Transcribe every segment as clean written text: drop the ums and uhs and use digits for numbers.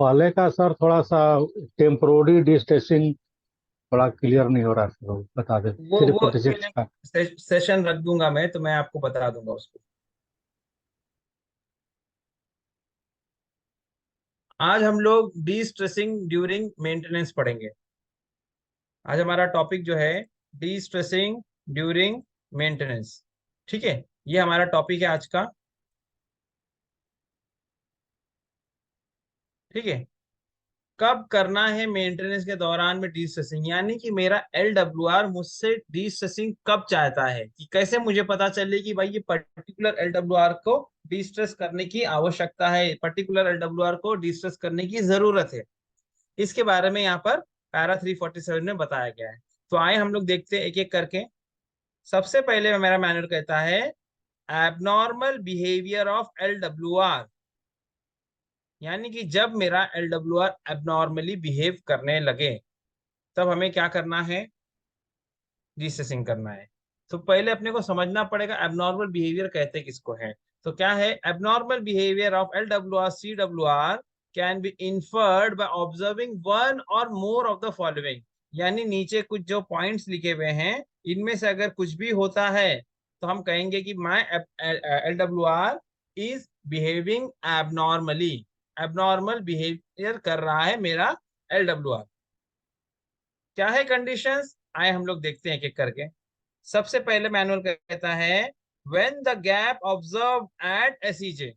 पहले का सर थोड़ा सा टेम्पोररी डिस्टेंसिंग थोड़ा क्लियर नहीं हो रहा सर, वो बता दे थ्री वो फोर्टी उसके सिक्स लिए का। सेशन रख दूंगा मैं, तो मैं आपको बता दूंगा उसको। आज हम लोग डी स्ट्रेसिंग ड्यूरिंग मेंटेनेंस पढ़ेंगे। आज हमारा टॉपिक जो है डी स्ट्रेसिंग ड्यूरिंग मेंटेनेंस। ठीक है, ये हमारा टॉपिक है आज का। ठीक है, कब करना है मेंटेनेंस के दौरान में डी स्ट्रेसिंग, यानी कि मेरा एल डब्ल्यू आर मुझसे डी स्ट्रेसिंग कब चाहता है, कि कैसे मुझे पता चले कि भाई ये पर्टिकुलर एल डब्ल्यू आर को डी स्ट्रेस करने की आवश्यकता है, पर्टिकुलर एल डब्ल्यू आर को डी स्ट्रेस करने की जरूरत है। इसके बारे में यहाँ पर पैरा 347 में बताया गया है। तो आए हम लोग देखते हैं एक एक करके। सबसे पहले मेरा मैनुअल कहता है abnormal behaviour of L W are, यानी कि जब मेरा L W are abnormally behave करने लगे तब हमें क्या करना है, डिस्कसिंग करना है। तो पहले अपने को समझना पड़ेगा एबनॉर्मल बिहेवियर कहते किसको है। तो क्या है abnormal behaviour of L W R C W R can be inferred by observing one or more of the following, यानी नीचे कुछ जो पॉइंट्स लिखे हुए हैं इनमें से अगर कुछ भी होता है तो हम कहेंगे कि my L W are is behaving abnormally, abnormal behaviour कर रहा है मेरा एल डब्ल्यू आर। क्या है कंडीशंस, आए हम लोग देखते हैं एक एक करके। सबसे पहले मैनुअल कहता है when the gap observe at SEJ.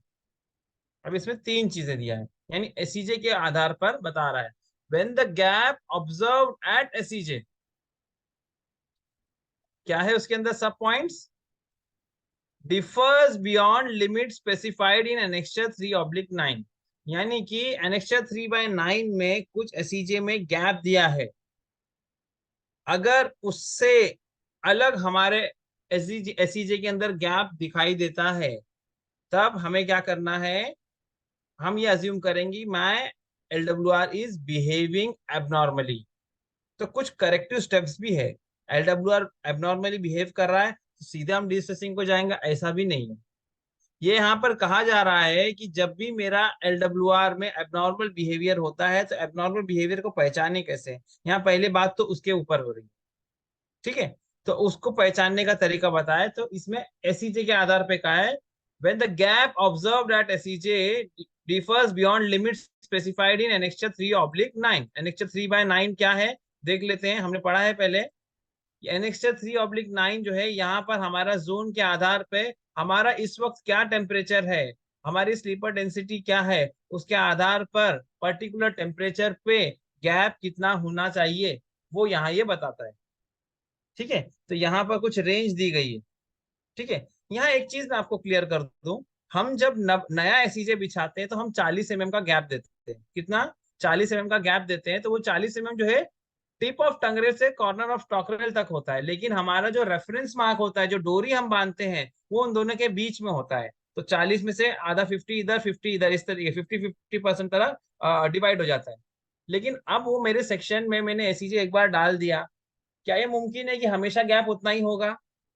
अब इसमें तीन चीजें दिया है, यानी एसईजे के आधार पर बता रहा है। When the gap observe at SEJ, क्या है उसके अंदर सब points, differs beyond limit specified in annexure 3/9, यानी कि एनेक्स्चर 3/9 में कुछ एसईजे में गैप दिया है, अगर उससे अलग हमारे एसईजे के अंदर गैप दिखाई देता है तब हमें क्या करना है, हम ये अज्यूम करेंगे my L W are is behaving abnormally. तो कुछ करेक्टिव स्टेप्स भी है। L W are abnormally behave कर रहा है तो सीधे हम डिस्कसिंग को जाएंगे, ऐसा भी नहीं है। ये यहाँ पर कहा जा रहा है कि जब भी मेरा एल डब्ल्यू आर में एबनॉर्मल बिहेवियर होता है तो एबनॉर्मल बिहेवियर को पहचाने कैसे, यहाँ पहले बात तो उसके ऊपर हो रही है। ठीक है, तो उसको पहचानने का तरीका बताया, तो इसमें एसईजे के आधार पे कहा है when the gap observed at SEJ differs beyond limit specified in annexure 3/9। Annexure 3/9 क्या है देख लेते हैं, हमने पढ़ा है पहले। एनेक्स्चर 3/9 जो है यहाँ पर हमारा जोन के आधार पे हमारा इस वक्त क्या टेम्परेचर है, हमारी स्लीपर डेंसिटी क्या है, उसके आधार पर पर्टिकुलर टेम्परेचर पे गैप कितना होना चाहिए वो यहाँ ये बताता है। ठीक है, तो यहाँ पर कुछ रेंज दी गई है। ठीक है, यहाँ एक चीज मैं आपको क्लियर कर दूं, हम जब नया एसईजे बिछाते हैं तो हम 40 mm का गैप देते हैं। कितना, 40 mm का गैप देते हैं। तो वो 40 mm जो है टिप ऑफ टंगरेल से कॉर्नर ऑफ टॉकरेल तक होता है, लेकिन हमारा जो रेफरेंस मार्क होता है, जो डोरी हम बांधते हैं, वो उन दोनों के बीच में होता है। तो 40 में से आधा 50 इधर 50 इधर, इस तरीके 50-50% तरह डिवाइड हो जाता है। लेकिन अब वो मेरे सेक्शन में मैंने एसईजे एक बार डाल दिया, क्या ये मुमकिन है कि हमेशा गैप उतना ही होगा?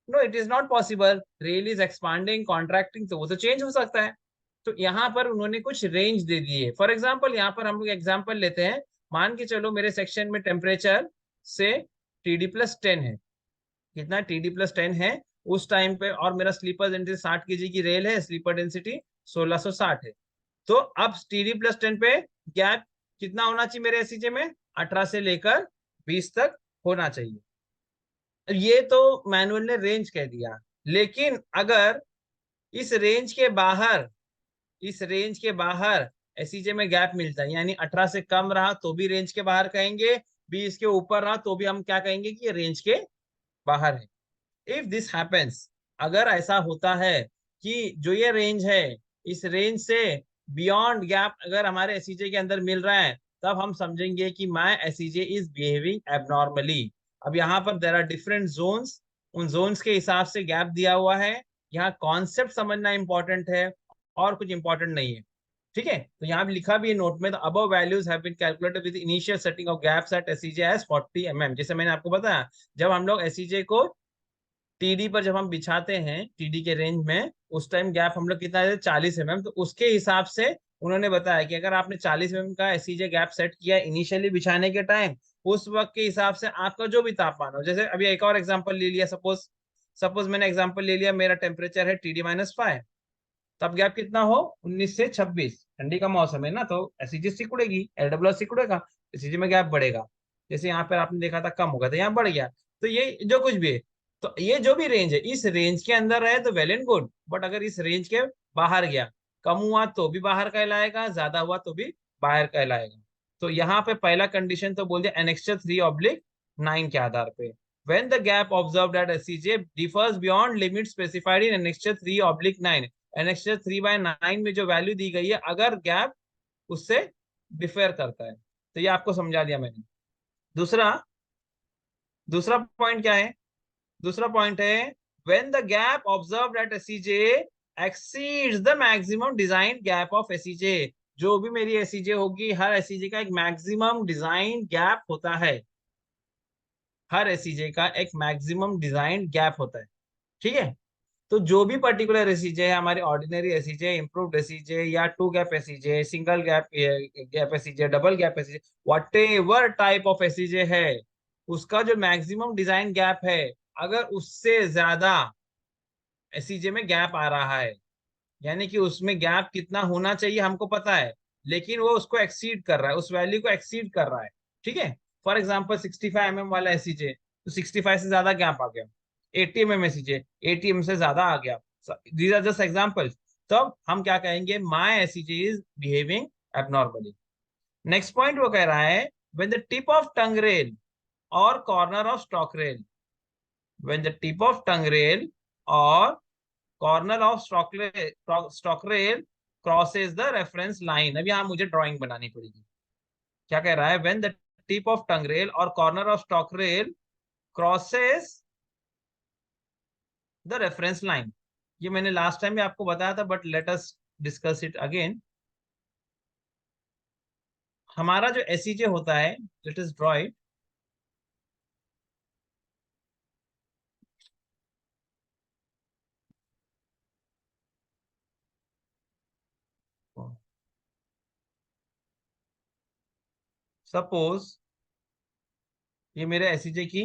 No, it is not possible. Rail is expanding contracting, तो वो तो चेंज हो सकता है। तो यहाँ पर उन्होंने कुछ रेंज दे दी है। फॉर एग्जाम्पल यहाँ पर हम लोग एग्जाम्पल लेते हैं, मान के चलो मेरे सेक्शन में टेम्परेचर से TD+10 है। कितना, TD+10 है उस टाइम पे, और मेरा स्लीपर डेंसिटी 60 kg की रेल है, स्लीपर डेंसिटी 1660 है। तो अब TD+10 पे गैप कितना होना चाहिए मेरे एसईजे में, 18 से लेकर 20 तक होना चाहिए। ये तो मैनुअल ने रेंज कह दिया, लेकिन अगर इस रेंज के बाहर, इस रेंज के बाहर एसईजे में गैप मिलता है, यानी 18 से कम रहा तो भी रेंज के बाहर कहेंगे, 20 के ऊपर रहा तो भी हम क्या कहेंगे कि ये रेंज के बाहर है। इफ दिस हैपेंस, अगर ऐसा होता है कि जो ये रेंज है इस रेंज से बियॉन्ड गैप अगर हमारे एसईजे के अंदर मिल रहा है, तब हम समझेंगे कि माय एसईजे इज बिहेविंग एबनॉर्मली। अब यहाँ पर देर आर डिफरेंट जोन्स, उन जोन्स के हिसाब से गैप दिया हुआ है। यहाँ कॉन्सेप्ट समझना इंपॉर्टेंट है और कुछ इंपॉर्टेंट नहीं है। ठीक है, तो यहाँ भी लिखा भी है नोट में, the above values have been calculated with initial setting of gaps at SEJ as 40 mm। जैसे मैंने आपको बताया, जब हम लोग एसईजे को टीडी पर जब हम बिछाते हैं टीडी के रेंज में, उस टाइम गैप हम लोग कितना है, 40 mm, तो उसके हिसाब से उन्होंने बताया कि अगर आपने 40 mm का एससीजे गैप सेट किया इनिशियली बिछाने के टाइम, उस वक्त के हिसाब से आपका जो भी तापमान हो, जैसे अभी एक और एग्जांपल ले लिया, सपोज सपोज मैंने एग्जांपल ले लिया, मेरा टेम्परेचर है TD-5, तब गैप कितना हो 19 से 26, ठंडी का मौसम है ना, तो एससीजी सिकुड़ेगी, एलडब्ल्यूआर सिकुड़ेगा, एससीजी में गैप बढ़ेगा। जैसे यहाँ पर आपने देखा था कम हो गया था, यहाँ बढ़ गया। तो ये जो कुछ भी है, तो ये जो भी रेंज है, इस रेंज के अंदर रहे तो वेल एंड गुड, बट अगर इस रेंज के बाहर गया, कम हुआ तो भी बाहर कहलाएगा, ज्यादा हुआ तो भी बाहर कहलाएगा। तो यहाँ पे पहला कंडीशन तो बोल दिया एनेक्स्चर 3/9 के आधार पे, when the gap observed at SCJ differs beyond limit specified in annexure 3/9, annexure 3/9 में जो वैल्यू दी गई है, अगर गैप उससे डिफर करता है, तो ये आपको समझा दिया मैंने। दूसरा दूसरा पॉइंट क्या है? दूसरा पॉइंट है when the gap observed at SCJ exceeds the maximum design gap of SCJ। जो भी मेरी SCJ होगी, हर SCJ का एक मैक्सिमम डिजाइन गैप होता है, हर SCJ का एक मैक्सिमम डिजाइन गैप होता है, ठीक है। तो जो भी पर्टिकुलर एससीजे है, हमारी ऑर्डिनरी एससीजे, इंप्रूव्ड एससीजे, या two gap SCJ, single gap gap SCJ, double gap SCJ, whatever type of SCJ है, उसका जो मैक्सिमम डिजाइन गैप है, अगर उससे ज्यादा एससीजे में गैप आ रहा है, यानी कि उसमें गैप कितना होना चाहिए हमको पता है, लेकिन वो उसको एक्सीड कर रहा है, उस वैल्यू को एक्सीड कर रहा है, ठीक है। फॉर एग्जाम्पल 65 mm वाला एससीजे, तो 65 से ज्यादा गैप आ गया। 80 mm एससीजे, 80 mm से ज्यादा आ गया। These are just examples. तब हम क्या कहेंगे, my SCJ is behaving abnormally. Next point वो कह रहा है when the tip of tongue rail और corner of stock rail, when the tip of tongue rail और corner of stock rail crosses the reference line. अब यहाँ मुझे drawing बनानी पड़ेगी। क्या कह रहा है, when the tip of tongue rail और corner of stock rail crosses the reference line. ये मैंने लास्ट टाइम भी आपको बताया था, but let us discuss it again. हमारा जो एसईजे होता है, let us draw it. Suppose ये मेरे एसईजे की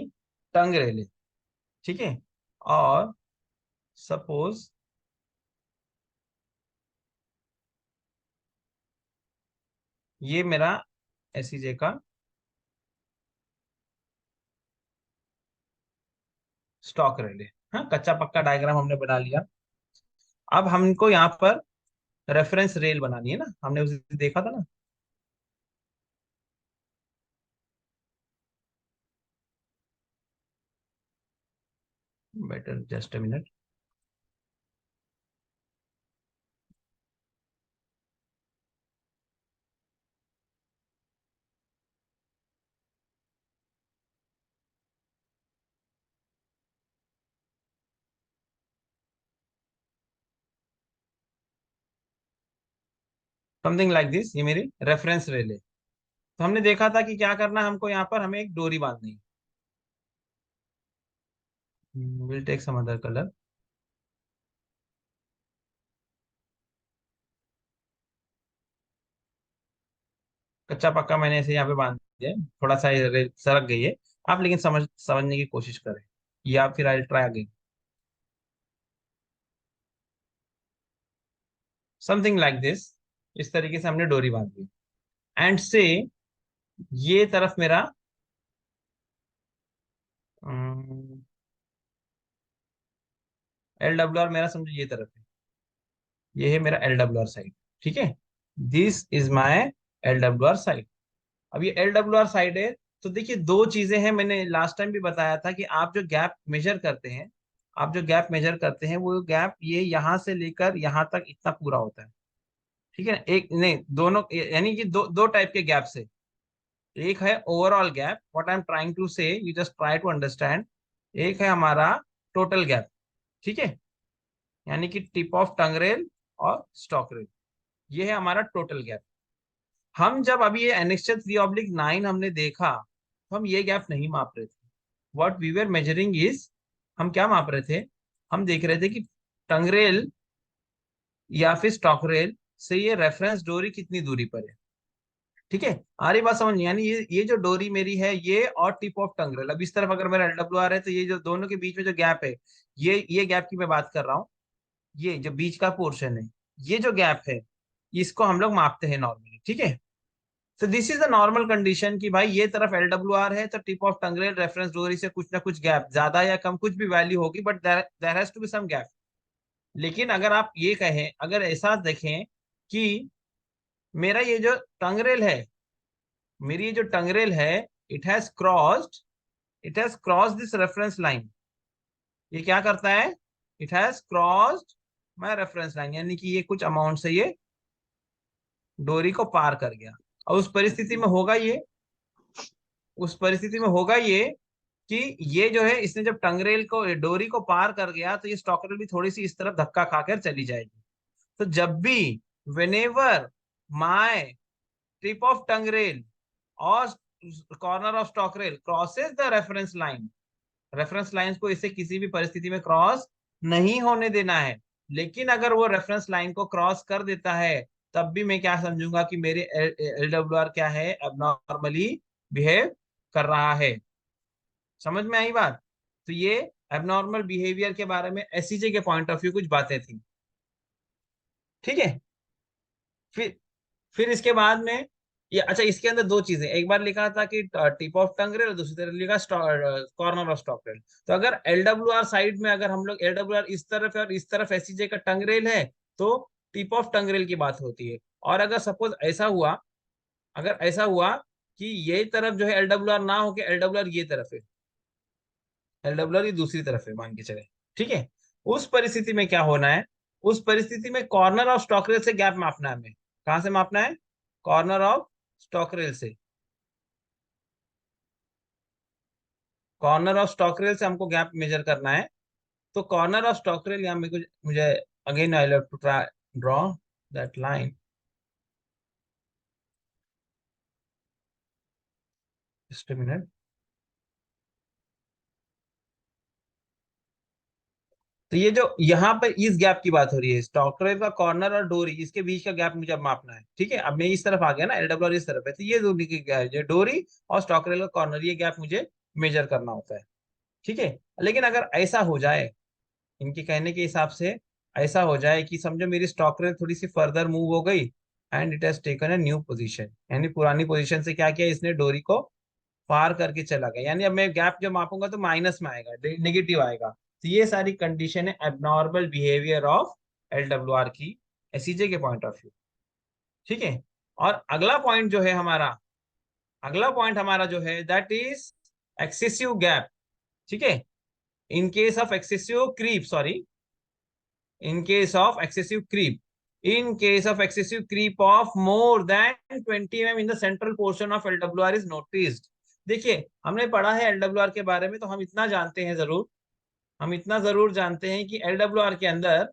टंग रेल है, ठीक है, और सपोज ये मेरा एसईजे का स्टॉक रेल है। हाँ, कच्चा पक्का डायग्राम हमने बना लिया। अब हमको यहाँ पर रेफरेंस रेल बनानी है ना, हमने उसे देखा था ना। Better just a minute. Something like this, ये मेरी रेफरेंस रेल है। तो हमने देखा था कि क्या करना है हमको, यहाँ पर हमें एक डोरी बांधनी है। Will take some other colour. कच्चा पक्का मैंने इसे यहाँ पे बांध दिया है, थोड़ा सा ये रेल सरक गई है। आप लेकिन समझने की कोशिश करें, या फिर I try again. Something like this, इस तरीके से हमने डोरी बांध दी। एंड से ये तरफ मेरा LWR मेरा, समझो ये तरफ है, ये है मेरा LWR साइड, ठीक है। This is my LWR side. अब ये LWR साइड है। तो देखिए दो चीजें हैं, मैंने लास्ट टाइम भी बताया था कि आप जो गैप मेजर करते हैं, आप जो गैप मेजर करते हैं, वो गैप ये यहाँ से लेकर यहाँ तक इतना पूरा होता है, ठीक है ना। एक नहीं, दोनों, यानी कि दो दो टाइप के गैप से। एक है overall gap, what I am trying to say, you just try to understand. एक है हमारा टोटल गैप, ठीक है, यानी कि टिप ऑफ टंग रेल और स्टॉक रेल, ये है हमारा टोटल गैप। हम जब अभी ये एनेक्स्चर 3/9 हमने देखा, तो हम ये गैप नहीं माप रहे थे। What we were measuring is, हम क्या माप रहे थे, हम देख रहे थे कि टंग रेल या फिर स्टॉक रेल से ये रेफरेंस डोरी कितनी दूरी पर है। ठीक है, आ रही बात समझ, यानी ये जो डोरी मेरी है ये और टिप ऑफ टंगरेल, अब इस तरफ अगर मेरा LWR है तो ये जो दोनों के बीच में जो गैप है, ये गैप की मैं बात कर रहा हूँ, ये जो बीच का पोर्शन है, ये जो गैप है, इसको हम लोग मापते हैं नॉर्मली। ठीक है, तो this is the normal condition कि भाई ये तरफ LWR है तो टिप ऑफ टंगरेल रेफरेंस डोरी से कुछ ना कुछ गैप, ज्यादा या कम कुछ भी वैल्यू होगी, but there has to be some gap. लेकिन अगर आप ये कहें, अगर ऐसा देखें कि मेरा ये जो टंगरेल है, मेरी ये जो टंगरेल है, it has crossed it has cross this reference line. ये क्या करता है, it has crossed my reference line, यानी कि ये कुछ अमाउंट से ये डोरी को पार कर गया। और उस परिस्थिति में होगा ये कि ये जो है, इसने जब टंगरेल को, डोरी को पार कर गया, तो ये स्टॉकरेल भी थोड़ी सी इस तरफ धक्का खाकर चली जाएगी। तो जब भी, whenever my tip of tongrel or corner of stockrel crosses the reference line, reference line को इसे किसी भी परिस्थिति में क्रॉस नहीं होने देना है। लेकिन अगर वो रेफरेंस लाइन को क्रॉस कर देता है, तब भी मैं क्या समझूंगा कि मेरे LWR क्या है, एबनॉर्मली बिहेव कर रहा है। समझ में आई बात। तो ये एबनॉर्मल बिहेवियर के बारे में एसईजे के पॉइंट ऑफ व्यू कुछ बातें थी। ठीक है, फिर इसके बाद में ये, अच्छा, इसके अंदर दो चीजें, एक बार लिखा था कि टिप ऑफ टंग रेल और दूसरी तरफ लिखा कॉर्नर ऑफ स्टॉक रेल। तो अगर LWR साइड में, अगर हम लोग LWR इस तरफ है और इस तरफ एसईजे का टंग रेल है, तो टिप ऑफ टंग रेल की बात होती है। और अगर सपोज ऐसा हुआ कि ये तरफ जो है LWR ना होके LWR ये तरफ है, LWR ये दूसरी तरफ है मान के चले, ठीक है, उस परिस्थिति में क्या होना है, उस परिस्थिति में कॉर्नर ऑफ स्टॉक रेल से गैप मापना है हमें। कहां से मापना है, कॉर्नर ऑफ स्टॉक रेल से। कॉर्नर ऑफ स्टॉक रेल से हमको गैप मेजर करना है। तो कॉर्नर ऑफ स्टॉक रेल, यहाँ मुझे again I have to try draw that line, just a minute. तो ये जो यहाँ पर इस गैप की बात हो रही है, स्टॉक रेल का कॉर्नर और डोरी, इसके बीच का गैप मुझे अब मापना है। ठीक है, अब मैं इस तरफ आ गया ना, LWR इस तरफ है, तो ये दोनों की जो डोरी और स्टॉक रेल का कॉर्नर, ये गैप मुझे मेजर करना होता है। ठीक है, लेकिन अगर ऐसा हो जाए, इनके कहने के हिसाब से ऐसा हो जाए कि समझो मेरी स्टॉक रेट थोड़ी सी फर्दर मूव हो गई and it has taken a new position, यानी पुरानी पोजीशन से क्या किया इसने, डोरी को पार करके चला गया, यानी अब मैं गैप जब मापूंगा तो माइनस में आएगा, नेगेटिव आएगा। तो ये सारी कंडीशन है एबनॉर्मल बिहेवियर ऑफ LWR की एसईजे के पॉइंट ऑफ व्यू। ठीक है, और अगला पॉइंट हमारा जो है दैट इज एक्सेसिव गैप। ठीक है, in case of excessive creep sorry in case of excessive creep in case of excessive creep of more than 20 mm in the central portion of LWR is noticed। देखिए, हमने पढ़ा है LWR के बारे में, तो हम इतना जानते हैं जरूर, हम इतना जरूर जानते हैं कि LWR के अंदर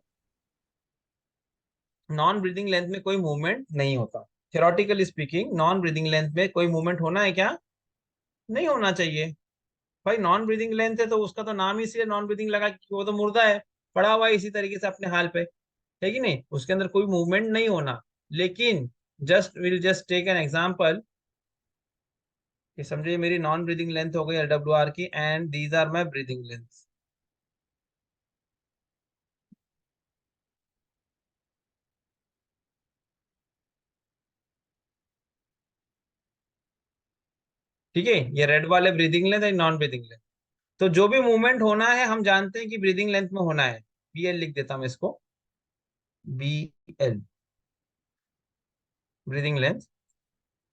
नॉन ब्रीदिंग लेंथ में कोई मूवमेंट नहीं होता। Theoretically speaking non breathing length में कोई मूवमेंट होना है क्या, नहीं होना चाहिए। भाई नॉन ब्रीदिंग लेंथ है तो उसका तो नाम ही इसलिए नॉन ब्रीदिंग लगा कि वो तो मुर्दा है, पड़ा हुआ है इसी तरीके से अपने हाल पे, है कि नहीं, उसके अंदर कोई मूवमेंट नहीं होना। लेकिन जस्ट टेक एन एग्जांपल कि समझिए मेरी नॉन ब्रीदिंग लेंथ हो गई LWR की and these are my breathing length. ठीक है, ये रेड वाले ब्रीदिंग लेंथ है, नॉन ब्रीदिंग लेंथ। तो जो भी मूवमेंट होना है हम जानते हैं कि ब्रीदिंग लेंथ में होना है। BL लिख देता हूं इसको, BL ब्रीदिंग लेंथ,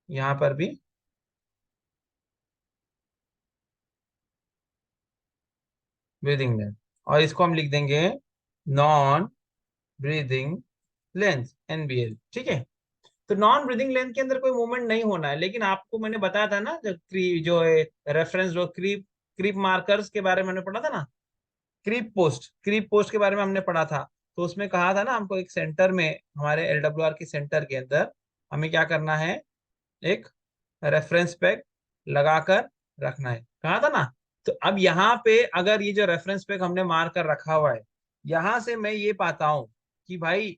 यहां पर भी ब्रीदिंग लेंथ, और इसको हम लिख देंगे नॉन ब्रीदिंग लेंथ, NBL। ठीक है, तो नॉन ब्रीदिंग लेंथ के अंदर कोई मूवमेंट नहीं होना है। लेकिन आपको मैंने बताया था ना, जो है रेफरेंस, जो क्रीप क्रीप मार्कर्स के बारे में हमने पढ़ा था ना, क्रीप पोस्ट के बारे में हमने पढ़ा था। तो उसमें कहा था ना हमको, एक सेंटर में, हमारे LWR के सेंटर के अंदर हमें क्या करना है, एक रेफरेंस पेग लगाकर रखना है, कहा था ना। तो अब यहाँ पे अगर ये जो रेफरेंस पेग हमने मार कर रखा हुआ है, यहां से मैं ये पाता हूं कि भाई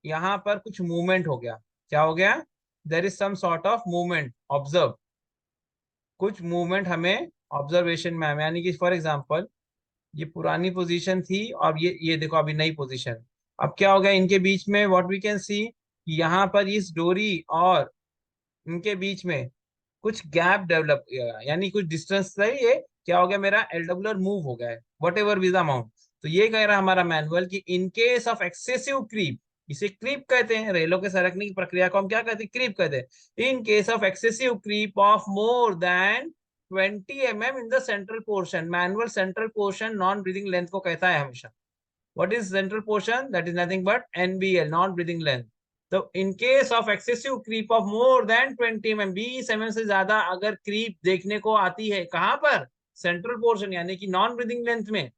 यहाँ पर कुछ मूवमेंट हो गया। क्या हो गया? There is some sort of movement observe, कुछ मूवमेंट हमें ऑब्जर्वेशन में आया। यानी कि फॉर एग्जाम्पल ये पुरानी पोजीशन थी और ये देखो अभी नई पोजीशन। अब क्या हो गया इनके बीच में? व्हाट वी कैन सी, यहाँ पर इस डोरी और इनके बीच में कुछ गैप डेवलप किया, यानी कुछ डिस्टेंस से ये क्या हो गया, मेरा एलडब्ल्यूआर मूव हो गया है वट एवर विज अमाउंट। तो ये कह रहा है हमारा मैनुअल कि in case of excessive creep, इसे क्रीप कहते हैं, रेलों के सरकने की प्रक्रिया को हम क्या कहते हैं? क्रीप कहते हैं। In case of excessive creep of more than 20 mm in the central portion, manual central portion non breathing length को कहता है हमेशा। What is central portion? That is nothing but NBL, non-breathing length. तो in case of excessive creep of more than 20 mm, 20 mm से ज्यादा अगर creep देखने को आती है, कहां पर? सेंट्रल पोर्शन, यानी कि नॉन ब्रीदिंग लेंथ में,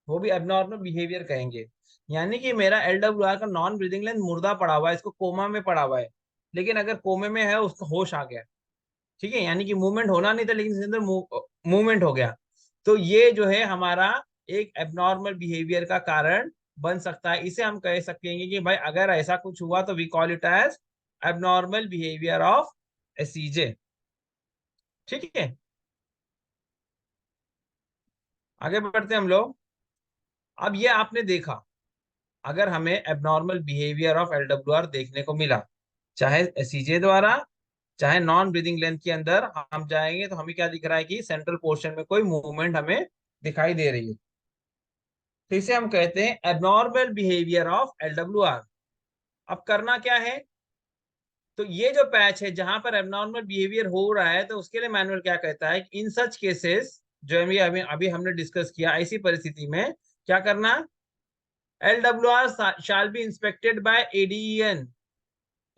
वो भी एबनॉर्मल बिहेवियर कहेंगे। यानी कि मेरा एलडब्ल्यूआर का नॉन ब्रीदिंग लेंथ मुर्दा पड़ा हुआ है, इसको कोमा में पड़ा हुआ है, लेकिन अगर कोमे में है उसका होश आ गया, ठीक है, यानी कि मूवमेंट होना नहीं था लेकिन इसके अंदर मूवमेंट हो गया, तो ये जो है हमारा एक एबनॉर्मल बिहेवियर का कारण बन सकता है। इसे हम कह सकेंगे कि भाई अगर ऐसा कुछ हुआ तो we call it as abnormal behaviour of ACJ. ठीक है, आगे बढ़ते हैं हम लोग। अब ये आपने देखा, अगर हमें एबनॉर्मल बिहेवियर ऑफ एलडब्ल्यूआर देखने को मिला, चाहे एसीजे द्वारा चाहे नॉन ब्रीदिंग लेंथ के अंदर हम जाएंगे, तो हमें क्या दिख रहा है कि सेंट्रल पोर्शन में कोई मूवमेंट हमें दिखाई दे रही है, तो इसे हम कहते हैं एबनॉर्मल बिहेवियर ऑफ एलडब्ल्यूआर। अब करना क्या है? तो ये जो पैच है जहां पर एबनॉर्मल बिहेवियर हो रहा है, तो उसके लिए मैनुअल क्या कहता है कि इन सच केसेस, जो अभी अभी अभी हमने डिस्कस किया, ऐसी परिस्थिति में क्या करना? LWR shall be inspected by ADN,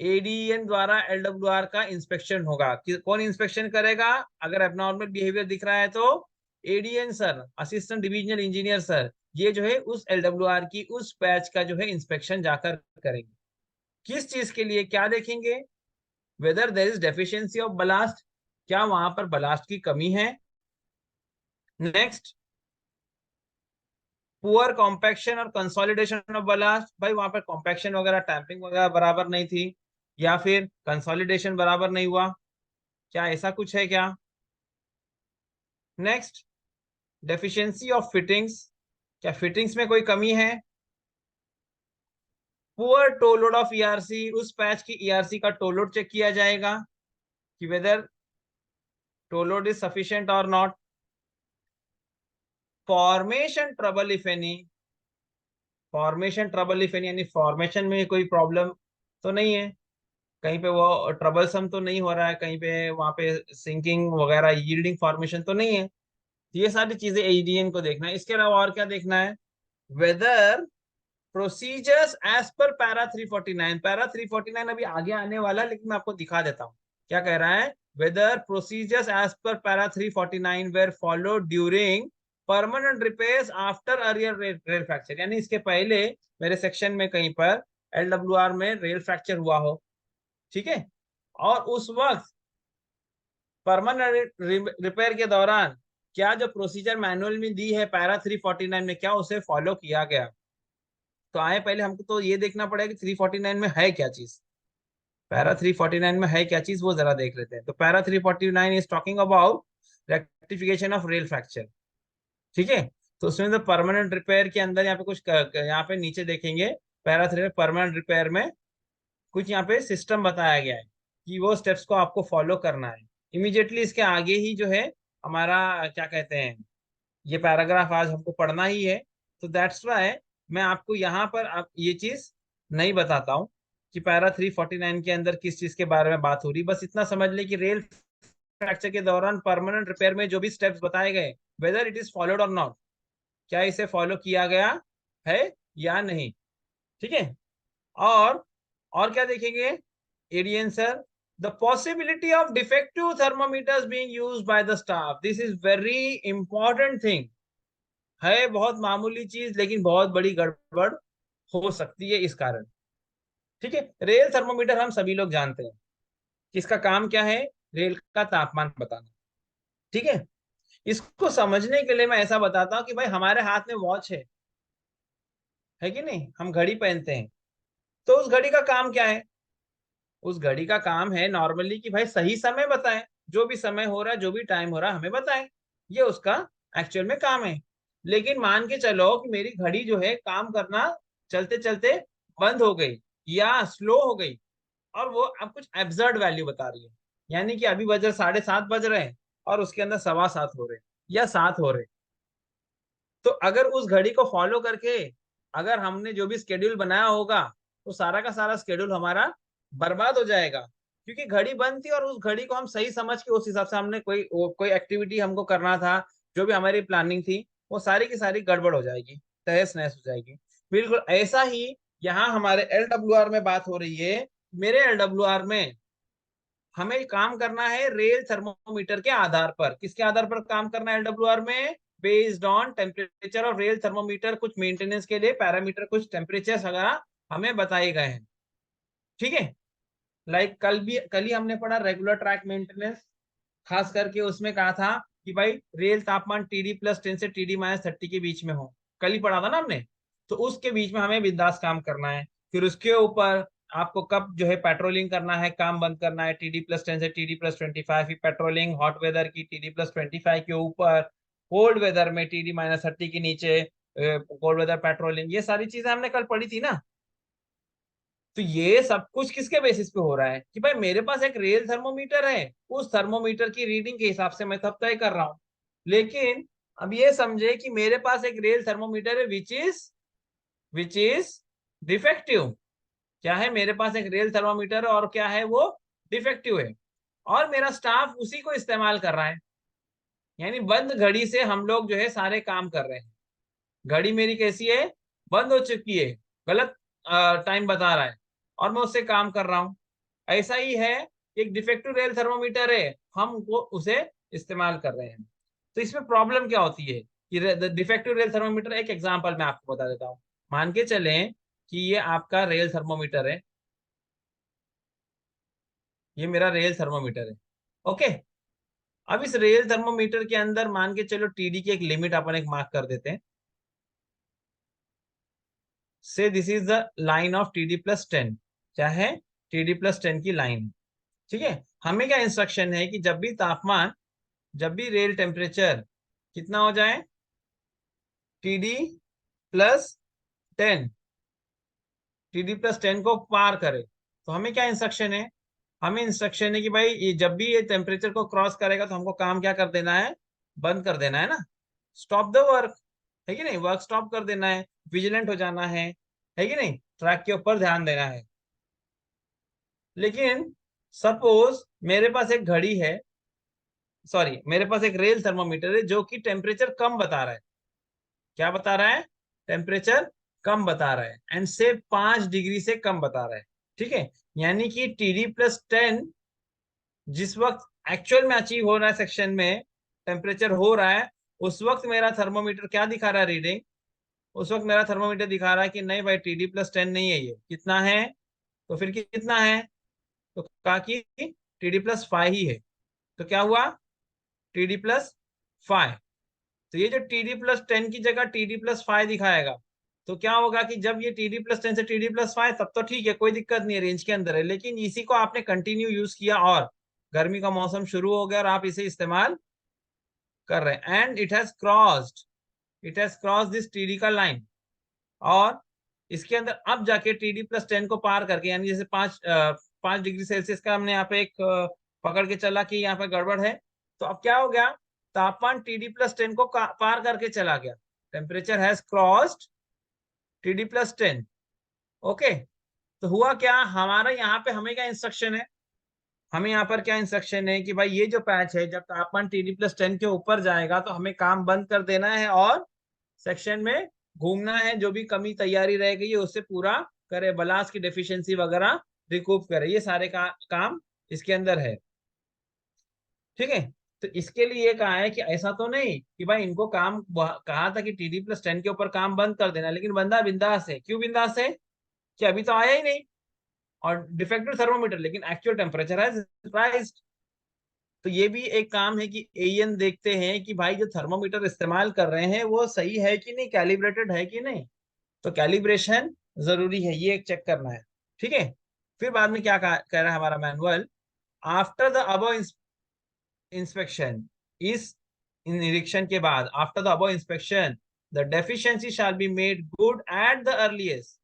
ADN द्वारा एलडब्ल्यूआर का इंस्पेक्शन होगा। कौन इंस्पेक्शन करेगा? अगर एबनॉर्मल बिहेवियर दिख रहा है तो ADN sir, assistant divisional engineer sir, ये जो है उस एलडब्ल्यूआर की उस पैच का जो है इंस्पेक्शन जाकर करेंगे। किस चीज के लिए? क्या देखेंगे? Whether there is deficiency of ballast, क्या वहां पर बलास्ट की कमी है। नेक्स्ट, पुअर कॉम्पैक्शन और कंसोलिडेशन ऑफ बलास्ट, भाई वहां पर कॉम्पैक्शन वगैरह टैंपिंग वगैरह बराबर नहीं थी, या फिर कंसोलिडेशन बराबर नहीं हुआ, क्या ऐसा कुछ है क्या? नेक्स्ट, डेफिशिएंसी ऑफ फिटिंग्स, क्या फिटिंग्स में कोई कमी है? Poor toe load of ERC, उस पैच की ईआरसी का टो लोड चेक किया जाएगा कि whether toe load is sufficient or not. Formation trouble if any, formation trouble if any, यानी फॉर्मेशन में कोई प्रॉब्लम तो नहीं है, कहीं पे वो ट्रबलसम तो नहीं हो रहा है, कहीं पे वहां पे सिंकिंग वगैरह यील्डिंग फॉर्मेशन तो नहीं है। ये सारी चीजें एडीएन को देखना है। इसके अलावा और क्या देखना है? Whether procedures as per para 349, para 349 अभी आगे आने वाला है, लेकिन मैं आपको दिखा देता हूँ क्या कह रहा है। Whether procedures as per para 349 were followed during permanent repairs after earlier rail fracture, यानी इसके पहले मेरे सेक्शन में कहीं पर एलडब्ल्यूआर में रेल फ्रैक्चर हुआ हो, ठीक है, और उस वक्त परमानेंट रिपेयर के दौरान क्या जो प्रोसीजर मैनुअल में दी है पैरा 349 में, क्या उसे फॉलो किया गया। तो आए पहले हमको तो ये देखना पड़ेगा कि 349 में है क्या चीज, पैरा 349 में है क्या चीज, वो जरा देख लेते हैं। तो para 349 is talking about rectification of rail fracture, ठीक है। तो उसमें तो परमानेंट रिपेयर के अंदर यहाँ पे कुछ यहाँ पे नीचे देखेंगे, पैरा 3 परमानेंट रिपेयर में कुछ यहाँ पे सिस्टम बताया गया है कि वो स्टेप्स को आपको फॉलो करना है। इमीडिएटली इसके आगे ही जो है हमारा क्या कहते हैं, ये पैराग्राफ आज हमको पढ़ना ही है, तो दैट्स वाई मैं आपको यहाँ पर आप ये चीज नहीं बताता हूँ कि पैरा 349 के अंदर किस चीज के बारे में बात हो रही। बस इतना समझ ले कि रेल फ्रैक्चर के दौरान परमानेंट रिपेयर में जो भी स्टेप्स बताए गए, वेदर इट इज फॉलोड और नॉट, क्या इसे फॉलो किया गया है या नहीं, ठीक है। और क्या देखेंगे ADN sir? The possibility of defective thermometers being used by the staff, this is very important thing, है बहुत मामूली चीज लेकिन बहुत बड़ी गड़बड़ हो सकती है इस कारण, ठीक है। रेल थर्मोमीटर हम सभी लोग जानते हैं कि इसका काम क्या है, रेल का तापमान बताना, ठीक है। इसको समझने के लिए मैं ऐसा बताता हूँ कि भाई हमारे हाथ में वॉच है कि नहीं, हम घड़ी पहनते हैं, तो उस घड़ी का काम क्या है? उस घड़ी का काम है नॉर्मली कि भाई सही समय बताए, जो भी समय हो रहा है, जो भी टाइम हो रहा है, हमें बताए। ये उसका एक्चुअल में काम है। लेकिन मान के चलो कि मेरी घड़ी जो है काम करना चलते चलते बंद हो गई या स्लो हो गई, और वो अब कुछ एब्सर्ड वैल्यू बता रही है, यानी कि अभी बज 7:30 बज रहे हैं और उसके अंदर 7:15 हो रहे हैं या 7 हो रहे हैं। तो अगर उस घड़ी को फॉलो करके अगर हमने जो भी स्केड्यूल बनाया होगा, तो सारा का सारा स्केड्यूल हमारा बर्बाद हो जाएगा, क्योंकि घड़ी बंद थी और उस घड़ी को हम सही समझ के उस हिसाब से हमने कोई एक्टिविटी हमको करना था, जो भी हमारी प्लानिंग थी, वो सारी की सारी गड़बड़ हो जाएगी, तहस नहस हो जाएगी। बिल्कुल ऐसा ही यहाँ हमारे एल में बात हो रही है। मेरे एल में हमें काम करना है रेल थर्मोमीटर के आधार पर। किसके आधार पर काम करना है एलडब्ल्यूआर में? बेस्ड ऑन टेम्परेचर और रेल थर्मोमीटर कुछ मेंटेनेंस के लिए पैरामीटर, कुछ टेम्परेचर वगैरह हमें बताए गए हैं। ठीक है, लाइक कल ही हमने पढ़ा रेगुलर ट्रैक मेंटेनेंस, खास करके उसमें कहा था कि भाई रेल तापमान TD+10 से TD-30 के बीच में हो। कल ही पढ़ा था ना हमने। तो उसके बीच में हमें बिंदास काम करना है। फिर उसके ऊपर आपको कब जो है पेट्रोलिंग करना है, काम बंद करना है, TD+10 से TD+25 की पेट्रोलिंग, हॉट वेदर की TD+25 के ऊपर, कोल्ड वेदर में TD-30 के नीचे कोल्ड वेदर पेट्रोलिंग। ये सारी चीजें हमने कल पढ़ी थी ना। तो ये सब कुछ किसके बेसिस पे हो रहा है कि भाई मेरे पास एक रियल थर्मोमीटर है, उस थर्मोमीटर की रीडिंग के हिसाब से मैं तब तय कर रहा हूं। लेकिन अब ये समझे कि मेरे पास एक रियल थर्मोमीटर है विच इज डिफेक्टिव। क्या है? मेरे पास एक रियल थर्मोमीटर है और क्या है वो? डिफेक्टिव है। और मेरा स्टाफ उसी को इस्तेमाल कर रहा है, यानी बंद घड़ी से हम लोग जो है सारे काम कर रहे हैं। घड़ी मेरी कैसी है? बंद हो चुकी है, गलत टाइम बता रहा है, और मैं उससे काम कर रहा हूं। ऐसा ही है, एक डिफेक्टिव रेल थर्मोमीटर है, हम वो उसे इस्तेमाल कर रहे हैं। तो इसमें प्रॉब्लम क्या होती है कि डिफेक्टिव रेल थर्मोमीटर, एक एग्जांपल मैं आपको बता देता हूँ। मान के चलें कि ये आपका रेल थर्मोमीटर है, ये मेरा रेल थर्मोमीटर है। ओके, अब इस रेल थर्मोमीटर के अंदर मान के चलो TD की एक लिमिट अपन एक मार्क कर देते हैं। से this is the line of TD+10। क्या है? TD+10 की लाइन। ठीक है, हमें क्या इंस्ट्रक्शन है कि जब भी रेल टेम्परेचर कितना हो जाए, TD+10, TD+10 को पार करे, तो हमें क्या इंस्ट्रक्शन है? हमें इंस्ट्रक्शन है कि भाई ये जब भी ये टेम्परेचर को क्रॉस करेगा तो हमको काम क्या कर देना है? बंद कर देना है ना, स्टॉप द वर्क, है कि नहीं? वर्क स्टॉप कर देना है, विजिलेंट हो जाना है कि नहीं? ट्रैक के ऊपर ध्यान देना है। लेकिन सपोज मेरे पास एक घड़ी है, सॉरी मेरे पास एक रेल थर्मोमीटर है जो कि टेम्परेचर कम बता रहा है। क्या बता रहा है? टेम्परेचर कम बता रहा है, एंड से 5 डिग्री से कम बता रहा है। ठीक है, यानी कि TD+10 जिस वक्त एक्चुअल में अचीव हो रहा है सेक्शन में, टेम्परेचर हो रहा है, उस वक्त मेरा थर्मोमीटर क्या दिखा रहा है रीडिंग? उस वक्त मेरा थर्मोमीटर दिखा रहा है कि नहीं भाई TD+10 नहीं है, ये कितना है? तो फिर कितना है? तो कहा कि TD+5 ही है। तो क्या हुआ? TD+5। तो ये जो TD+10 की जगह TD+5 दिखाएगा, तो क्या होगा कि जब ये TD+10 से TD+5, तब तो ठीक है, कोई दिक्कत नहीं है, रेंज के अंदर है। लेकिन इसी को आपने कंटिन्यू यूज किया और गर्मी का मौसम शुरू हो गया और आप इसे इस्तेमाल कर रहे हैं, and it has cross this TD का लाइन। और इसके अंदर अब जाके TD+10 को पार करके, यानी जैसे 5 डिग्री सेल्सियस का हमने यहाँ पे एक पकड़ के चला कि यहाँ पे गड़बड़ है, तो अब क्या हो गया? तापमान TD+10 को पार करके चला गया, temperature has crossed TD+10। Okay, तो हुआ क्या हमारा यहाँ पे? हमें क्या इंस्ट्रक्शन है? हमें यहाँ पर क्या इंस्ट्रक्शन है कि भाई ये जो पैच है, जब तापमान TD+10 के ऊपर जाएगा तो हमें काम बंद कर देना है और सेक्शन में घूमना है, जो भी कमी तैयारी रह गई है उससे पूरा करे, बलास की डेफिशिएंसी वगैरह रिकूप करे, ये सारे काम इसके अंदर है। ठीक है, तो इसके लिए ये कहा है कि ऐसा तो नहीं कि भाई इनको काम कहा था कि TD+10 के ऊपर काम बंद कर देना, लेकिन बंदा बिंदास है। क्यों बिंदास है? कि अभी तो आया ही नहीं और डिफेक्टिव थर्मोमीटर, लेकिन एक्चुअल टेम्परेचर है राइज। तो ये भी एक काम है कि एएन देखते हैं कि भाई जो थर्मोमीटर इस्तेमाल कर रहे हैं वो सही है कि नहीं, कैलिब्रेटेड है कि नहीं। तो कैलिब्रेशन जरूरी है, ये एक चेक करना है। ठीक है। फिर बाद में क्या कह रहा है हमारा manual, after the above inspection, इस निरीक्षण के बाद, after the above inspection the deficiency shall be made good at the earliest.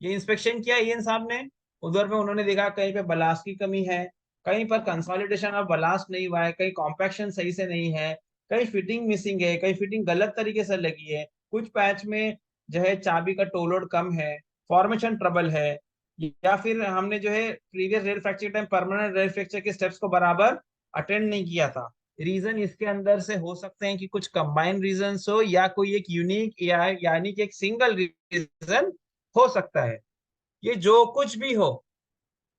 ये इंस्पेक्शन किया इन साहब ने, उधर में उन्होंने देखा कहीं पे बलास्ट की कमी है, कहीं पर कंसोलिडेशन ऑफ बलास्ट नहीं हुआ है, कहीं कॉम्पैक्शन सही से नहीं है, कहीं फिटिंग मिसिंग है, कहीं फिटिंग गलत तरीके से लगी है, कुछ पैच में जो है चाबी का टो लोड कम है, फॉर्मेशन ट्रबल है, या फिर हमने जो है previous rail fracture time permanent rail fracture के स्टेप्स को बराबर अटेंड नहीं किया था। रीजन इसके अंदर से हो सकते हैं कि कुछ कंबाइंड रीजन हो, या कोई एक यूनिक यानी कि एक सिंगल रीजन हो सकता है। ये जो कुछ भी हो,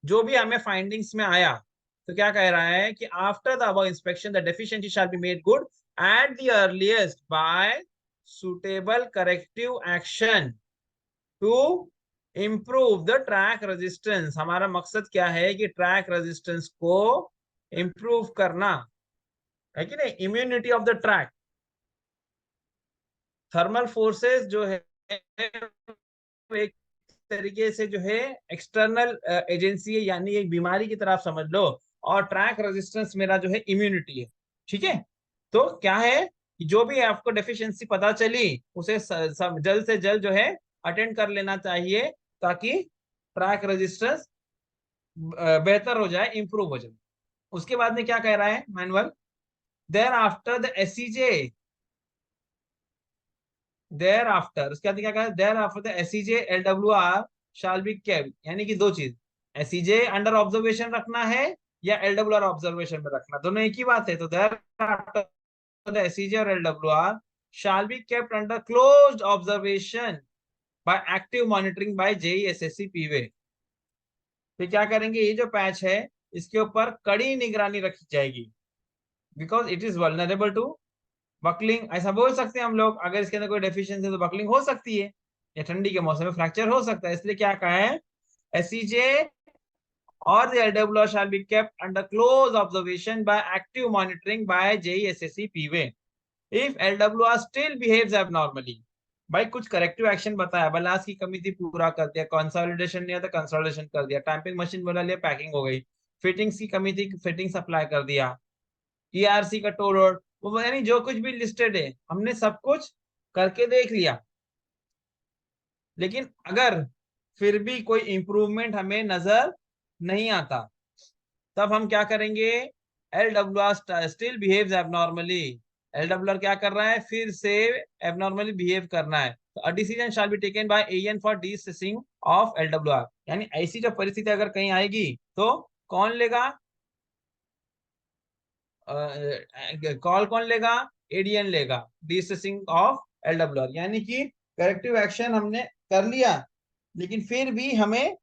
जो भी हमें फाइंडिंग्स में आया, तो क्या कह रहा है कि after the above inspection the deficiency shall be made good at the earliest by suitable corrective action to improve the track resistance. हमारा मकसद क्या है कि ट्रैक रेजिस्टेंस को इंप्रूव करना है कि नहीं, immunity of the track. Thermal forces जो है एक तरीके से जो है एक्सटर्नल एजेंसी है, यानी एक बीमारी की तरह समझ लो, और ट्रैक रेजिस्टेंस मेरा जो है इम्यूनिटी है। ठीक है, तो क्या है कि जो भी आपको डेफिशिएंसी पता चली उसे जल्द से जल्द जो है अटेंड कर लेना चाहिए, ताकि ट्रैक रेजिस्टेंस बेहतर हो जाए, इंप्रूव हो जाए। उसके बाद में क्या कह रहा है manual, thereafter the SEJ, thereafter, उसके बाद क्या कहा, thereafter the SEJ LWR shall be kept, यानी कि दो चीज, एसईजे अंडर ऑब्जर्वेशन रखना है या एलडब्ल्यूआर ऑब्जर्वेशन में रखना, दोनों एक ही बात है। तो देयर आफ्टर द एसईजे और LWR shall be kept under closed observation by active monitoring by JESSC P way. तो क्या करेंगे, ये जो पैच है इसके ऊपर कड़ी निगरानी रखी जाएगी, because it is vulnerable to buckling, ऐसा बोल सकते हैं हम लोग। अगर इसके अंदर कोई डेफिशिएंसी है तो बकलिंग हो सकती है, या ठंडी के मौसम में फ्रैक्चर हो सकता है। इसलिए क्या कहा है, एसईजे और the LWR shall be kept under close observation by active monitoring by JESSC PWay. If LWR still behaves abnormally, भाई कुछ करेक्टिव एक्शन बताया, बलास की कमी थी पूरा कर दिया, कंसोलिडेशन नहीं था कंसोलिडेशन कर दिया, टैंपिंग मशीन बना लिया पैकिंग हो गई, फिटिंग्स की कमी थी फिटिंग सप्लाई कर दिया, ईआरसी का टो लोड, वो यानी जो कुछ भी लिस्टेड है हमने सब कुछ करके देख लिया। लेकिन अगर फिर भी कोई इंप्रूवमेंट हमें नजर नहीं आता, तब हम क्या करेंगे, LWR still behaves abnormally, LWR क्या कर रहा है, फिर से एबनॉर्मली बिहेव करना है, तो a decision shall be taken by AN for destressing of LWR। यानी ऐसी जब परिस्थिति अगर कहीं आएगी तो कौन लेगा, कॉल कौन लेगा, एडीएन लेगा, डिसेसिंग ऑफ LWR। यानी कि करेक्टिव एक्शन हमने कर लिया, लेकिन फिर भी हमें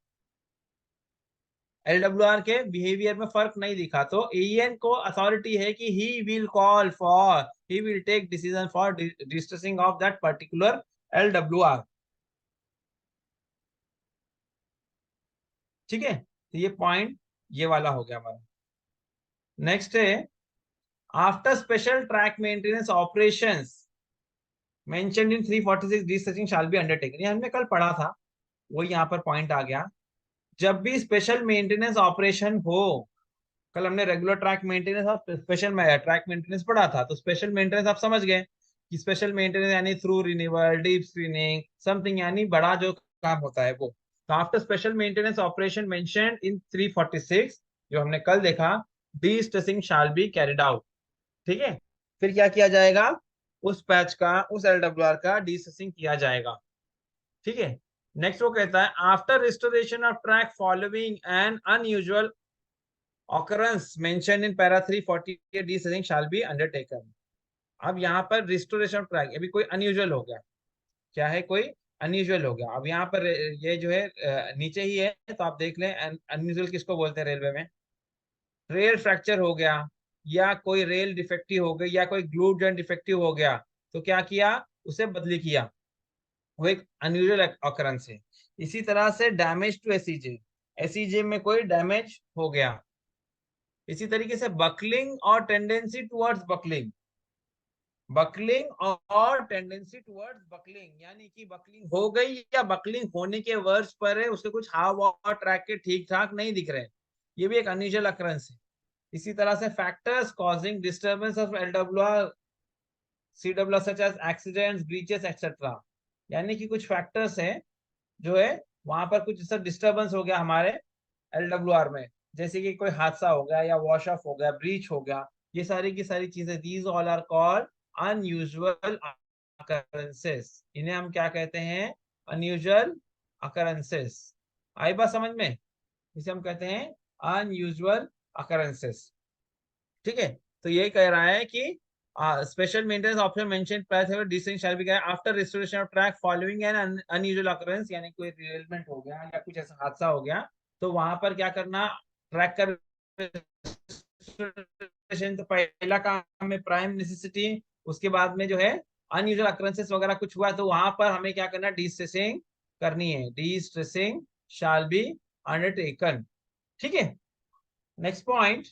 LWR के बिहेवियर में फर्क नहीं दिखा, तो एएन को अथॉरिटी है कि he will take decision for distressing of that particular LWR। ठीक है, तो ये पॉइंट ये वाला हो गया हमारा। नेक्स्ट है, after special track maintenance operations mentioned in 346 distressing shall be undertaken, ये हमने कल पढ़ा था, वो यहाँ पर पॉइंट आ गया। जब भी स्पेशल मेंटेनेंस ऑपरेशन हो, कल हमने रेगुलर ट्रैक मेंटेनेंस और स्पेशल ट्रैक मेंटेनेंस पढ़ा था, तो स्पेशल मेंटेनेंस आप समझ गए कि स्पेशल मेंटेनेंस यानी through renewal, deep screening something, यानी बड़ा जो काम होता है वो। तो after special maintenance operation mentioned in 346 जो हमने कल देखा, distressing shall be carried out. ठीक है, फिर क्या किया जाएगा, उस पैच का, उस LWR का डिस्ट्रेसिंग किया जाएगा। ठीक है, नेक्स्ट वो कहता है, after restoration of track following an unusual occurrence mentioned in para 348 desetting shall be undertaken। अब यहाँ पर रिस्टोरेशन ऑफ ट्रैक, अभी कोई अनयूजुअल हो गया, क्या है, कोई अनयूजुअल हो गया। अब यहाँ पर ये जो है नीचे ही है, तो आप देख लें अनयूजुअल किसको बोलते हैं रेलवे में, रेल फ्रैक्चर हो गया, या कोई रेल डिफेक्टिव हो गई, या कोई ग्लू जॉइंट डिफेक्टिव हो गया, तो क्या किया, उसे बदली किया, वो एक अनयूजुअल ऑकरेंस है। इसी तरह से डैमेज टू एसईजे, एसईजे में कोई डैमेज हो गया। इसी तरीके से बकलिंग और टेंडेंसी टुवर्ड्स बकलिंग, बकलिंग और टेंडेंसी टुवर्ड्स बकलिंग, यानी कि बकलिंग हो गई या बकलिंग होने के वर्ष पर है, उसके कुछ हाव और ट्रैक के ठीक ठाक नहीं दिख रहे, ये भी एक अनयूजुअल अकरेंस है। इसी तरह से factors causing disturbance of LWR CW such as accidents, breaches etcetera, यानी कि कुछ फैक्टर्स हैं जो है वहां पर कुछ ऐसा डिस्टर्बेंस हो गया हमारे एलडब्ल्यूआर में, जैसे कि कोई हादसा हो गया या वॉश ऑफ हो गया, ब्रीच हो गया, ये सारी की सारी चीजें, these all are called unusual occurrences. इन्हें हम क्या कहते हैं? Unusual occurrences. आई बात समझ में? इसे हम कहते हैं अनयूजुअल अकरेंसेस। ठीक है, तो ये कह रहा है कि special maintenance option mention distinction shall be given after restoration of track following an unusual occurrence, यानी कोई डिरेलमेंट हो गया या कुछ ऐसा हादसा हो गया, तो वहां पर क्या करना? ट्रैक का तो पहला काम है प्राइम नेसेसिटी, उसके बाद में जो है अनयूजुअल अकरेंसेस वगैरह कुछ हुआ तो वहां पर हमें क्या करना? डी-स्ट्रेसिंग करनी है, डी-स्ट्रेसिंग शैल बी अंडरटेकन। ठीक है, next point,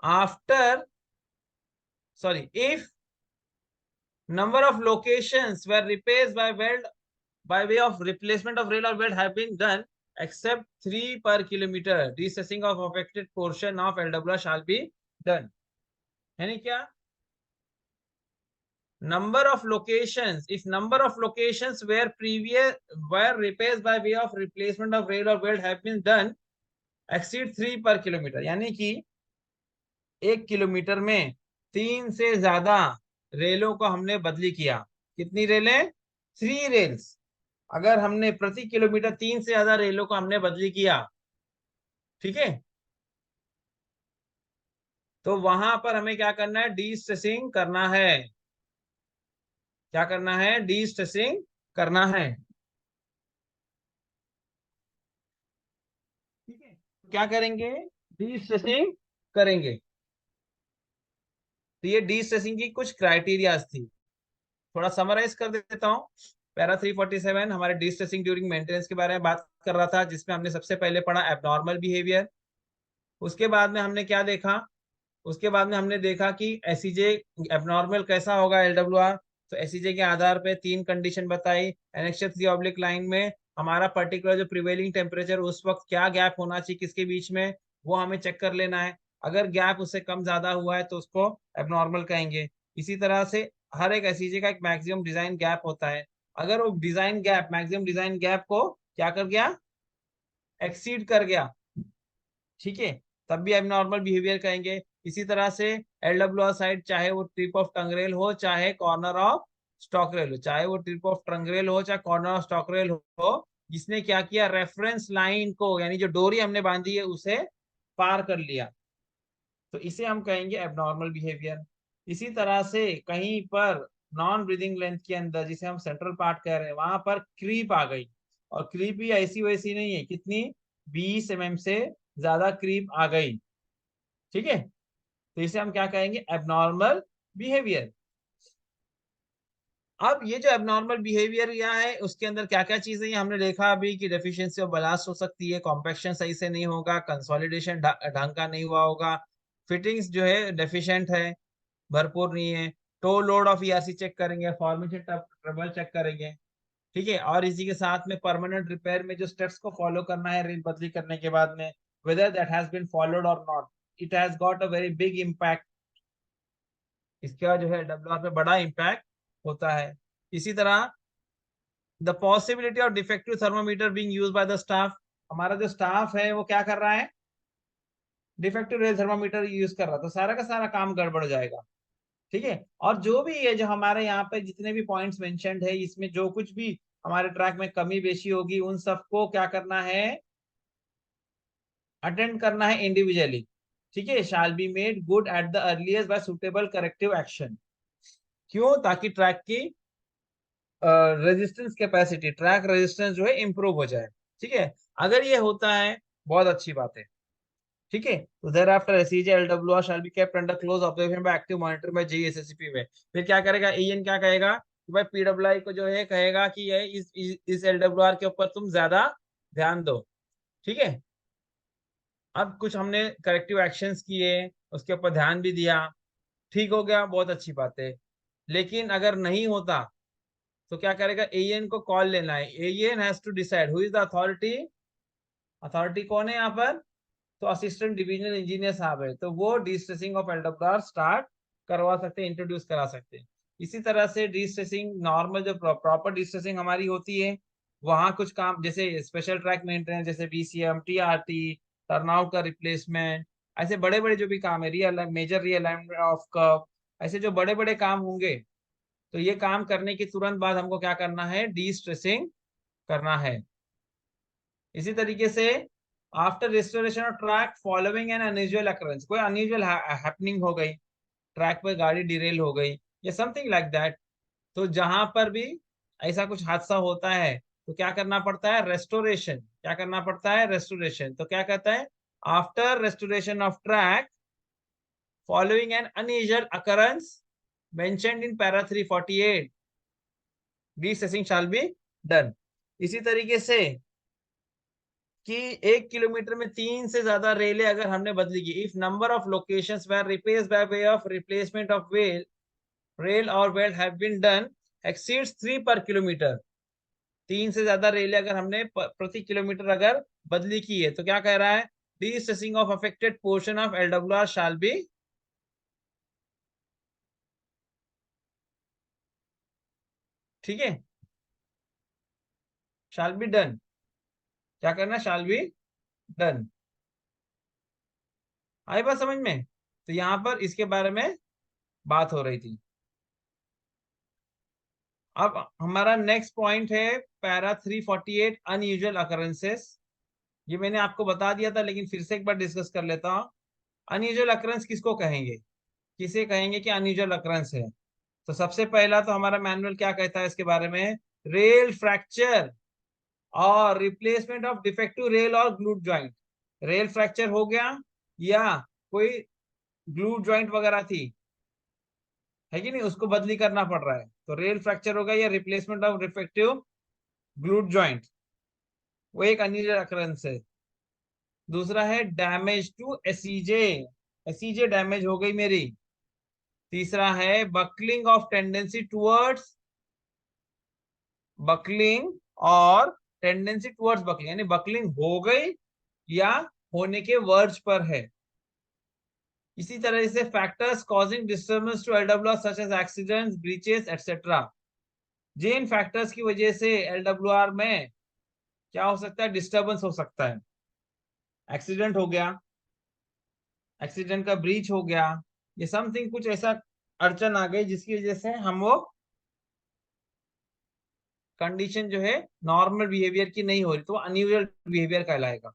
after if number of locations where repairs by way of replacement of rail or bed have been done except 3 per kilometer, reassessing of affected portion of LWR shall be done। यानी क्या? number of locations, if number of locations where repairs by way of replacement of rail or bed have been done exceed 3 per kilometer, यानी कि 1 kilometre में 3 से ज्यादा रेलों को हमने बदली किया। कितनी रेलें? 3 रेल्स। अगर हमने प्रति किलोमीटर 3 से ज्यादा रेलों को हमने बदली किया, ठीक है, तो वहां पर हमें क्या करना है? डी-स्ट्रेसिंग करना है। क्या करना है? डी-स्ट्रेसिंग करना है। ठीक है, क्या करेंगे? डी-स्ट्रेसिंग करेंगे। तो ये डी-स्ट्रेसिंग की कुछ क्राइटेरियाज थी, थोड़ा समराइज कर देता हूं। पैरा 347 हमारे डिस्ट्रेसिंग ड्यूरिंग मेंटेनेंस के बारे में बात कर रहा था, जिसमें हमने सबसे पहले पढ़ा एबनॉर्मल बिहेवियर। उसके बाद में हमने क्या देखा? उसके बाद में हमने देखा कि एसईजे एबनॉर्मल कैसा होगा एलडब्ल्यूआर, तो एसईजे के आधार पे 3 कंडीशन बताई। एनेक्सर 3 लाइन में हमारा पर्टिकुलर जो प्रिवेलिंग टेम्परेचर उस वक्त क्या गैप होना चाहिए किसके बीच में, वो हमें चेक कर लेना है। अगर गैप उससे कम ज्यादा हुआ है तो उसको एबनॉर्मल कहेंगे। इसी तरह से हर एक एसईजे का एक मैक्सिमम डिजाइन गैप होता है, अगर वो design gap maximum design gap को क्या कर गया? एक्सीड कर गया, ठीक है, तब भी एबनॉर्मल बिहेवियर कहेंगे। इसी तरह से एलडब्ल्यूआर साइड, चाहे वो टिप ऑफ टंगरेल हो चाहे कॉर्नर ऑफ स्टॉकरेल हो, चाहे वो टिप ऑफ टंगरेल हो चाहे कॉर्नर ऑफ स्टॉकरेल हो, जिसने क्या किया? रेफरेंस लाइन को, यानी जो डोरी हमने बांधी है उसे पार कर लिया, तो इसे हम कहेंगे एबनॉर्मल बिहेवियर। इसी तरह से कहीं पर नॉन ब्रीदिंग लेंथ के अंदर, जिसे हम सेंट्रल पार्ट कह रहे हैं, वहां पर क्रीप आ गई, और क्रीप भी ऐसी वैसी नहीं है, कितनी? 20 mm से ज्यादा क्रीप आ गई, ठीक है, तो इसे हम क्या कहेंगे? Abnormal behaviour. अब ये जो एबनॉर्मल बिहेवियर या है, उसके अंदर क्या क्या चीजें हमने देखा अभी कि डेफिशिएंसी ऑफ बलास्ट हो सकती है, कॉम्पैक्शन सही से नहीं होगा, कंसोलिडेशन ढंग का नहीं हुआ होगा, फिटिंग्स जो है डेफिशिएंट है, भरपूर नहीं है, toe load of ERC check करेंगे, फॉर्मेशन ट्रबल चेक करेंगे, ठीक है, और इसी के साथ में परमानेंट रिपेयर में जो स्टेप्स को फॉलो करना है रेल बदली करने के बाद में, whether that has been followed or not, it has got a very big impact। इसका जो है डब्ल्यूआर पे बड़ा इम्पैक्ट होता है। इसी तरह the possibility of defective thermometer being used by the staff, हमारा जो स्टाफ है वो क्या कर रहा है? डिफेक्टिव रेल थर्मोमीटर यूज कर रहा, तो सारा का सारा काम गड़बड़ हो जाएगा, ठीक है। और जो भी है, जो हमारे यहाँ पे जितने भी पॉइंट्स मेंशन्ड है, इसमें जो कुछ भी हमारे ट्रैक में कमी बेशी होगी, उन सबको क्या करना है? अटेंड करना है इंडिविजुअली, ठीक है। Shall be made good at the earliest by suitable corrective action. क्यों? ताकि ट्रैक की रेजिस्टेंस कैपेसिटी, ट्रैक रेजिस्टेंस जो है इंप्रूव हो जाए, ठीक है। अगर ये होता है, बहुत अच्छी बात है, ठीक है। तो thereafter SEJ LWR shall be kept under close observation by active monitor by JSSCP में। फिर क्या करेगा एएन? क्या कहेगा कि भाई पीडब्ल्यूआई को जो है कहेगा कि ये इस एलडब्ल्यूआर के ऊपर तुम ज्यादा ध्यान दो, ठीक है। अब कुछ हमने करेक्टिव एक्शंस किए, उसके ऊपर ध्यान भी दिया, ठीक हो गया, बहुत अच्छी बात है। लेकिन अगर नहीं होता तो क्या करेगा, एएन को कॉल लेना है। AN has to decide who is the authority. Authority कौन है यहाँ पर? तो असिस्टेंट डिविजनल इंजीनियर साहब है, तो वो डिस्ट्रेसिंग ऑफ एल्डब्लार स्टार्ट करवा सकते हैं, इंट्रोड्यूस करा सकते हैं। इसी तरह से डिस्ट्रेसिंग नॉर्मल जो प्रॉपर डिस्ट्रेसिंग हमारी होती है, वहां कुछ काम जैसे स्पेशल ट्रैक मेंटेनेंस, जैसे बीसीएम, टीआरटी, टर्नआउट का रिप्लेसमेंट, ऐसे बड़े बड़े जो भी काम है, real major realignment of curve, ऐसे जो बड़े बड़े काम होंगे, तो ये काम करने के तुरंत बाद हमको क्या करना है, डिस्ट्रेसिंग करना है। इसी तरीके से after restoration of track following an unusual occurrence, कोई अनयूजुअल हैपनिंग हो गई, ट्रैक पर गाड़ी डिरेल हो गई या समथिंग लाइक दैट, तो जहां पर भी ऐसा कुछ हादसा होता है तो क्या करना पड़ता है, रेस्टोरेशन। क्या करना पड़ता है, रेस्टोरेशन। तो क्या कहता है, after restoration of track following an unusual occurrence mentioned in para 348 destressing shall be done. इसी तरीके से कि 1 किलोमीटर में 3 से ज्यादा रेले अगर हमने बदली की, if number of locations were replaced by way of replacement of weld rail और weld have been done exceeds 3 per kilometre, 3 से ज्यादा रेले अगर हमने प्रति किलोमीटर अगर बदली की है, तो क्या कह रहा है, destressing of affected portion of LWR shall be, ठीक है, शैल बी डन। क्या करना, शैल बी डन। आई बात समझ में? तो यहां पर इसके बारे में बात हो रही थी। अब हमारा नेक्स्ट पॉइंट है पैरा 348 अनयूजुअल अकरेंसेस। ये मैंने आपको बता दिया था, लेकिन फिर से एक बार डिस्कस कर लेता हूँ। अनयूजुअल अकरेंस किसको कहेंगे, किसे कहेंगे कि अनयूजुअल अकरेंस है? तो सबसे पहला तो हमारा मैनुअल क्या कहता है इसके बारे में, रेल फ्रैक्चर और रिप्लेसमेंट ऑफ डिफेक्टिव रेल और ग्लूट ज्वाइंट। रेल फ्रैक्चर हो गया या कोई ग्लूट ज्वाइंट वगैरह थी, है कि नहीं, उसको बदली करना पड़ रहा है, तो रेल फ्रैक्चर होगा या replacement of defective glued joint, वो एक अनयूजुअल अकरेंस है। दूसरा है damage to ACJ, ACJ damage हो गई मेरी। तीसरा है buckling of tendency towards, buckling और टेंडेंसी टुवर्ड्स बकलिंग, यानी बकलिंग हो गई या होने के वर्ज पर है। इसी तरह से factors causing disturbance to LWR such as accidents, breaches etcetera. जिन फैक्टर्स की वजह से एलडब्ल्यूआर में क्या हो सकता है, डिस्टर्बेंस हो सकता है, एक्सीडेंट हो गया, एक्सीडेंट का ब्रीच हो गया, ये समथिंग कुछ ऐसा अड़चन आ गई जिसकी वजह से हम वो कंडीशन जो है नॉर्मल बिहेवियर की नहीं हो रही, तो अनयूजुअल बिहेवियर कहलाएगा।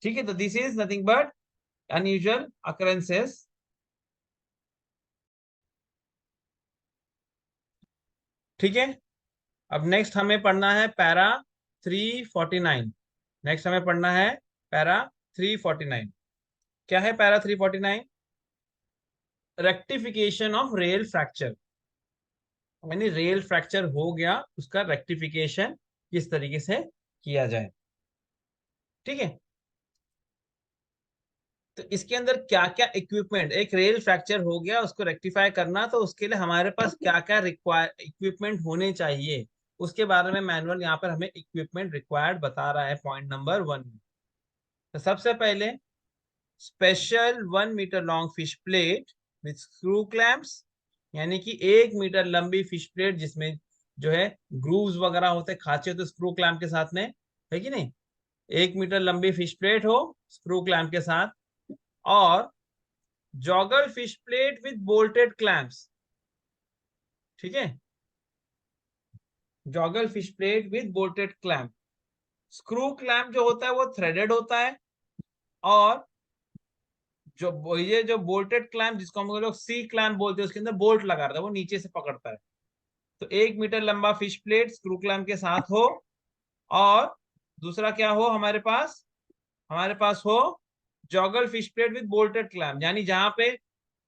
ठीक है, तो this is nothing but unusual occurrences. ठीक है, अब नेक्स्ट हमें पढ़ना है पैरा 349। नेक्स्ट हमें पढ़ना है पैरा 349। क्या है para 349? Rectification of rail fracture, यानी रेल फ्रैक्चर हो गया, उसका रेक्टिफिकेशन किस तरीके से किया जाए। ठीक है, तो इसके अंदर क्या क्या इक्विपमेंट, एक रेल फ्रैक्चर हो गया उसको रेक्टिफाई करना, तो उसके लिए हमारे पास क्या क्या रिक्वायर इक्विपमेंट होने चाहिए, उसके बारे में मैनुअल यहाँ पर हमें इक्विपमेंट रिक्वायर्ड बता रहा है पॉइंट नंबर 1 में। तो सबसे पहले special 1 metre long fish plate with screw clamps, यानी कि 1 मीटर लंबी फिश प्लेट जिसमें जो है ग्रूव्स वगैरह होते, खांचे होते स्क्रू क्लैंप के साथ में, है कि नहीं, 1 मीटर लंबी फिश प्लेट हो स्क्रू क्लैंप के साथ। और joggle fish plate with bolted clamps, ठीक है, joggle fish plate with bolted clamp. Screw clamp जो होता है वो थ्रेडेड होता है, और जो ये जो बोल्टेड क्लैंप जिसको हम लोग सी क्लैंप बोलते हैं, उसके अंदर बोल्ट लगा रहता है, वो नीचे से पकड़ता है। तो 1 मीटर लंबा फिश प्लेट स्क्रू क्लैंप के साथ हो, और दूसरा क्या हो हमारे पास, हमारे पास हो joggle fish plate with bolted clamp, यानी जहां पे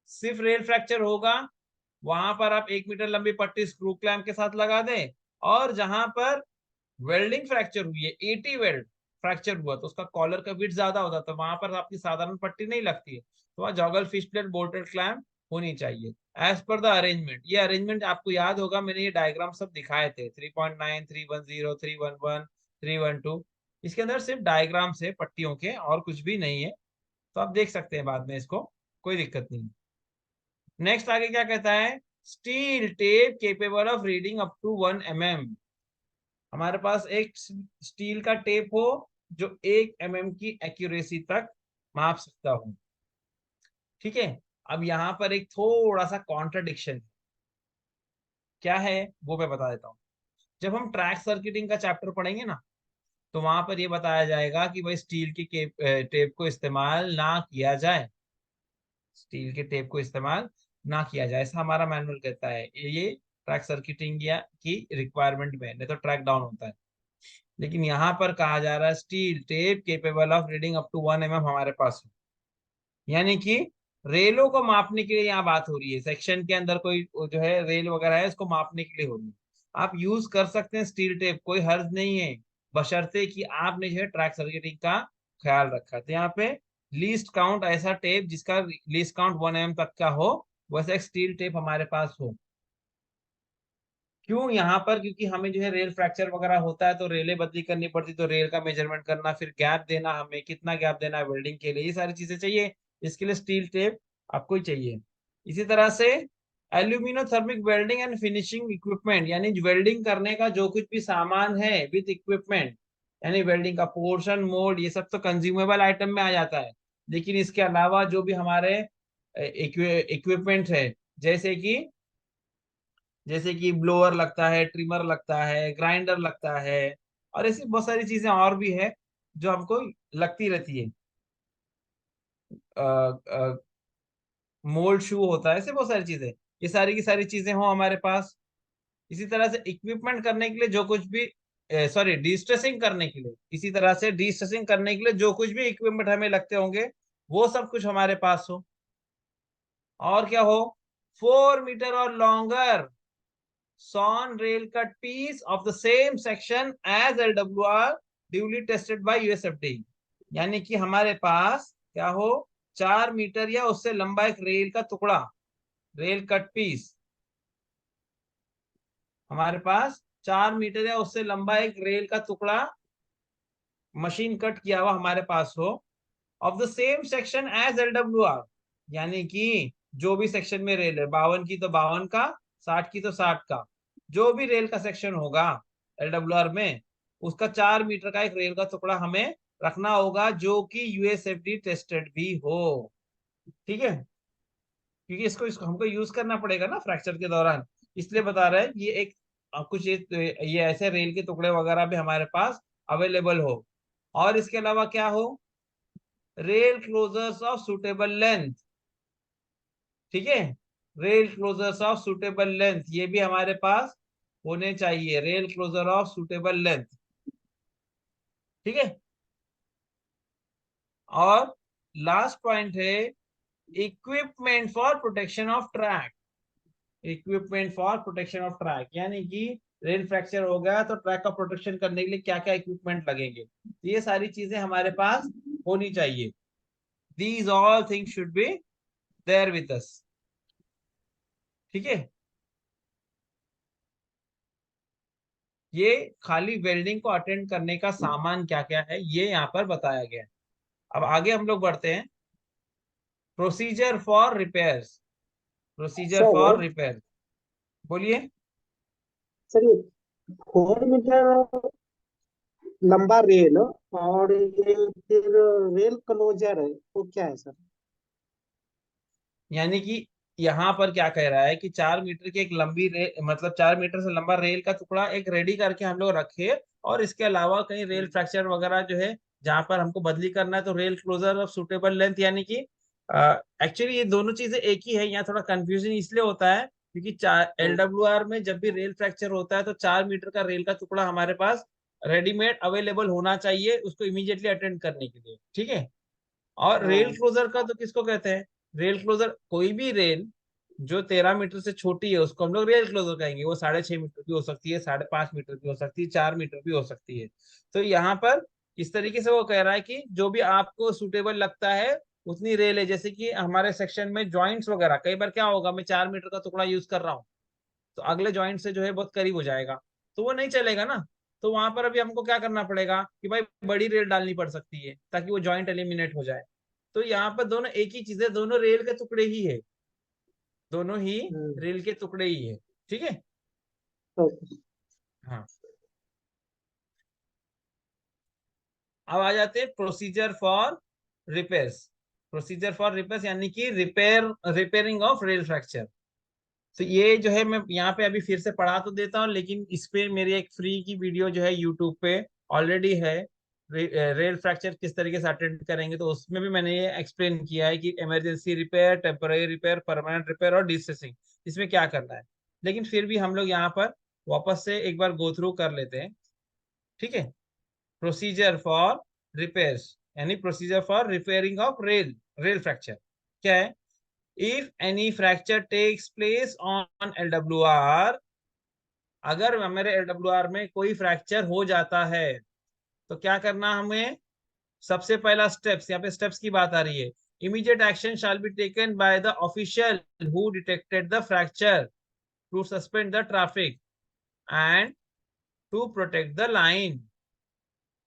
सिर्फ रेल फ्रैक्चर होगा वहां पर आप 1 मीटर लंबी पट्टी स्क्रू क्लैंप के साथ लगा दें, और जहां पर वेल्डिंग फ्रैक्चर हुई है, एटी वेल्ड फ्रैक्चर हुआ, तो उसका कॉलर का विड्थ ज्यादा होता है, तो वहां पर आपकी साधारण पट्टी नहीं लगती है, तो वहां juggle fish plate bolted clamp होनी चाहिए एज पर द अरेंजमेंट। ये अरेंजमेंट आपको याद होगा, मैंने ये डायग्राम सब दिखाए थे, 3.9, 310, 311, 312। इसके अंदर सिर्फ डायग्राम से पट्टियों के, और कुछ भी नहीं है, तो आप देख सकते हैं बाद में इसको, कोई दिक्कत नहीं। नेक्स्ट आगे क्या कहता है, steel tape capable of reading up to 1 mm। हमारे पास एक स्टील का टेप हो जो 1 mm की एक्यूरेसी तक माप सकता हो। ठीक है, अब यहाँ पर एक थोड़ा सा कॉन्ट्रडिक्शन क्या है वो मैं बता देता हूँ। जब हम ट्रैक सर्किटिंग का चैप्टर पढ़ेंगे ना, तो वहां पर ये बताया जाएगा कि भाई स्टील की टेप को इस्तेमाल ना किया जाए, स्टील के टेप को इस्तेमाल ना किया जाए, ऐसा हमारा मैनुअल कहता है। ये ट्रैक सर्किटिंग या की रिक्वायरमेंट में, नहीं तो ट्रैक डाउन होता है। लेकिन यहाँ पर कहा जा रहा है steel tape capable of reading up to 1 mm हमारे पास हो, यानी कि रेलों को मापने के लिए यहाँ बात हो रही है। सेक्शन के अंदर कोई जो है रेल वगैरह है, उसको मापने के लिए हो रही है। आप यूज कर सकते हैं स्टील टेप, कोई हर्ज नहीं है, बशर्ते कि आपने जो है ट्रैक सर्किटिंग का ख्याल रखा। तो यहाँ पे लीस्ट काउंट ऐसा टेप जिसका लीस्ट काउंट 1 mm तक का हो, वैसा एक स्टील टेप हमारे पास हो। क्यों यहाँ पर, क्योंकि हमें जो है रेल फ्रैक्चर वगैरह होता है तो रेलें बदली करनी पड़ती, तो रेल का मेजरमेंट करना, फिर गैप देना, हमें कितना गैप देना है वेल्डिंग के लिए, ये सारी चीजें चाहिए। इसके लिए स्टील टेप आपको ही चाहिए। इसी तरह से एल्यूमिनोथर्मिक वेल्डिंग एंड फिनिशिंग इक्विपमेंट, यानी वेल्डिंग करने का जो कुछ भी सामान है विद इक्विपमेंट, यानी वेल्डिंग का पोर्शन, मोल्ड, ये सब तो कंज्यूमेबल आइटम में आ जाता है। लेकिन इसके अलावा जो भी हमारे इक्विपमेंट है, जैसे कि ब्लोअर लगता है, ट्रिमर लगता है, ग्राइंडर लगता है, और ऐसी बहुत सारी चीजें और भी है जो हमको लगती रहती है। मोल्ड शू होता है, ऐसे बहुत सारी चीजें, ये सारी की सारी चीजें हो हमारे पास। इसी तरह से इक्विपमेंट करने के लिए जो कुछ भी, सॉरी, डिस्ट्रेसिंग करने के लिए, इसी तरह से डिस्ट्रेसिंग करने के लिए जो कुछ भी इक्विपमेंट हमें लगते होंगे, वो सब कुछ हमारे पास हो। और क्या हो, 4 मीटर और longer sawn rail cut piece of the same section as LWR duly tested by USFDA। यानी कि हमारे पास क्या हो, 4 मीटर या उससे लंबा एक रेल का टुकड़ा, रेल कट पीस, हमारे पास 4 मीटर या उससे लंबा एक रेल का टुकड़ा मशीन कट किया हुआ हमारे पास हो, of the same section as LWR, यानी कि जो भी सेक्शन में रेल है, 52 की तो 52 का, 60 की तो 60 का, जो भी रेल का सेक्शन होगा LWR में, उसका 4 मीटर का एक रेल का टुकड़ा हमें रखना होगा, जो कि USFD टेस्टेड भी हो। ठीक है, क्योंकि इसको हमको यूज करना पड़ेगा ना फ्रैक्चर के दौरान, इसलिए बता रहे हैं ये एक कुछ ये ऐसे रेल के टुकड़े वगैरह भी हमारे पास अवेलेबल हो। और इसके अलावा क्या हो, rail closures of suitable length. ठीक है, rail closures of suitable length, ये भी हमारे पास होने चाहिए, rail closure of suitable length. ठीक है, और लास्ट पॉइंट है equipment for protection of track. Equipment for protection of track, यानी कि रेल फ्रैक्चर हो गया तो ट्रैक का प्रोटेक्शन करने के लिए क्या क्या इक्विपमेंट लगेंगे, ये सारी चीजें हमारे पास होनी चाहिए। These all things should be there with us। ठीक है, ये खाली वेल्डिंग को अटेंड करने का सामान क्या क्या है ये यहाँ पर बताया गया है। अब आगे हम लोग बढ़ते हैं, procedure for repairs. Procedure sir for repair, बोलिए। सर ये 4 मीटर लंबा रेल और ये फिर रेल क्लोजर है वो क्या है सर? यानी कि यहाँ पर क्या कह रहा है कि 4 मीटर की एक लंबी रेल, मतलब 4 मीटर से लंबा रेल का टुकड़ा एक रेडी करके हम लोग रखे, और इसके अलावा कहीं रेल फ्रैक्चर वगैरह जो है जहां पर हमको बदली करना है, तो rail closure of suitable length, यानी कि एक्चुअली ये दोनों चीजें एक ही है। यहाँ थोड़ा कंफ्यूजन इसलिए होता है क्योंकि LWR में जब भी रेल फ्रैक्चर होता है तो 4 मीटर का रेल का टुकड़ा हमारे पास रेडीमेड अवेलेबल होना चाहिए उसको इमीडिएटली अटेंड करने के लिए। ठीक है, और रेल हाँ क्लोजर का तो किसको कहते हैं, रेल क्लोजर कोई भी रेल जो 13 मीटर से छोटी है उसको हम लोग रेल क्लोजर कहेंगे। वो 6.5 मीटर भी हो सकती है, 5.5 मीटर भी हो सकती है, 4 मीटर भी हो सकती है। तो यहाँ पर इस तरीके से वो कह रहा है कि जो भी आपको सुटेबल लगता है उतनी रेल है। जैसे कि हमारे सेक्शन में जॉइंट्स वगैरह, कई बार क्या होगा, मैं 4 मीटर का टुकड़ा यूज कर रहा हूँ तो अगले जॉइंट से जो है बहुत करीब हो जाएगा, तो वो नहीं चलेगा ना। तो वहां पर अभी हमको क्या करना पड़ेगा कि भाई बड़ी रेल डालनी पड़ सकती है ताकि वो जॉइंट एलिमिनेट हो जाए। तो यहाँ पर दोनों एक ही चीज है, दोनों रेल के टुकड़े ही है, दोनों ही रेल के टुकड़े ही है। ठीक है। ओके। हाँ, अब आ जाते हैं procedure for repairs. Procedure for repairs यानी कि रिपेयरिंग ऑफ रेल फ्रैक्चर। तो ये जो है मैं यहाँ पे अभी फिर से पढ़ा तो देता हूँ, लेकिन इस पे मेरी एक फ्री की वीडियो जो है यूट्यूब पे ऑलरेडी है। रेल फ्रैक्चर किस तरीके से अटेंड करेंगे, तो उसमें भी मैंने ये एक्सप्लेन किया है कि emergency repair, temporary repair, permanent repair और डिस्ट्रेसिंग, इसमें क्या करना है। लेकिन फिर भी हम लोग यहाँ पर वापस से एक बार गो थ्रू कर लेते हैं। ठीक है। प्रोसीजर फॉर रिपेयर्स यानी procedure for repairing of rail fracture क्या है। If any fracture takes place on LWR, अगर मेरे LWR में कोई फ्रैक्चर हो जाता है तो क्या करना हमें। सबसे पहला स्टेप्स, यहाँ पे स्टेप्स की बात आ रही है। Immediate action shall be taken by the official who detected the fracture to suspend the traffic and to protect the line.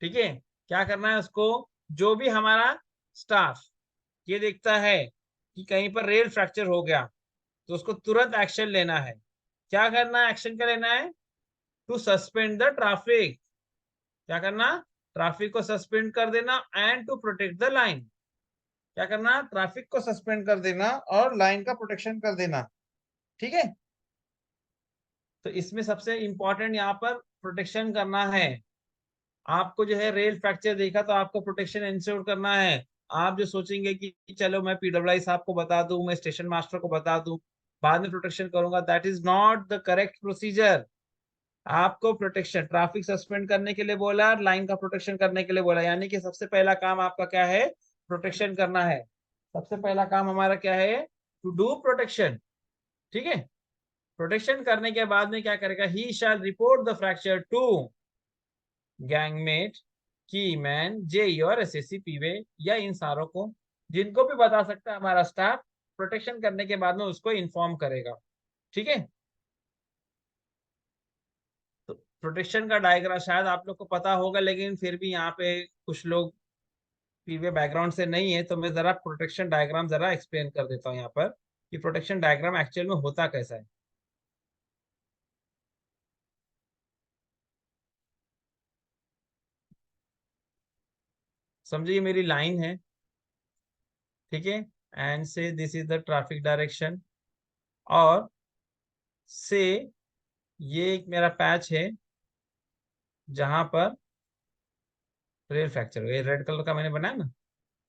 ठीक है। क्या करना है उसको, जो भी हमारा स्टाफ ये देखता है कि कहीं पर रेल फ्रैक्चर हो गया तो उसको तुरंत एक्शन लेना है। क्या करना है, एक्शन क्या लेना है, टू सस्पेंड द ट्रैफिक। क्या करना, ट्रैफिक को सस्पेंड कर देना and to protect the line. क्या करना, ट्रैफिक को सस्पेंड कर देना और लाइन का प्रोटेक्शन कर देना। ठीक है। तो इसमें सबसे इंपॉर्टेंट यहाँ पर प्रोटेक्शन करना है। आपको जो है रेल फ्रैक्चर देखा तो आपको प्रोटेक्शन इंश्योर करना है। आप जो सोचेंगे कि चलो मैं PWI साहब को बता दूं, मैं स्टेशन मास्टर को बता दूं, बाद में प्रोटेक्शन करूंगा, that is not the correct procedure. आपको प्रोटेक्शन, ट्रैफिक सस्पेंड करने के लिए बोला, लाइन का प्रोटेक्शन करने के लिए बोला, यानी कि सबसे पहला काम आपका क्या है, प्रोटेक्शन करना है। सबसे पहला काम हमारा क्या है, टू डू प्रोटेक्शन। ठीक है। प्रोटेक्शन करने के बाद में क्या करेगा, ही शैल रिपोर्ट द फ्रैक्चर टू गैंगमेट, की मैन, JE और SSC पीवे, या इन सारों को, जिनको भी बता सकता है हमारा स्टाफ, प्रोटेक्शन करने के बाद में उसको इन्फॉर्म करेगा। ठीक है। तो प्रोटेक्शन का डायग्राम शायद आप लोग को पता होगा, लेकिन फिर भी यहाँ पे कुछ लोग पीवे बैकग्राउंड से नहीं है, तो मैं जरा प्रोटेक्शन डायग्राम जरा एक्सप्लेन कर देता हूँ यहाँ पर कि प्रोटेक्शन डायग्राम एक्चुअल में होता कैसा है। समझिए मेरी लाइन है, ठीक है, एंड से this is the traffic direction, और से ये एक मेरा पैच है जहां पर रेल फ्रैक्चर हो, ये रेड कलर का मैंने बनाया ना,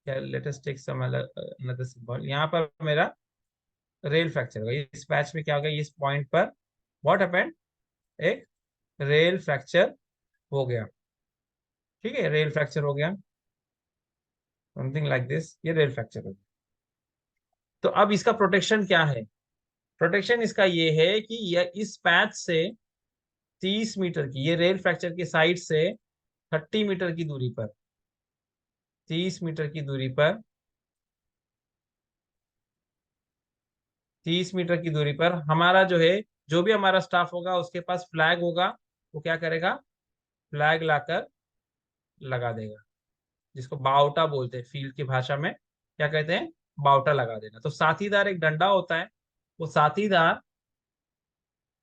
क्या, latest take some another symbol, यहाँ पर मेरा रेल फ्रैक्चर हो गया। इस पैच में क्या हो गया, इस पॉइंट पर व्हाट हैपेंड, एक रेल फ्रैक्चर हो गया। ठीक है, रेल फ्रैक्चर हो गया, समथिंग लाइक दिस, ये रेल फ्रैक्चर हो गया। तो अब इसका प्रोटेक्शन क्या है, प्रोटेक्शन इसका ये है कि यह इस पैच से 30 मीटर की, ये रेल फ्रैक्चर की साइड से 30 मीटर की दूरी पर, 30 मीटर की दूरी पर, 30 मीटर की दूरी पर हमारा जो है, जो भी हमारा स्टाफ होगा उसके पास फ्लैग होगा, वो क्या करेगा, फ्लैग लाकर लगा देगा, जिसको बावटा बोलते हैं फील्ड की भाषा में, क्या कहते हैं, बावटा लगा देना। तो साथीदार एक डंडा होता है, वो साथीदार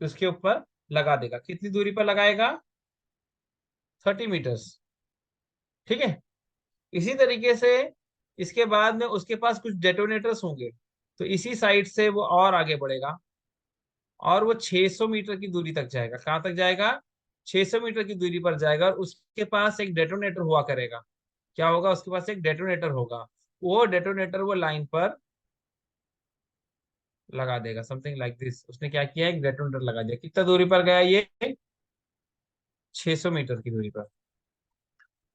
उसके ऊपर लगा देगा। कितनी दूरी पर लगाएगा, 30 मीटर्स। ठीक है। इसी तरीके से इसके बाद में उसके पास कुछ डेटोनेटर्स होंगे, तो इसी साइड से वो और आगे बढ़ेगा और वो 600 मीटर की दूरी तक जाएगा। कहाँ तक जाएगा, 600 मीटर की दूरी पर जाएगा, और उसके पास एक डेटोनेटर हुआ करेगा। क्या होगा, उसके पास एक डेटोनेटर होगा, वो डेटोनेटर वो लाइन पर लगा देगा, समथिंग लाइक दिस। उसने क्या किया, एक डेटोनेटर लगा दिया। कितना दूरी पर गया ये, 600 मीटर की दूरी पर।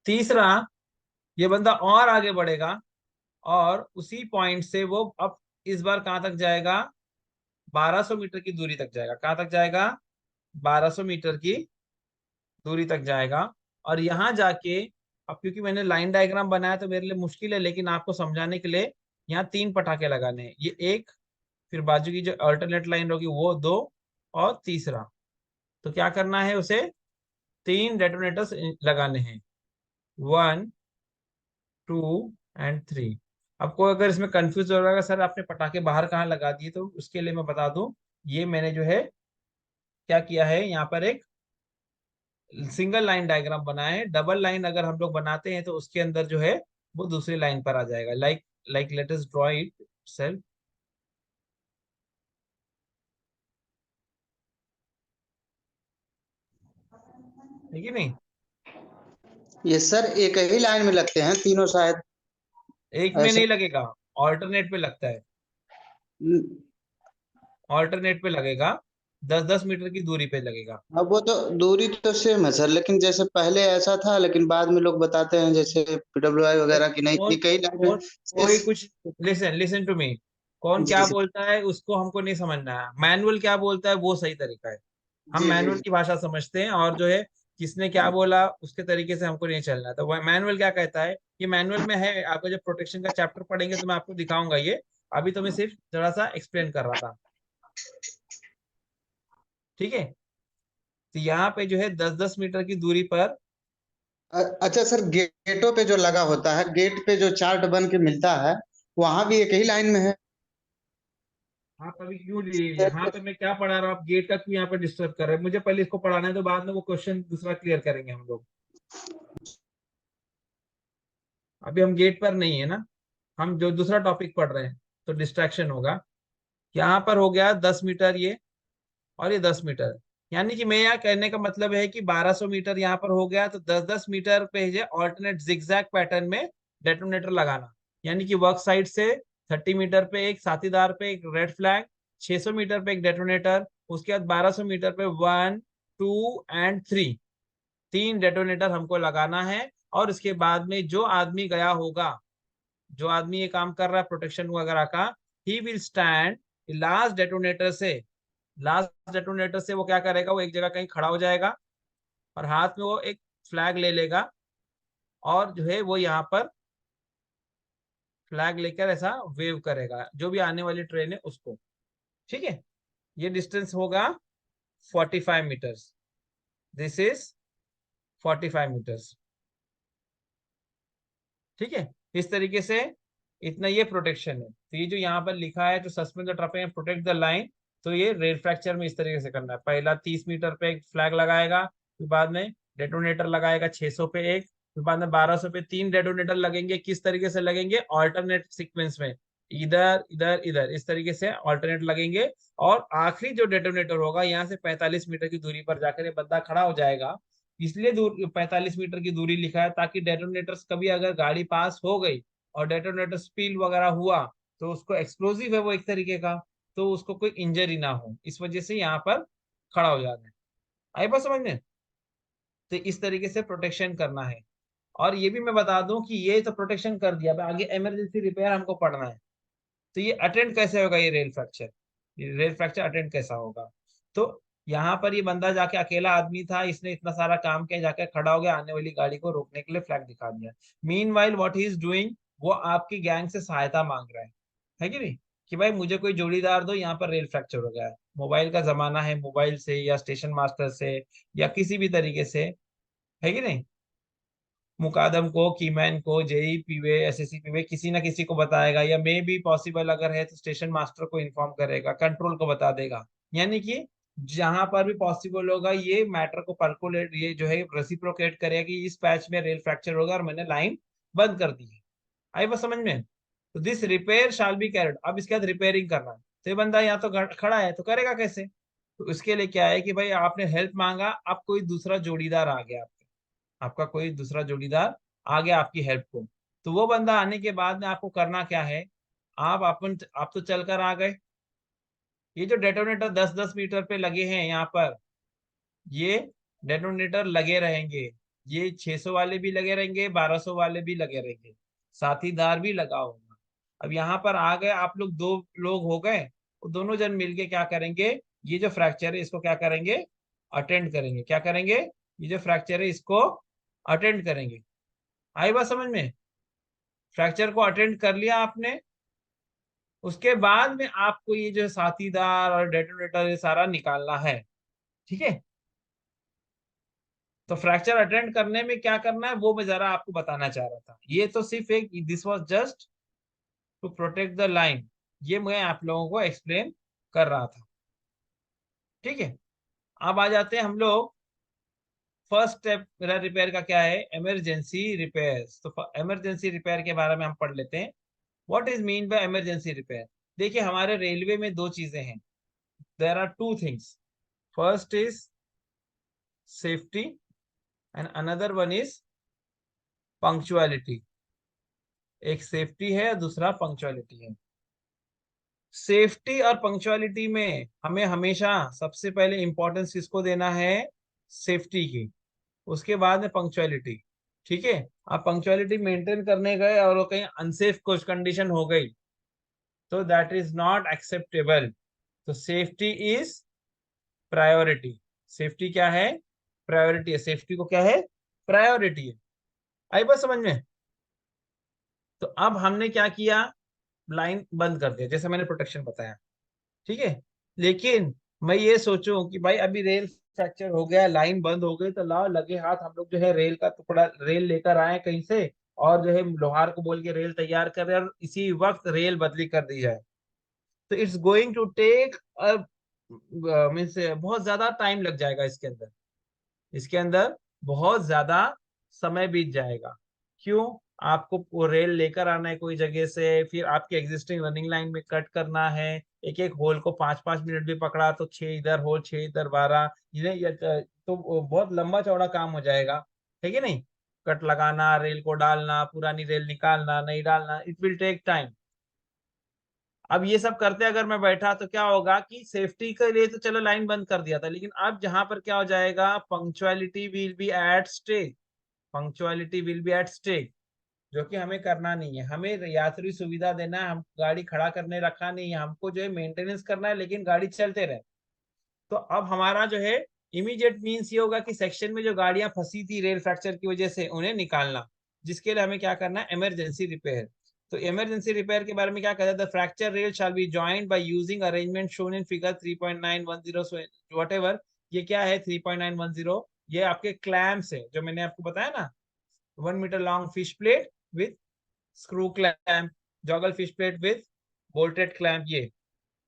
तीसरा, ये बंदा और आगे बढ़ेगा और उसी पॉइंट से वो अब इस बार कहां तक जाएगा, 1200 मीटर की दूरी तक जाएगा। कहां तक जाएगा, 1200 मीटर की दूरी तक जाएगा, और यहां जाके अब क्योंकि मैंने लाइन डायग्राम बनाया तो मेरे लिए मुश्किल है, लेकिन आपको समझाने के लिए यहाँ 3 पटाखे लगाने हैं। ये एक, फिर बाजू की जो अल्टरनेट लाइन होगी वो 2, और तीसरा। तो क्या करना है, उसे 3 डेटोनेटर्स लगाने हैं, 1, 2 एंड 3। आपको अगर इसमें कंफ्यूज हो रहा है सर आपने पटाखे बाहर कहाँ लगा दिए, तो उसके लिए मैं बता दूं, ये मैंने जो है क्या किया है, यहाँ पर एक सिंगल लाइन डायग्राम बनाया है। डबल लाइन अगर हम लोग बनाते हैं तो उसके अंदर जो है वो दूसरी लाइन पर आ जाएगा। Like late us draw it self. ठीक है नहीं, ये सर एक ही लाइन में लगते हैं तीनों शायद एक में ऐसे। नहीं लगेगा, ऑल्टरनेट पे लगता है, ऑल्टरनेट पे लगेगा, 10-10 मीटर की दूरी पे लगेगा। अब वो तो दूरी तो सेम है सर, लेकिन जैसे पहले ऐसा था, लेकिन बाद में लोग बताते हैं जैसे PWI भाई, वगैरह की नहीं कौन थी कई लाइन। कौन कोई कुछ, लिसन लिसन टू मी, कौन जी क्या सर। बोलता है उसको हमको नहीं समझना है, मैनुअल क्या बोलता है वो सही तरीका है। हम जी जी मैनुअल जी। की भाषा समझते हैं, और जो है किसने क्या बोला उसके तरीके से हमको नहीं चलना है। तो मैनुअल क्या कहता है, ये मैनुअल में है, आपको जब प्रोटेक्शन का चैप्टर पढ़ेंगे तो मैं आपको दिखाऊंगा ये, अभी तो मैं सिर्फ थोड़ा सा एक्सप्लेन कर रहा था। ठीक है, तो यहाँ पे जो है 10-10 मीटर की दूरी पर। अच्छा सर, गेटों पे जो लगा होता है, गेट पे जो चार्ट बन के मिलता है, वहां भी एक ही लाइन में है। आप अभी क्यों यहाँ पे मैं क्या पढ़ा रहा हूँ, आप गेट का क्यों यहाँ पे डिस्टर्ब कर रहे हैं, मुझे पहले इसको पढ़ाना है, तो बाद में वो क्वेश्चन दूसरा क्लियर करेंगे हम लोग। अभी हम गेट पर नहीं है ना, हम जो दूसरा टॉपिक पढ़ रहे हैं, तो डिस्ट्रैक्शन होगा। यहाँ पर हो गया 10 मीटर ये, और ये 10 मीटर, यानी कि मैं यहाँ कहने का मतलब है कि 1200 मीटर यहाँ पर हो गया, तो 10-10 मीटर पे है ऑल्टरनेट जिगजैग पैटर्न में डेटोनेटर लगाना। यानी कि वर्क साइड से 30 मीटर पे एक साथीदार पे एक रेड फ्लैग, 600 मीटर पे एक डेटोनेटर, उसके बाद 1200 मीटर पे 1, 2 एंड 3, 3 डेटोनेटर हमको लगाना है। और उसके बाद में जो आदमी गया होगा, जो आदमी ये काम कर रहा है प्रोटेक्शन वगैरह का, he will stand last detonator से वो क्या करेगा, वो एक जगह कहीं खड़ा हो जाएगा, और हाथ में वो एक फ्लैग ले लेगा, और जो है वो यहाँ पर फ्लैग लेकर ऐसा वेव करेगा जो भी आने वाली ट्रेन है उसको। ठीक है, ये डिस्टेंस होगा 45 मीटर्स, दिस इज 45 मीटर्स। ठीक है, इस तरीके से इतना ये प्रोटेक्शन है। तो ये जो यहाँ पर लिखा है, जो suspend the traffic and protect the line, तो ये रेल फ्रैक्चर में इस तरीके से करना है। पहला 30 मीटर पे एक फ्लैग लगाएगा, फिर बाद में डेटोनेटर लगाएगा 600 पे एक, फिर बाद में 1200 पे 3 डेटोनेटर लगेंगे। किस तरीके से लगेंगे, ऑल्टरनेट सीक्वेंस में, इधर इधर इधर, इस तरीके से ऑल्टरनेट लगेंगे। और आखिरी जो डेटोनेटर होगा, यहाँ से 45 मीटर की दूरी पर जाकर ये बंदा खड़ा हो जाएगा। इसलिए दूर 45 मीटर की दूरी लिखा है, ताकि डेटोनेटर्स कभी अगर गाड़ी पास हो गई और डेटोनेटर स्पिल वगैरह हुआ, तो उसको एक्सप्लोसिव है वो एक तरीके का, तो उसको कोई इंजरी ना हो, इस वजह से यहाँ पर खड़ा हो जाना है। आई बात समझ में? तो इस तरीके से प्रोटेक्शन करना है। और ये भी मैं बता दूं कि ये तो प्रोटेक्शन कर दिया, अब आगे इमरजेंसी रिपेयर हमको पढ़ना है। तो ये अटेंड कैसे होगा, ये रेल फ्रैक्चर, ये रेल फ्रैक्चर अटेंड कैसा होगा? तो यहाँ पर ये बंदा जाके, अकेला आदमी था, इसने इतना सारा काम किया, जाके खड़ा हो गया, आने वाली गाड़ी को रोकने के लिए फ्लैग दिखा दिया। Mean while what he is doing, वो आपकी गैंग से सहायता मांग रहा है कि नहीं, कि भाई मुझे कोई जोड़ीदार दो, यहाँ पर रेल फ्रैक्चर हो गया है। मोबाइल का जमाना है, मोबाइल से या स्टेशन मास्टर से या किसी भी तरीके से, है कि नहीं, मुकादम को, कीमैन को, जेई पीवे, एसएससी पीवे, किसी ना किसी को बताएगा, या मे भी पॉसिबल अगर है तो स्टेशन मास्टर को इन्फॉर्म करेगा, कंट्रोल को बता देगा। यानी कि जहां पर भी पॉसिबल होगा, ये मैटर को परकोलेट, ये जो है रेसिप्रोकेट करेगा कि इस पैच में रेल फ्रैक्चर होगा और मैंने लाइन बंद कर दी है। आई बस समझ में? तो this repair shall be carried. अब इसके बाद रिपेयरिंग करना है, तो ये बंदा यहाँ तो खड़ा है, तो करेगा कैसे? तो उसके लिए क्या है कि भाई आपने हेल्प मांगा, अब कोई दूसरा जोड़ीदार आ गया, आपका कोई दूसरा जोड़ीदार आ गया आपकी हेल्प को। तो वो बंदा आने के बाद में आपको करना क्या है, आप तो चलकर आ गए, ये जो डेटोनेटर 10-10 मीटर पे लगे हैं यहाँ पर, ये डेटोनेटर लगे रहेंगे, ये 600 वाले भी लगे रहेंगे, 1200 वाले भी लगे रहेंगे, साथीदार भी लगा होगा। अब यहाँ पर आ गए आप लोग, 2 लोग हो गए, वो दोनों जन मिलके क्या करेंगे, ये जो फ्रैक्चर है इसको क्या करेंगे, अटेंड करेंगे। क्या करेंगे, ये जो फ्रैक्चर है इसको अटेंड करेंगे। आई बात समझ में? फ्रैक्चर को अटेंड कर लिया आपने, उसके बाद में आपको ये जो साथीदार और डेटोनेटर ये सारा निकालना है, ठीक है। तो फ्रैक्चर अटेंड करने में क्या करना है वो मैं जरा आपको बताना चाह रहा था। ये तो सिर्फ एक, this was just to protect the line, ये मैं आप लोगों को एक्सप्लेन कर रहा था, ठीक है। अब आ जाते हैं हम लोग, फर्स्ट स्टेप मेरा रिपेयर का क्या है, इमरजेंसी रिपेयर्स। तो इमरजेंसी रिपेयर के बारे में हम पढ़ लेते हैं। What is mean by emergency repair? देखिए हमारे रेलवे में दो चीजें हैं, there are two things, first is safety and another one is punctuality. एक सेफ्टी है, दूसरा पंक्चुअलिटी है। सेफ्टी और पंक्चुअलिटी में हमें हमेशा सबसे पहले इंपॉर्टेंस किसको देना है, सेफ्टी की, उसके बाद में पंक्चुअलिटी, ठीक है। आप पंक्चुअलिटी मेंटेन करने गए और वो कहीं अनसेफ कुछ कंडीशन हो गई तो दैट इज नॉट एक्सेप्टेबल। तो सेफ्टी इज प्रायोरिटी। सेफ्टी क्या है, प्रायोरिटी है। सेफ्टी को क्या है, प्रायोरिटी है। आई बात समझ में? तो अब हमने क्या किया, लाइन बंद कर दिया जैसे मैंने प्रोटेक्शन बताया, ठीक है। लेकिन मैं ये सोचूं कि भाई अभी रेल फ्रैक्चर हो गया, लाइन बंद हो गई, तो लाओ लगे हाथ हम लोग जो है रेल का टुकड़ा, रेल लेकर आए कहीं से, और जो है लोहार को बोल के रेल तैयार कर रहे हैं और इसी वक्त रेल बदली कर दी जाए, तो it's going to take means बहुत ज्यादा टाइम लग जाएगा इसके अंदर, इसके अंदर बहुत ज्यादा समय बीत जाएगा। क्यों? आपको वो रेल लेकर आना है कोई जगह से, फिर आपके एग्जिस्टिंग रनिंग लाइन में कट करना है, एक एक होल को 5-5 मिनट भी पकड़ा तो 6 इधर होल 6 इधर 12, तो वो बहुत लंबा चौड़ा काम हो जाएगा, है कि नहीं? कट लगाना, रेल को डालना, पुरानी रेल निकालना, नहीं डालना, इट विल टेक टाइम। अब ये सब करते अगर मैं बैठा तो क्या होगा कि सेफ्टी के लिए तो चलो लाइन बंद कर दिया था, लेकिन अब जहां पर क्या हो जाएगा, punctuality will be at stake, punctuality will be at stake, जो कि हमें करना नहीं है। हमें यात्री सुविधा देना है, हम गाड़ी खड़ा करने रखा नहीं है, हमको जो है मेंटेनेंस करना है, लेकिन गाड़ी चलते रहे। तो अब हमारा जो है इमीडिएट मीन्स ये होगा कि सेक्शन में जो गाड़ियां फंसी थी रेल फ्रैक्चर की वजह से उन्हें निकालना, जिसके लिए हमें क्या करना है, इमरजेंसी रिपेयर। तो इमरजेंसी रिपेयर के बारे में क्या कहता है, the fracture rail shall be joined by using arrangement shown in figure 3.910 whatever. ये क्या है 3.910? ये आपके क्लैम्प्स है जो मैंने आपको बताया ना, 1 metre long fish plate with screw clamp, joggle fish plate with bolted clamp, ये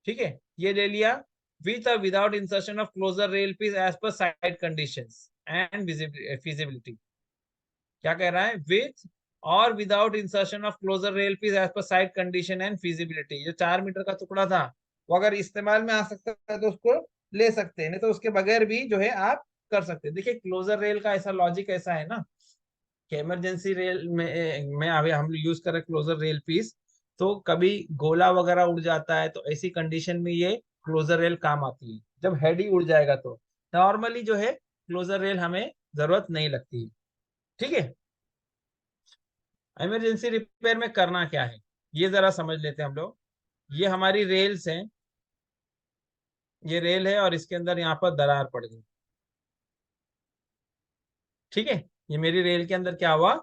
ठीक है। ये ले लिया, with or without insertion of closer rail piece as per site conditions and feasibility। क्या कह रहा है, with और without insertion of closure rail piece as per site condition and feasibility. जो 4 मीटर का टुकड़ा था वो अगर इस्तेमाल में आ सकता है तो उसको ले सकते हैं, नहीं तो उसके बगैर भी जो है आप कर सकते हैं। देखिए क्लोजर रेल का ऐसा लॉजिक ऐसा है ना कि इमरजेंसी रेल में अभी हम यूज कर रहे क्लोजर रेल पीस, तो कभी गोला वगैरह उड़ जाता है तो ऐसी कंडीशन में ये क्लोजर रेल काम आती है। जब हेड ही उड़ जाएगा तो नॉर्मली जो है क्लोजर रेल हमें जरूरत नहीं लगती, ठीक है। इमरजेंसी रिपेयर में करना क्या है ये जरा समझ लेते हैं हम लोग। ये हमारी रेल्स हैं, ये रेल है और इसके अंदर यहाँ पर दरार पड़ गई, ठीक है। ये मेरी रेल के अंदर क्या हुआ,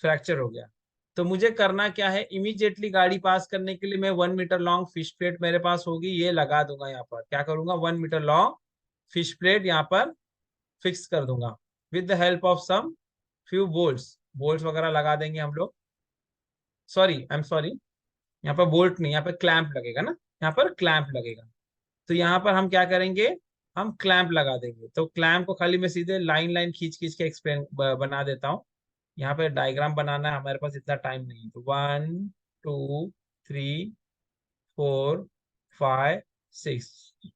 फ्रैक्चर हो गया। तो मुझे करना क्या है, इमीडिएटली गाड़ी पास करने के लिए मैं 1 मीटर लॉन्ग फिश प्लेट मेरे पास होगी, ये लगा दूंगा यहाँ पर। क्या करूंगा, 1 मीटर लॉन्ग फिश प्लेट यहाँ पर फिक्स कर दूंगा with the help of some few bolts, bolts वगैरह लगा देंगे हम लोग। सॉरी आई एम सॉरी, यहाँ पर बोल्ट नहीं, यहाँ पर क्लैंप लगेगा ना, यहाँ पर क्लैंप लगेगा। तो यहाँ पर हम क्या करेंगे, हम क्लैंप लगा देंगे। तो क्लैंप को खाली मैं सीधे लाइन लाइन खींच खींच के एक्सप्लेन बना देता हूँ। यहाँ पे डायग्राम बनाना है, हमारे पास इतना टाइम नहीं है। तो 1 2 3 4 5 6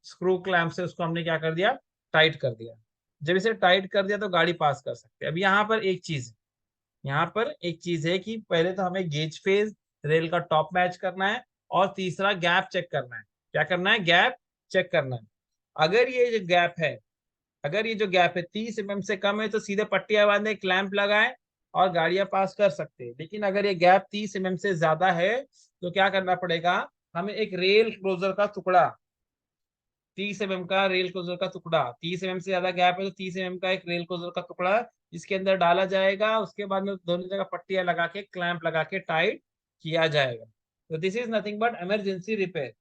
स्क्रू क्लैंप से उसको हमने क्या कर दिया, टाइट कर दिया। जब इसे टाइट कर दिया तो गाड़ी पास कर सकते हैं। अब यहाँ पर एक चीज, यहाँ पर एक चीज है कि पहले तो हमें गेज फेज रेल का टॉप मैच करना है और तीसरा गैप चेक करना है। क्या करना है, गैप चेक करना है। अगर ये जो गैप है, अगर ये जो गैप है 30 mm से कम है तो सीधे पट्टियां बांधे, क्लैंप लगाए और गाड़ियां पास कर सकते हैं। लेकिन अगर ये गैप 30 mm से ज्यादा है तो क्या करना पड़ेगा, हमें एक रेल क्लोजर का टुकड़ा, 30 mm का रेल क्लोजर का टुकड़ा, 30 mm से ज्यादा गैप है तो 30 mm का एक रेल क्लोजर का टुकड़ा इसके अंदर डाला जाएगा, उसके बाद में दोनों जगह पट्टियां लगा के क्लैंप लगा के टाइट किया जाएगा। तो this is nothing but emergency repair.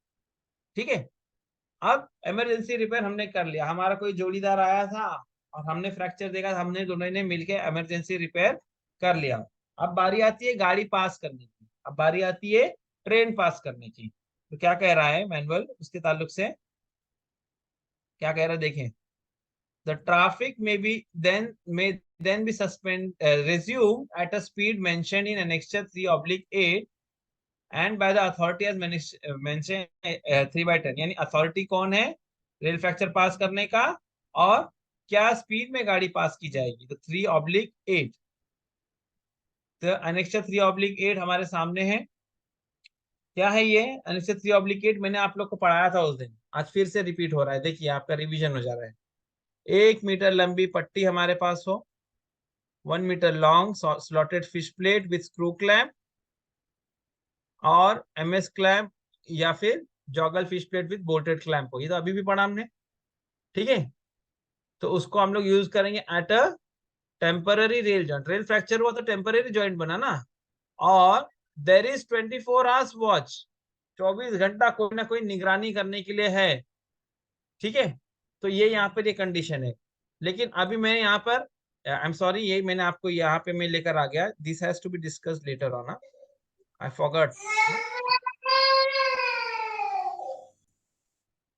ठीक है, अब इमरजेंसी रिपेयर हमने कर लिया, हमारा कोई जोड़ीदार आया था और हमने फ्रैक्चर देखा, हमने दोनों ने मिलके इमरजेंसी रिपेयर कर लिया। अब बारी आती है गाड़ी पास करने की, अब बारी आती है ट्रेन पास करने की। तो क्या कह रहा है मैनुअल उसके ताल्लुक से, क्या कह रहा है देखें। The traffic may then be resumed at a speed mentioned in Annexure 3/8 and by the authority as mentioned 3/10। यानी अथॉरिटी कौन है रेल फ्रैक्चर पास करने का, और क्या स्पीड में गाड़ी पास की जाएगी, तो 3/8। तो Annexure 3/8 हमारे सामने है। क्या है ये Annexure 3/8? मैंने आप लोग को पढ़ाया था उस दिन, आज फिर से रिपीट हो रहा है, देखिए आपका रिवीजन हो जा रहा है। 1 मीटर लंबी पट्टी हमारे पास हो, 1 metre long slotted fish plate with screw clamp और MS क्लैंप या फिर joggle fish plate with bolted clamp हो, ये तो अभी भी पढ़ा हमने। ठीक है, तो उसको हम लोग यूज करेंगे at a temporary rail joint. Rail fracture हुआ तो टेम्पररी जॉइंट बना ना, और देर इज 24 आवर्स वॉच, 24 घंटा कोई ना कोई निगरानी करने के लिए है। ठीक है, तो ये यहाँ पर ये कंडीशन है। लेकिन अभी मैं यहाँ पर आई एम सॉरी, ये मैंने आपको यहाँ पे मैं लेकर आ गया, this has to be discussed later on, I forgot.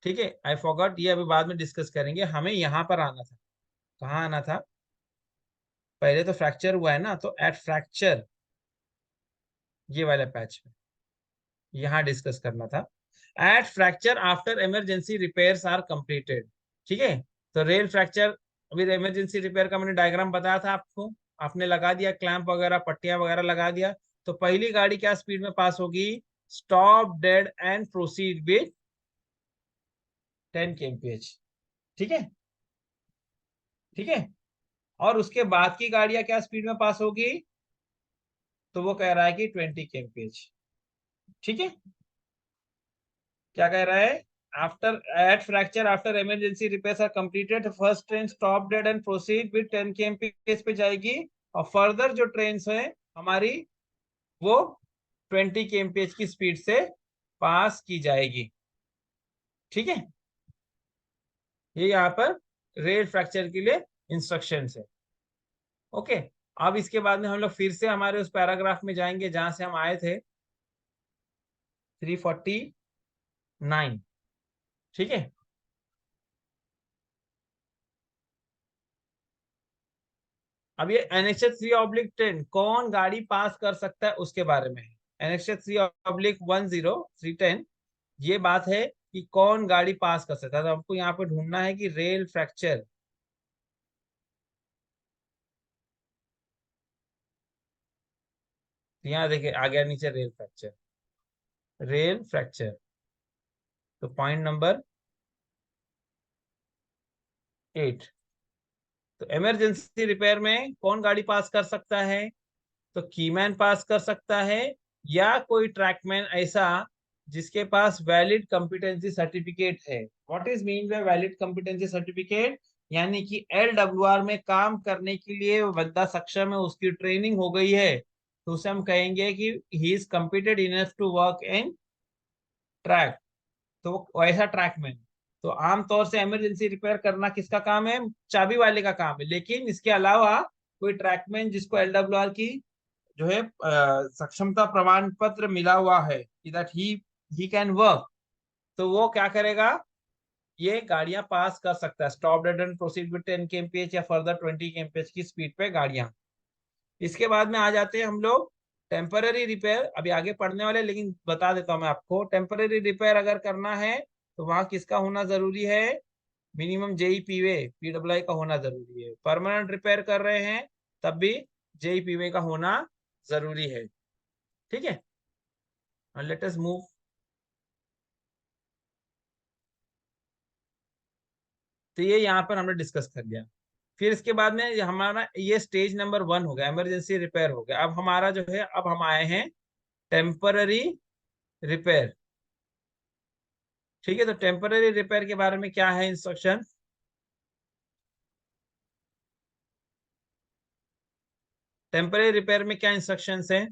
ठीक है, आई फॉरगॉट, ये अभी बाद में डिस्कस करेंगे। हमें यहाँ पर आना था, कहाँ आना था, पहले तो फ्रैक्चर हुआ है ना, तो एट फ्रैक्चर ये वाले पैच में यहाँ डिस्कस करना था। At fracture after emergency repairs are completed. ठीक है, तो रेल फ्रैक्चर अभी इमरजेंसी रिपेयर का मैंने डायग्राम बताया था आपको, आपने लगा दिया क्लैंप वगैरह पट्टियां वगैरह लगा दिया। तो पहली गाड़ी क्या स्पीड में पास होगी, stop dead and proceed with 10 kmph। ठीक है, ठीक है, और उसके बाद की गाड़ियां क्या स्पीड में पास होगी, तो वो कह रहा है कि 20 kmph। ठीक है, क्या कह रहा है, after at fracture after emergency repairs are completed first train stop dead and proceed with 10 kmph पे जाएगी, और फर्दर जो ट्रेन है हमारी वो 20 kmph की स्पीड से पास की जाएगी। ठीक है, ये यहाँ पर रेल फ्रैक्चर के लिए इंस्ट्रक्शंस है। ओके, अब इसके बाद में हम लोग फिर से हमारे उस पैराग्राफ में जाएंगे जहां से हम आए थे, 349। ठीक है, अब ये NH 3/10 कौन गाड़ी पास कर सकता है उसके बारे में है। NH 3/10 ये बात है कि कौन गाड़ी पास कर सकता है। तो आपको यहाँ पे ढूंढना है कि रेल फ्रैक्चर, यहाँ देखिए आ गया नीचे रेल फ्रैक्चर, रेल फ्रैक्चर। तो पॉइंट नंबर 8, तो इमरजेंसी रिपेयर में कौन गाड़ी पास कर सकता है, तो कीमैन पास कर सकता है, या कोई ट्रैकमैन ऐसा जिसके पास वैलिड कंपिटेंसी सर्टिफिकेट है। What is mean bye valid competency certificate, यानी कि LWR में काम करने के लिए वो बंदा सक्षम है, उसकी ट्रेनिंग हो गई है, तो उसे हम कहेंगे कि he is competent enough to work in track. तो वो ऐसा ट्रैकमैन। तो आमतौर से इमरजेंसी रिपेयर करना किसका काम है, चाबी वाले का काम है। लेकिन इसके अलावा कोई ट्रैकमैन जिसको LWR की जो है सक्षमता प्रमाण पत्र मिला हुआ है कि दैट ही कैन वर्क, तो वो क्या करेगा, ये गाड़ियां पास कर सकता है, stop dead and proceed with 10 kmph या फर्दर 20 kmph की स्पीड पे गाड़ियां। इसके बाद में आ जाते हैं हम लोग टेम्पररी रिपेयर, अभी आगे पढ़ने वाले, लेकिन बता देता हूं मैं आपको, टेम्पररी रिपेयर अगर करना है तो वहां किसका होना जरूरी है, मिनिमम जेई PWI का होना जरूरी है। परमानेंट रिपेयर कर रहे हैं तब भी जेई PWI का होना जरूरी है। ठीक है, लेट अस मूव। तो ये यहाँ पर हमने डिस्कस कर लिया। फिर इसके बाद में हमारा ये स्टेज नंबर 1 हो गया, इमरजेंसी रिपेयर हो गया। अब हमारा जो है, अब हम आए हैं टेम्पररी रिपेयर। ठीक है, तो टेम्पररी रिपेयर के बारे में क्या है इंस्ट्रक्शन, टेम्परेरी रिपेयर में क्या इंस्ट्रक्शंस हैं?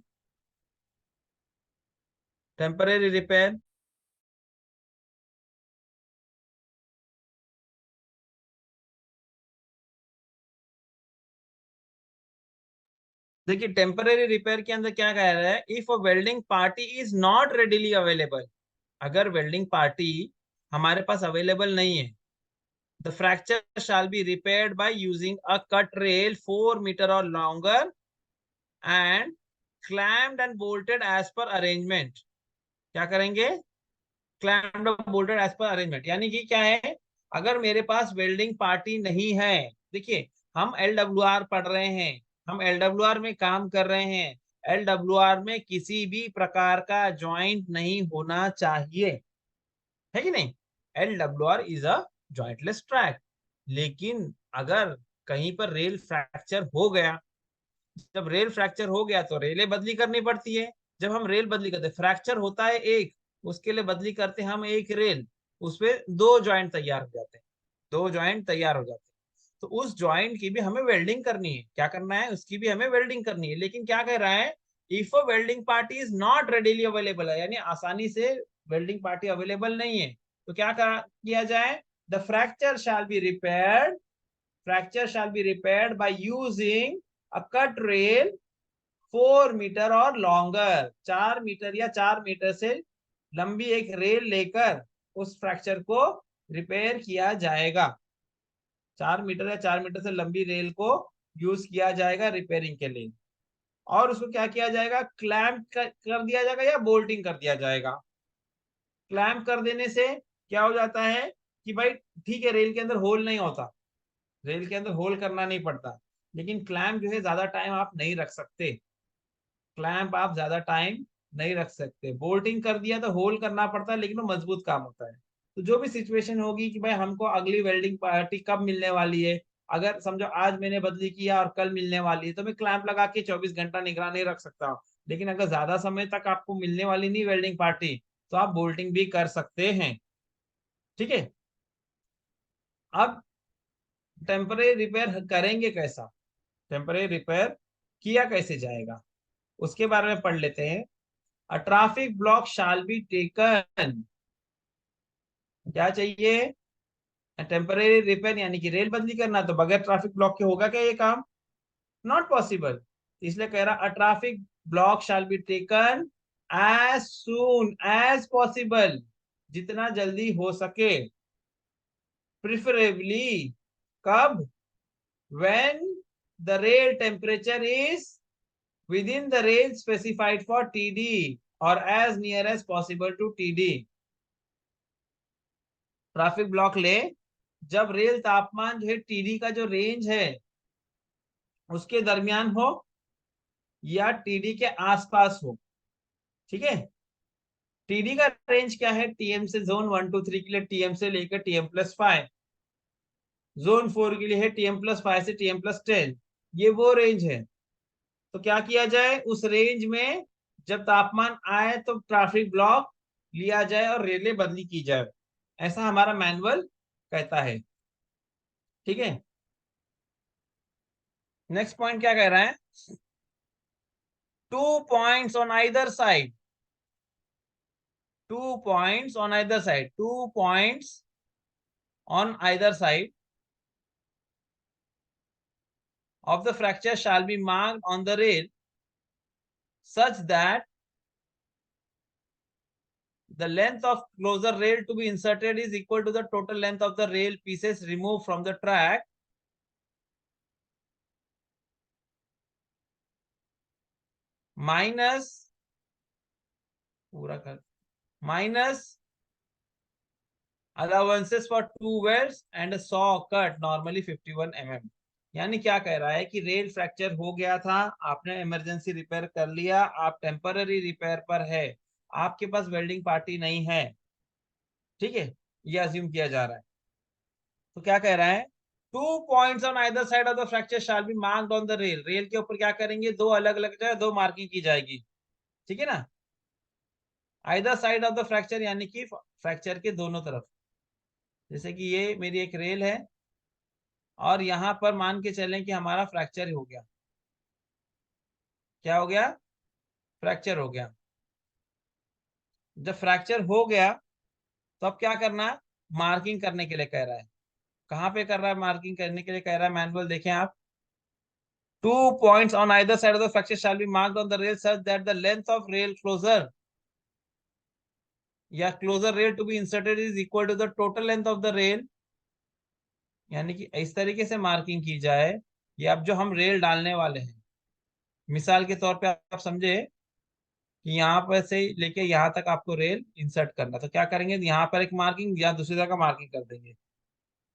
टेम्परेरी रिपेयर, देखिए टेम्परेरी रिपेयर के अंदर क्या कह रहा है, if a welding party is not readily available, अगर वेल्डिंग पार्टी हमारे पास अवेलेबल नहीं है, the fracture shall be repaired by using a cut rail 4 metre और longer and clamped and bolted as per arrangement। क्या करेंगे? clamped and bolted as per arrangement, यानी कि क्या है, अगर मेरे पास वेल्डिंग पार्टी नहीं है, देखिए हम LWR पढ़ रहे हैं, हम LWR में काम कर रहे हैं, LWR में किसी भी प्रकार का ज्वाइंट नहीं होना चाहिए, है कि नहीं? LWR is a jointless track. लेकिन अगर कहीं पर रेल फ्रैक्चर हो गया, जब रेल फ्रैक्चर हो गया तो रेलें बदली करनी पड़ती है। जब हम रेल बदली करते, फ्रैक्चर होता है एक, उसके लिए बदली करते हैं हम एक रेल, उसपे 2 ज्वाइंट तैयार हो जाते हैं, 2 ज्वाइंट तैयार हो जाते हैं। तो उस ज्वाइंट की भी हमें वेल्डिंग करनी है। क्या करना है? उसकी भी हमें वेल्डिंग करनी है। लेकिन क्या कह रहा है, if a welding party is not readily available है, यानी आसानी से वेल्डिंग पार्टी अवेलेबल नहीं है, तो क्या किया जाए? The fracture shall be repaired, fracture shall be repaired by using a cut rail 4 metre और लॉन्गर, 4 मीटर या 4 मीटर से लंबी एक रेल लेकर उस फ्रैक्चर को रिपेयर किया जाएगा। 4 मीटर या 4 मीटर से लंबी रेल को यूज किया जाएगा रिपेयरिंग के लिए, और उसको क्या किया जाएगा? क्लैंप कर दिया जाएगा या बोल्टिंग कर दिया जाएगा। क्लैंप कर देने से क्या हो जाता है कि भाई ठीक है, रेल के अंदर होल नहीं होता, रेल के अंदर होल करना नहीं पड़ता, लेकिन क्लैंप जो है ज्यादा टाइम आप नहीं रख सकते, क्लैंप आप ज्यादा टाइम नहीं रख सकते। बोल्टिंग कर दिया तो होल करना पड़ता है, लेकिन वो मजबूत काम होता है। तो जो भी सिचुएशन होगी कि भाई हमको अगली वेल्डिंग पार्टी कब मिलने वाली है, अगर समझो आज मैंने बदली किया और कल मिलने वाली है, तो मैं क्लैंप लगा के 24 घंटा निगरानी रख सकता हूँ। लेकिन अगर ज्यादा समय तक आपको मिलने वाली नहीं वेल्डिंग पार्टी, तो आप बोल्टिंग भी कर सकते हैं। ठीक है, अब टेम्परेरी रिपेयर करेंगे कैसा, टेम्परेरी रिपेयर किया कैसे जाएगा, उसके बारे में पढ़ लेते हैं। A traffic block shall be taken, क्या चाहिए? टेम्परेरी रिपेयर, यानी कि रेल बदली करना, तो बगैर ट्रैफिक ब्लॉक के होगा क्या ये काम? Not possible. इसलिए कह रहा, a traffic block shall be taken as soon as possible, जितना जल्दी हो सके, प्रिफरेबली कब? when the rail temperature is within the range specified for TD or as near as possible to TD। Traffic block ले जब rail तापमान जो है टीडी का जो रेंज है उसके दरमियान हो या टीडी के आसपास हो। ठीक है, टीडी का रेंज क्या है? टीएम से जोन 1 2 3 के लिए टीएम से लेकर TM+5, जोन 4 के लिए है TM+5 से TM+10, ये वो रेंज है। तो क्या किया जाए, उस रेंज में जब तापमान आए तो ट्रैफिक ब्लॉक लिया जाए और रेलें बदली की जाए, ऐसा हमारा मैनुअल कहता है। ठीक है, नेक्स्ट पॉइंट क्या कह रहा है? 2 points on either side, 2 points on either side, 2 points on either side of the fracture shall be marked on the rail such that the length of closer rail to be inserted is equal to the total length of the rail pieces removed from the track minus पूरा कर minus allowances for 2 welds and a saw cut normally 51 mm। यानी क्या कह रहा है कि rail fracture हो गया था, आपने इमरजेंसी रिपेयर कर लिया, आप टेम्पररी रिपेयर पर है, आपके पास वेल्डिंग पार्टी नहीं है। ठीक है, ये अज्यूम किया जा रहा है। तो क्या कह रहा है? 2 points on either side of the fracture shall be marked on the rail, rail के ऊपर क्या करेंगे? 2 अलग अलग जगह 2 मार्किंग की जाएगी। ठीक है ना, either side of the fracture, यानी कि फ्रैक्चर के दोनों तरफ। जैसे कि ये मेरी एक रेल है और यहां पर मान के चलें कि हमारा फ्रैक्चर हो गया, क्या हो गया? फ्रैक्चर हो गया। जब फ्रैक्चर हो गया तो अब क्या करना है? मार्किंग करने के लिए कह रहा है। कहाँ पे कर रहा है? मार्किंग करने के लिए कह रहा है। मैनुअल देखें आप। 2 points on either side of the fracture shall be marked on the rail such that the length of rail closure या closer rail to be inserted is equal to the total length of the rail। यानी कि इस तरीके से marking की जाए। ये अब जो हम रेल डालने वाले हैं, मिसाल के तौर पे आप समझे कि यहाँ पर से लेके यहाँ तक आपको रेल इंसर्ट करना, तो क्या करेंगे? यहाँ पर एक मार्किंग या दूसरी जगह मार्किंग कर देंगे।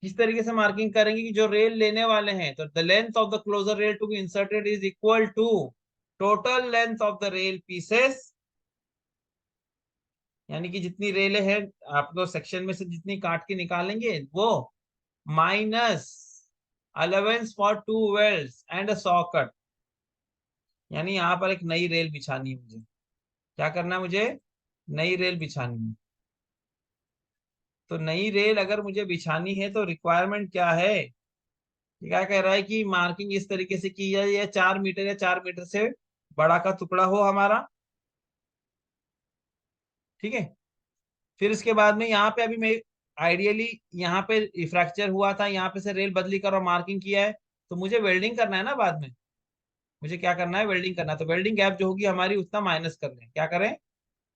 किस तरीके से मार्किंग करेंगे कि जो रेल लेने वाले हैं, तो the length of the closure rail to be inserted is equal to total length of the rail pieces. यानी कि जितनी रेलें हैं आप तो सेक्शन में से जितनी काट के निकालेंगे वो, minus allowance for 2 welds and a saw cut. यानी यहाँ पर एक नई रेल बिछानी है मुझे। क्या करना है मुझे? नई रेल बिछानी है। तो नई रेल अगर मुझे बिछानी है तो रिक्वायरमेंट क्या है? क्या कह रहा है कि मार्किंग इस तरीके से की जाए, या 4 मीटर या 4 मीटर से बड़ा का टुकड़ा हो हमारा। ठीक है। फिर इसके बाद में यहाँ पे अभी मैं आइडियली यहाँ पे फ्रैक्चर हुआ था, यहाँ पे से रेल बदली कर और मार्किंग किया है, तो मुझे वेल्डिंग करना है ना बाद में। मुझे क्या करना है? वेल्डिंग करना है। तो वेल्डिंग गैप जो होगी हमारी उतना माइनस कर लें। क्या करें?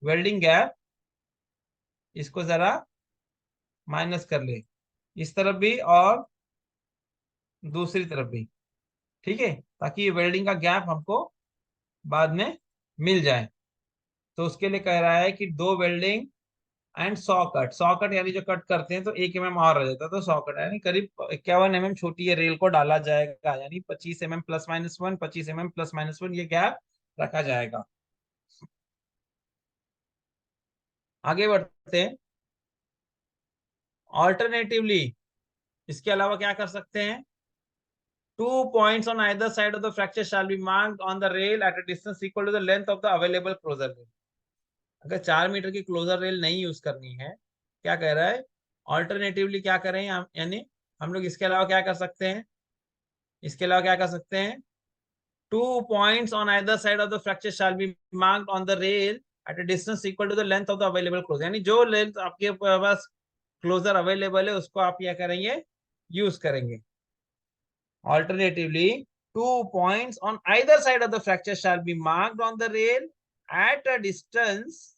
वेल्डिंग गैप इसको जरा माइनस कर ले, इस तरफ भी और दूसरी तरफ भी। ठीक है, ताकि ये वेल्डिंग का गैप हमको बाद में मिल जाए। तो उसके लिए कह रहा है कि 2 वेल्डिंग एंड 100 कट। 100 कट यानी जो कट करते हैं तो 1 mm और रह जाता है, तो 100 कट यानी करीब 51 mm छोटी ये रेल को डाला जाएगा। यानी 25 mm +-1, 25 mm +-1 ये गैप रखा जाएगा। आगे बढ़ते हैं। ऑल्टरनेटिवली इसके अलावा क्या कर सकते हैं? 2 points on either side of the fracture shall be marked on the rail at a distance equal to the length of the available closer rail। अगर 4 मीटर की क्लोजर रेल नहीं यूज करनी है, क्या कह रहा है? ऑल्टरनेटिवली क्या करें? यानी हम लोग इसके अलावा क्या कर सकते हैं? इसके अलावा क्या कर सकते हैं? 2 points on either side of the fracture shall be marked on the rail at a distance equal to the length of the available closer। यानी जो लेंथ आपके पास क्लोजर अवेलेबल है उसको आप क्या करेंगे? यूज करेंगे। Alternatively, 2 points on either side of the fracture shall be marked on the rail at a distance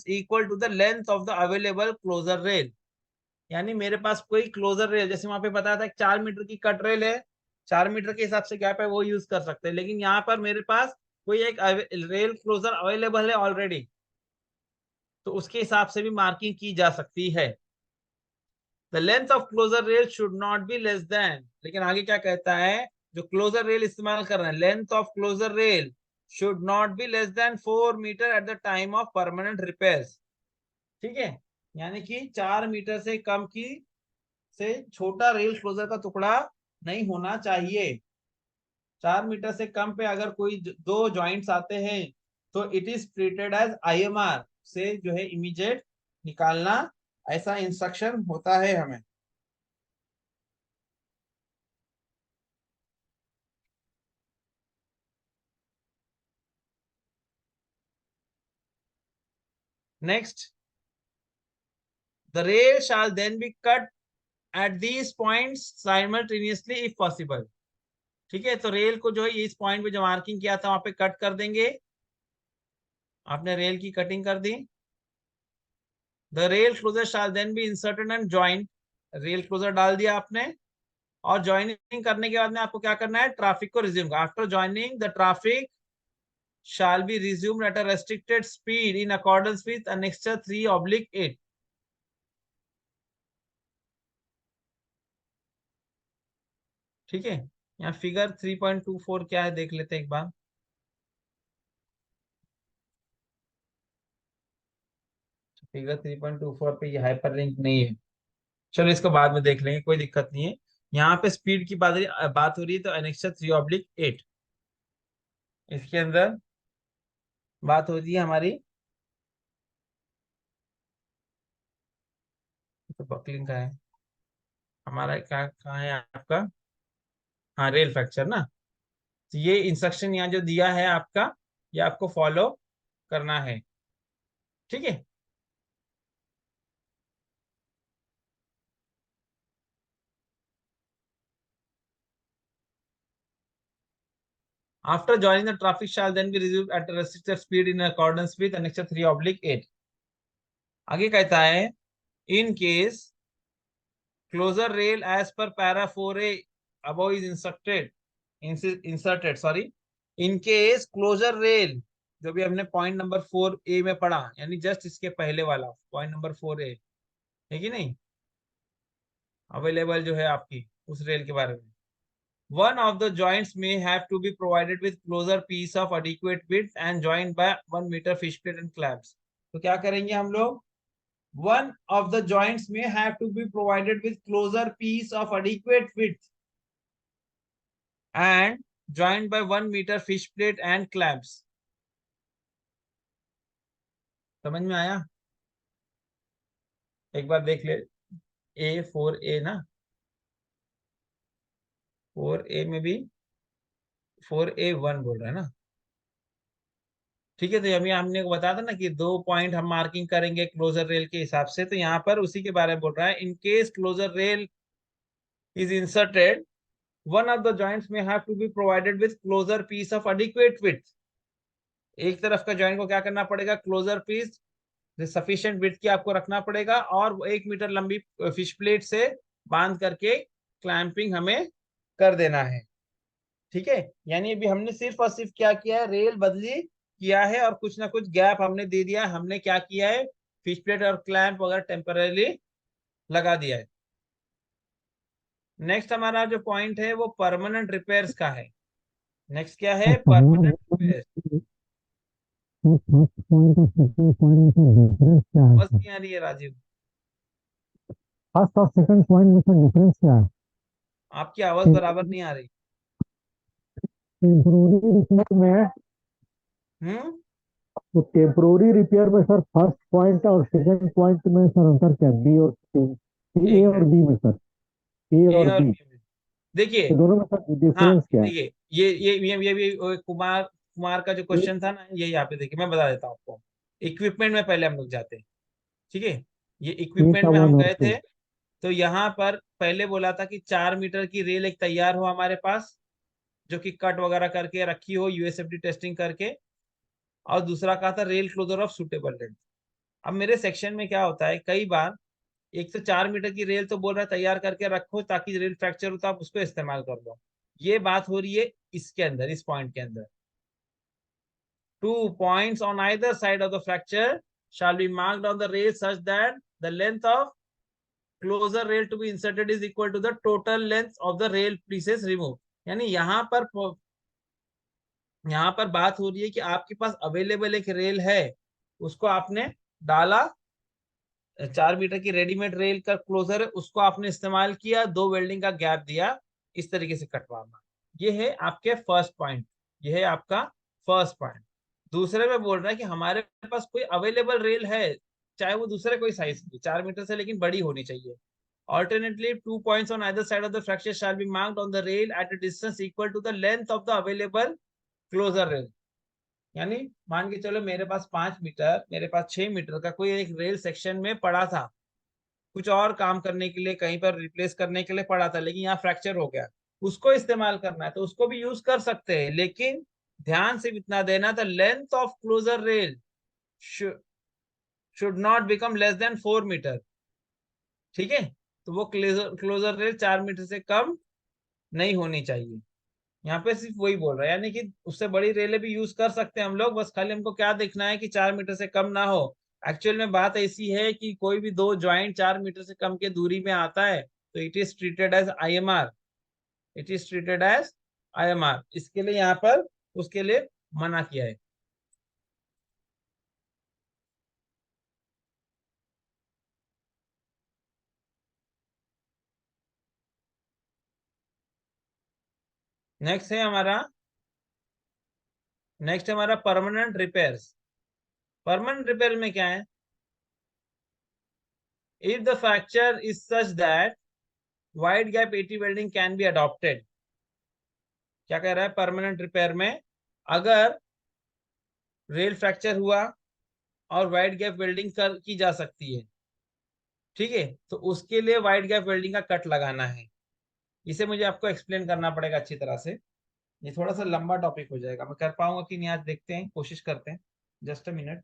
equal to the length of the available closer rail। यानी मेरे पास कोई क्लोजर रेल, जैसे वहां पे बताया था 4 मीटर की कट रेल है, 4 मीटर के हिसाब से गैप है वो यूज कर सकते हैं। लेकिन यहाँ पर मेरे पास कोई एक रेल क्लोजर अवेलेबल है ऑलरेडी, तो उसके हिसाब से भी मार्किंग की जा सकती है। The length of closure rail should not be less than, लेकिन आगे क्या कहता है? जो क्लोजर रेल इस्तेमाल कर रहे हैं, length of closure rail should not be less than 4 metre at the time of permanent repairs. ठीक है, यानी कि 4 मीटर से कम की से छोटा रेल क्लोजर का टुकड़ा नहीं होना चाहिए। 4 मीटर से कम पे अगर कोई दो जॉइंट्स आते हैं तो it is treated as IMR, से जो है इमीडिएट निकालना, ऐसा इंस्ट्रक्शन होता है हमें। Next, the rail shall then be cut at these points simultaneously if possible. ठीक है, तो रेल को जो है इस पॉइंट पे जो मार्किंग किया था वहां पे कट कर देंगे। आपने रेल की कटिंग कर दी। The rail closure shall then be inserted and joint. Rail closure डाल दिया आपने, और ज्वाइनिंग करने के बाद में आपको क्या करना है? ट्रैफिक को resume. After joining the traffic shall be resumed at a restricted speed in accordance with annexure 3/8। ठीक है, यहाँ फिगर 3.24 क्या है देख लेते हैं एक बार। फिगर 3.24 पे ये हाइपर लिंक नहीं है, चलो इसको बाद में देख लेंगे, कोई दिक्कत नहीं है। यहाँ पे स्पीड की बात हो रही है, तो एनेक्सर 3/8 इसके अंदर बात हो रही है हमारी। तो बकलिंग का है हमारा, क्या कहाँ है आपका? हाँ, रेल फ्रैक्चर ना। तो ये इंस्ट्रक्शन यहाँ जो दिया है आपका, ये आपको फॉलो करना है, ठीक है। After joining the traffic shall then be resumed at a restricted speed in accordance with annexure 3/8. आगे कहता है in case closure rail as per para 4A above is inserted, sorry, in case closure rail, जो भी हमने point number 4A में पढ़ा, यानी just इसके पहले वाला पॉइंट नंबर 4A है कि नहीं, अवेलेबल जो है आपकी उस रेल के बारे में, one of the joints may have to be provided with closer piece of adequate width and joined by 1 meter fish plate and clamps. तो क्या करेंगे हम लोग, one of the joints may have to be provided with closer piece of adequate width and joined by 1 meter fish plate and clamps. समझ में आया? एक बार देख ले, A4A ना, 4A में भी 4A1 बोल रहा है ना, ठीक है। तो अभी हमने बताया था ना कि 2 पॉइंट हम मार्किंग करेंगे क्लोजर रेल के हिसाब से, तो यहाँ पर उसी के बारे में बोल रहा है, in case closure rail is inserted, one of the joints may have to be provided with closure piece of adequate width. एक तरफ का जॉइंट को क्या करना पड़ेगा, क्लोजर पीस सफिशिएंट विड्थ की आपको रखना पड़ेगा, और 1 मीटर लंबी फिश प्लेट से बांध करके क्लैंपिंग हमें कर देना है, ठीक है। यानी अभी हमने सिर्फ और सिर्फ क्या किया है, रेल बदली किया है और कुछ ना कुछ गैप हमने दे दिया है। हमने क्या किया है, फिश प्लेट और क्लैंप वगैरह टेम्पररी लगा दिया है। नेक्स्ट हमारा जो पॉइंट है वो परमानेंट रिपेयर्स का है। नेक्स्ट क्या है, परमानेंट रिपेयर्स। बस नहीं आ रही है राजीव, फर्स्ट और सेकंड पॉइंट में सर डिफरेंस क्या है? आपकी आवाज बराबर नहीं आ रही। टेम्पोररी रिपेयर में, हम्म, तो टेम्पोररी रिपेयर में सर फर्स्ट पॉइंट और सेकंड पॉइंट में सर अंतर क्या है? बी और ए एक और मिनट, बी में सर, ए ए और और बी, बी में देखिए। तो दोनों में सर हाँ डिफरेंस क्या है? देखिए, ये भी कुमार कुमार का जो क्वेश्चन था ना, ये यहाँ पे देखिए मैं बता देता हूँ आपको। इक्विपमेंट में पहले हम लोग जाते हैं, ठीक है। ये ए इक्विपमेंट का में हम 1 और गए 2। थे, तो यहाँ पर पहले बोला था कि 4 मीटर की रेल एक तैयार हो हमारे पास, जो कि कट वगैरह करके रखी हो यूएसएफडी टेस्टिंग करके, और दूसरा कहा था rail closure of suitable length. अब मेरे सेक्शन में क्या होता है, कई बार 1 से 4 मीटर की रेल तो बोल रहा है तैयार करके रखो ताकि रेल फ्रैक्चर हो तो आप उसको इस्तेमाल कर लो, ये बात हो रही है इसके अंदर, इस पॉइंट के अंदर। 2 points on either side of the fracture shall be marked on the rail such that the length of closer rail to be inserted is equal to the total length of the rail pieces removed। यानी यहाँ पर बात हो रही है कि आपके पास available एक रेल है, उसको आपने डाला, 4 मीटर की रेडीमेड रेल का क्लोजर है, उसको आपने इस्तेमाल किया, 2 वेल्डिंग का गैप दिया, इस तरीके से कटवाना। ये है आपके फर्स्ट पॉइंट, ये है आपका फर्स्ट पॉइंट। दूसरे में बोल रहा है कि हमारे पास कोई अवेलेबल रेल है, चाहे वो दूसरे कोई साइज की 4 मीटर से, लेकिन बड़ी होनी चाहिए। Alternatively, 2 points on either side of the fracture shall be marked on the rail at a distance equal to the length of the available closer rail। यानी मान के चलो मेरे पास 5 मीटर, मेरे पास 6 मीटर का कोई एक रेल सेक्शन में पड़ा था, कुछ और काम करने के लिए कहीं पर रिप्लेस करने के लिए पड़ा था, लेकिन यहाँ फ्रैक्चर हो गया, उसको इस्तेमाल करना है तो उसको भी यूज कर सकते हैं, लेकिन ध्यान से इतना देना, the length of closure rail should not become less than 4 metre, ठीक है। तो वो क्लोजर रेल 4 मीटर से कम नहीं होनी चाहिए। यहाँ पे सिर्फ वही बोल रहा है, यानी कि उससे बड़ी रेलें भी यूज कर सकते हैं हम लोग, बस खाली हमको क्या देखना है कि 4 मीटर से कम ना हो। एक्चुअल में बात ऐसी है कि कोई भी 2 ज्वाइंट 4 मीटर से कम के दूरी में आता है तो it is treated as IMR, it is treated as IMR. इसके लिए यहाँ पर उसके लिए मना किया है। नेक्स्ट है हमारा, परमानेंट रिपेयर्स। परमानेंट रिपेयर में क्या है, if the fracture is such that wide gap 80 welding can be adopted. क्या कह रहा है, परमानेंट रिपेयर में अगर रेल फ्रैक्चर हुआ और वाइड गैप वेल्डिंग कर की जा सकती है, ठीक है, तो उसके लिए वाइड गैप वेल्डिंग का कट लगाना है। इसे मुझे आपको एक्सप्लेन करना पड़ेगा अच्छी तरह से, ये थोड़ा सा लंबा टॉपिक हो जाएगा, मैं कर पाऊंगा कि नहीं आज देखते हैं, कोशिश करते हैं। Just a minute.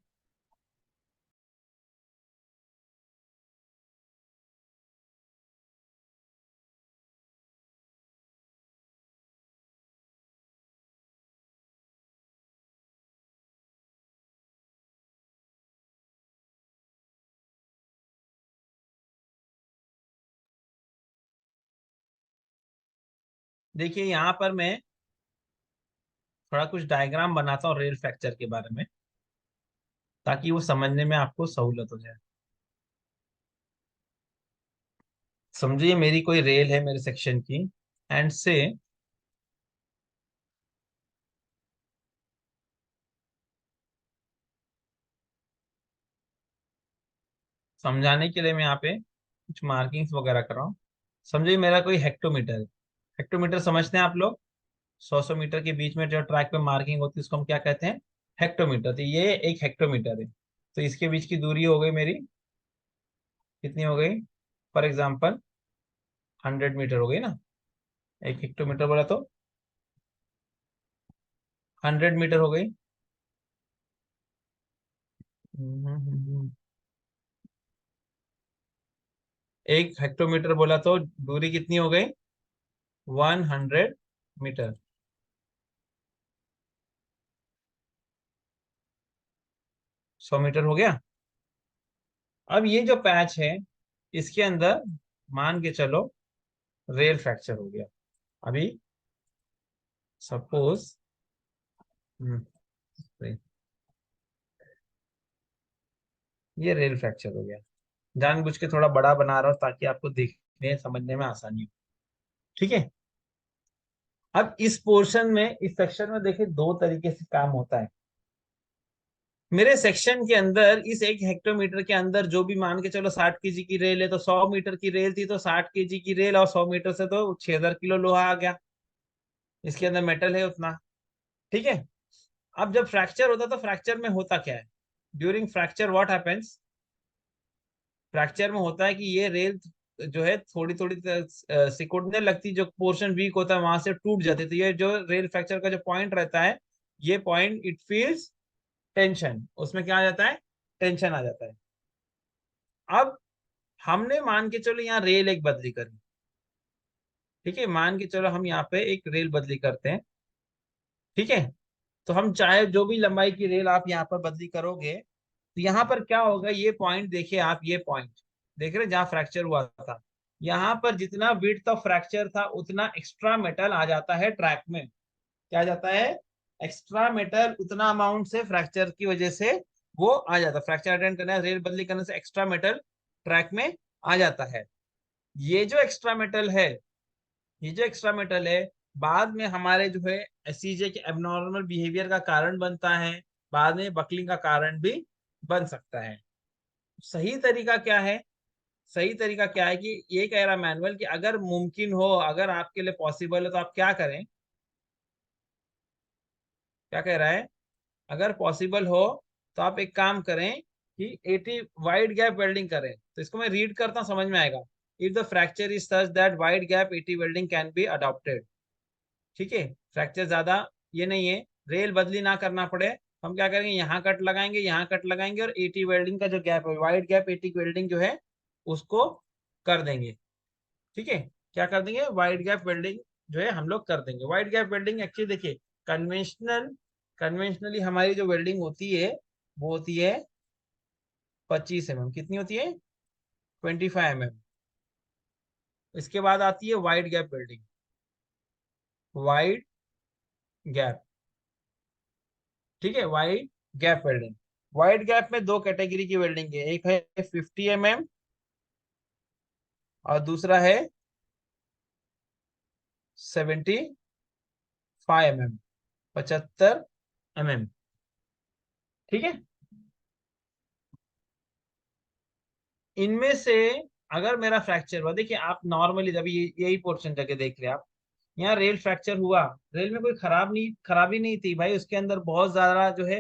देखिए यहाँ पर मैं थोड़ा कुछ डायग्राम बनाता हूँ रेल फ्रैक्चर के बारे में, ताकि वो समझने में आपको सहूलत हो जाए। समझिए मेरी कोई रेल है मेरे सेक्शन की, एंड से समझाने के लिए मैं यहाँ पे कुछ मार्किंग्स वगैरह कर रहा हूँ। समझिए मेरा कोई हेक्टोमीटर है। हेक्टोमीटर समझते हैं आप लोग, 100 मीटर के बीच में जो ट्रैक पे मार्किंग होती है उसको हम क्या कहते हैं, हेक्टोमीटर। तो ये एक हेक्टोमीटर है, तो इसके बीच की दूरी हो गई मेरी, कितनी हो गई, फॉर एग्जाम्पल 100 मीटर हो गई ना। एक हेक्टोमीटर बोला तो 100 मीटर हो गई। एक हेक्टोमीटर बोला तो दूरी कितनी हो गई, 100 मीटर। 100 मीटर हो गया। अब ये जो पैच है इसके अंदर मान के चलो रेल फ्रैक्चर हो गया। अभी सपोज ये रेल फ्रैक्चर हो गया, जानबूझ के थोड़ा बड़ा बना रहा हूं ताकि आपको देखने समझने में आसानी हो, ठीक है। अब इस पोर्शन में, इस सेक्शन में देखिए दो तरीके से काम होता है। मेरे सेक्शन के अंदर इस एक हेक्टोमीटर के अंदर जो भी मान के चलो 60 केजी की रेल है, तो 100 मीटर की रेल थी तो 60 केजी की रेल, और 100 मीटर से तो 6000 किलो लोहा आ गया, इसके अंदर मेटल है उतना, ठीक है। अब जब फ्रैक्चर होता तो फ्रैक्चर में होता क्या है, during fracture what happens, fracture में होता है कि ये रेल जो है थोड़ी थोड़ी सिकुड़ने लगती, जो पोर्शन वीक होता है वहां से टूट जाती है। तो ये जो रेल फ्रैक्चर का जो पॉइंट रहता है, ये पॉइंट इट फील्स टेंशन, उसमें क्या आ जाता है, टेंशन आ जाता है। अब हमने मान के चलो यहाँ रेल एक बदली करी, ठीक है, मान के चलो हम यहाँ पे एक रेल बदली करते हैं, ठीक है। तो हम चाहे जो भी लंबाई की रेल आप यहाँ पर बदली करोगे, तो यहाँ पर क्या होगा, ये पॉइंट देखिए आप, ये पॉइंट देख रहे हैं जहाँ फ्रैक्चर हुआ था, यहाँ पर जितना विड्थ ऑफ फ्रैक्चर था उतना एक्स्ट्रा मेटल आ जाता है ट्रैक में। क्या आ जाता है, एक्स्ट्रा मेटल, उतना अमाउंट से फ्रैक्चर की वजह से वो आ जाता है, फ्रैक्चर अटेंड करने रेल बदली करने से एक्स्ट्रा मेटल ट्रैक में आ जाता है। ये जो एक्स्ट्रा मेटल है, ये जो एक्स्ट्रा मेटल है बाद में हमारे जो है एसईजे के एबनॉर्मल बिहेवियर का कारण बनता है, बाद में बकलिंग का कारण भी बन सकता है। सही तरीका क्या है, सही तरीका क्या है कि ये कह रहा मैनुअल कि अगर मुमकिन हो, अगर आपके लिए पॉसिबल है तो आप क्या करें, क्या कह रहा है, अगर पॉसिबल हो तो आप एक काम करें कि 80 वाइड गैप वेल्डिंग करें। तो इसको मैं रीड करता हूं, समझ में आएगा। If the fracture is such that wide gap 80 welding can be adopted, ठीक है, फ्रैक्चर ज्यादा ये नहीं है, रेल बदली ना करना पड़े, हम क्या करेंगे, यहाँ कट लगाएंगे, यहाँ कट लगाएंगे, और 80 वेल्डिंग का जो गैप है, वाइड गैप 80 वेल्डिंग जो है उसको कर देंगे, ठीक है। क्या कर देंगे, वाइड गैप वेल्डिंग जो है हम लोग कर देंगे। वाइड गैप वेल्डिंग एक्चुअली देखिए कन्वेंशनली हमारी जो वेल्डिंग होती है वो होती है 25 mm, कितनी होती है, 25 mm। इसके बाद आती है wide gap welding, wide gap, ठीक है, wide gap welding. Wide gap में दो कैटेगरी की वेल्डिंग है, एक है 50 mm और दूसरा है 75 mm, 75 mm, ठीक है। इनमें से अगर मेरा फ्रैक्चर हुआ, देखिए आप नॉर्मली अभी यही पोर्शन जगह देख रहे हैं आप, यहाँ रेल फ्रैक्चर हुआ, रेल में कोई खराबी नहीं थी भाई, उसके अंदर बहुत ज्यादा जो है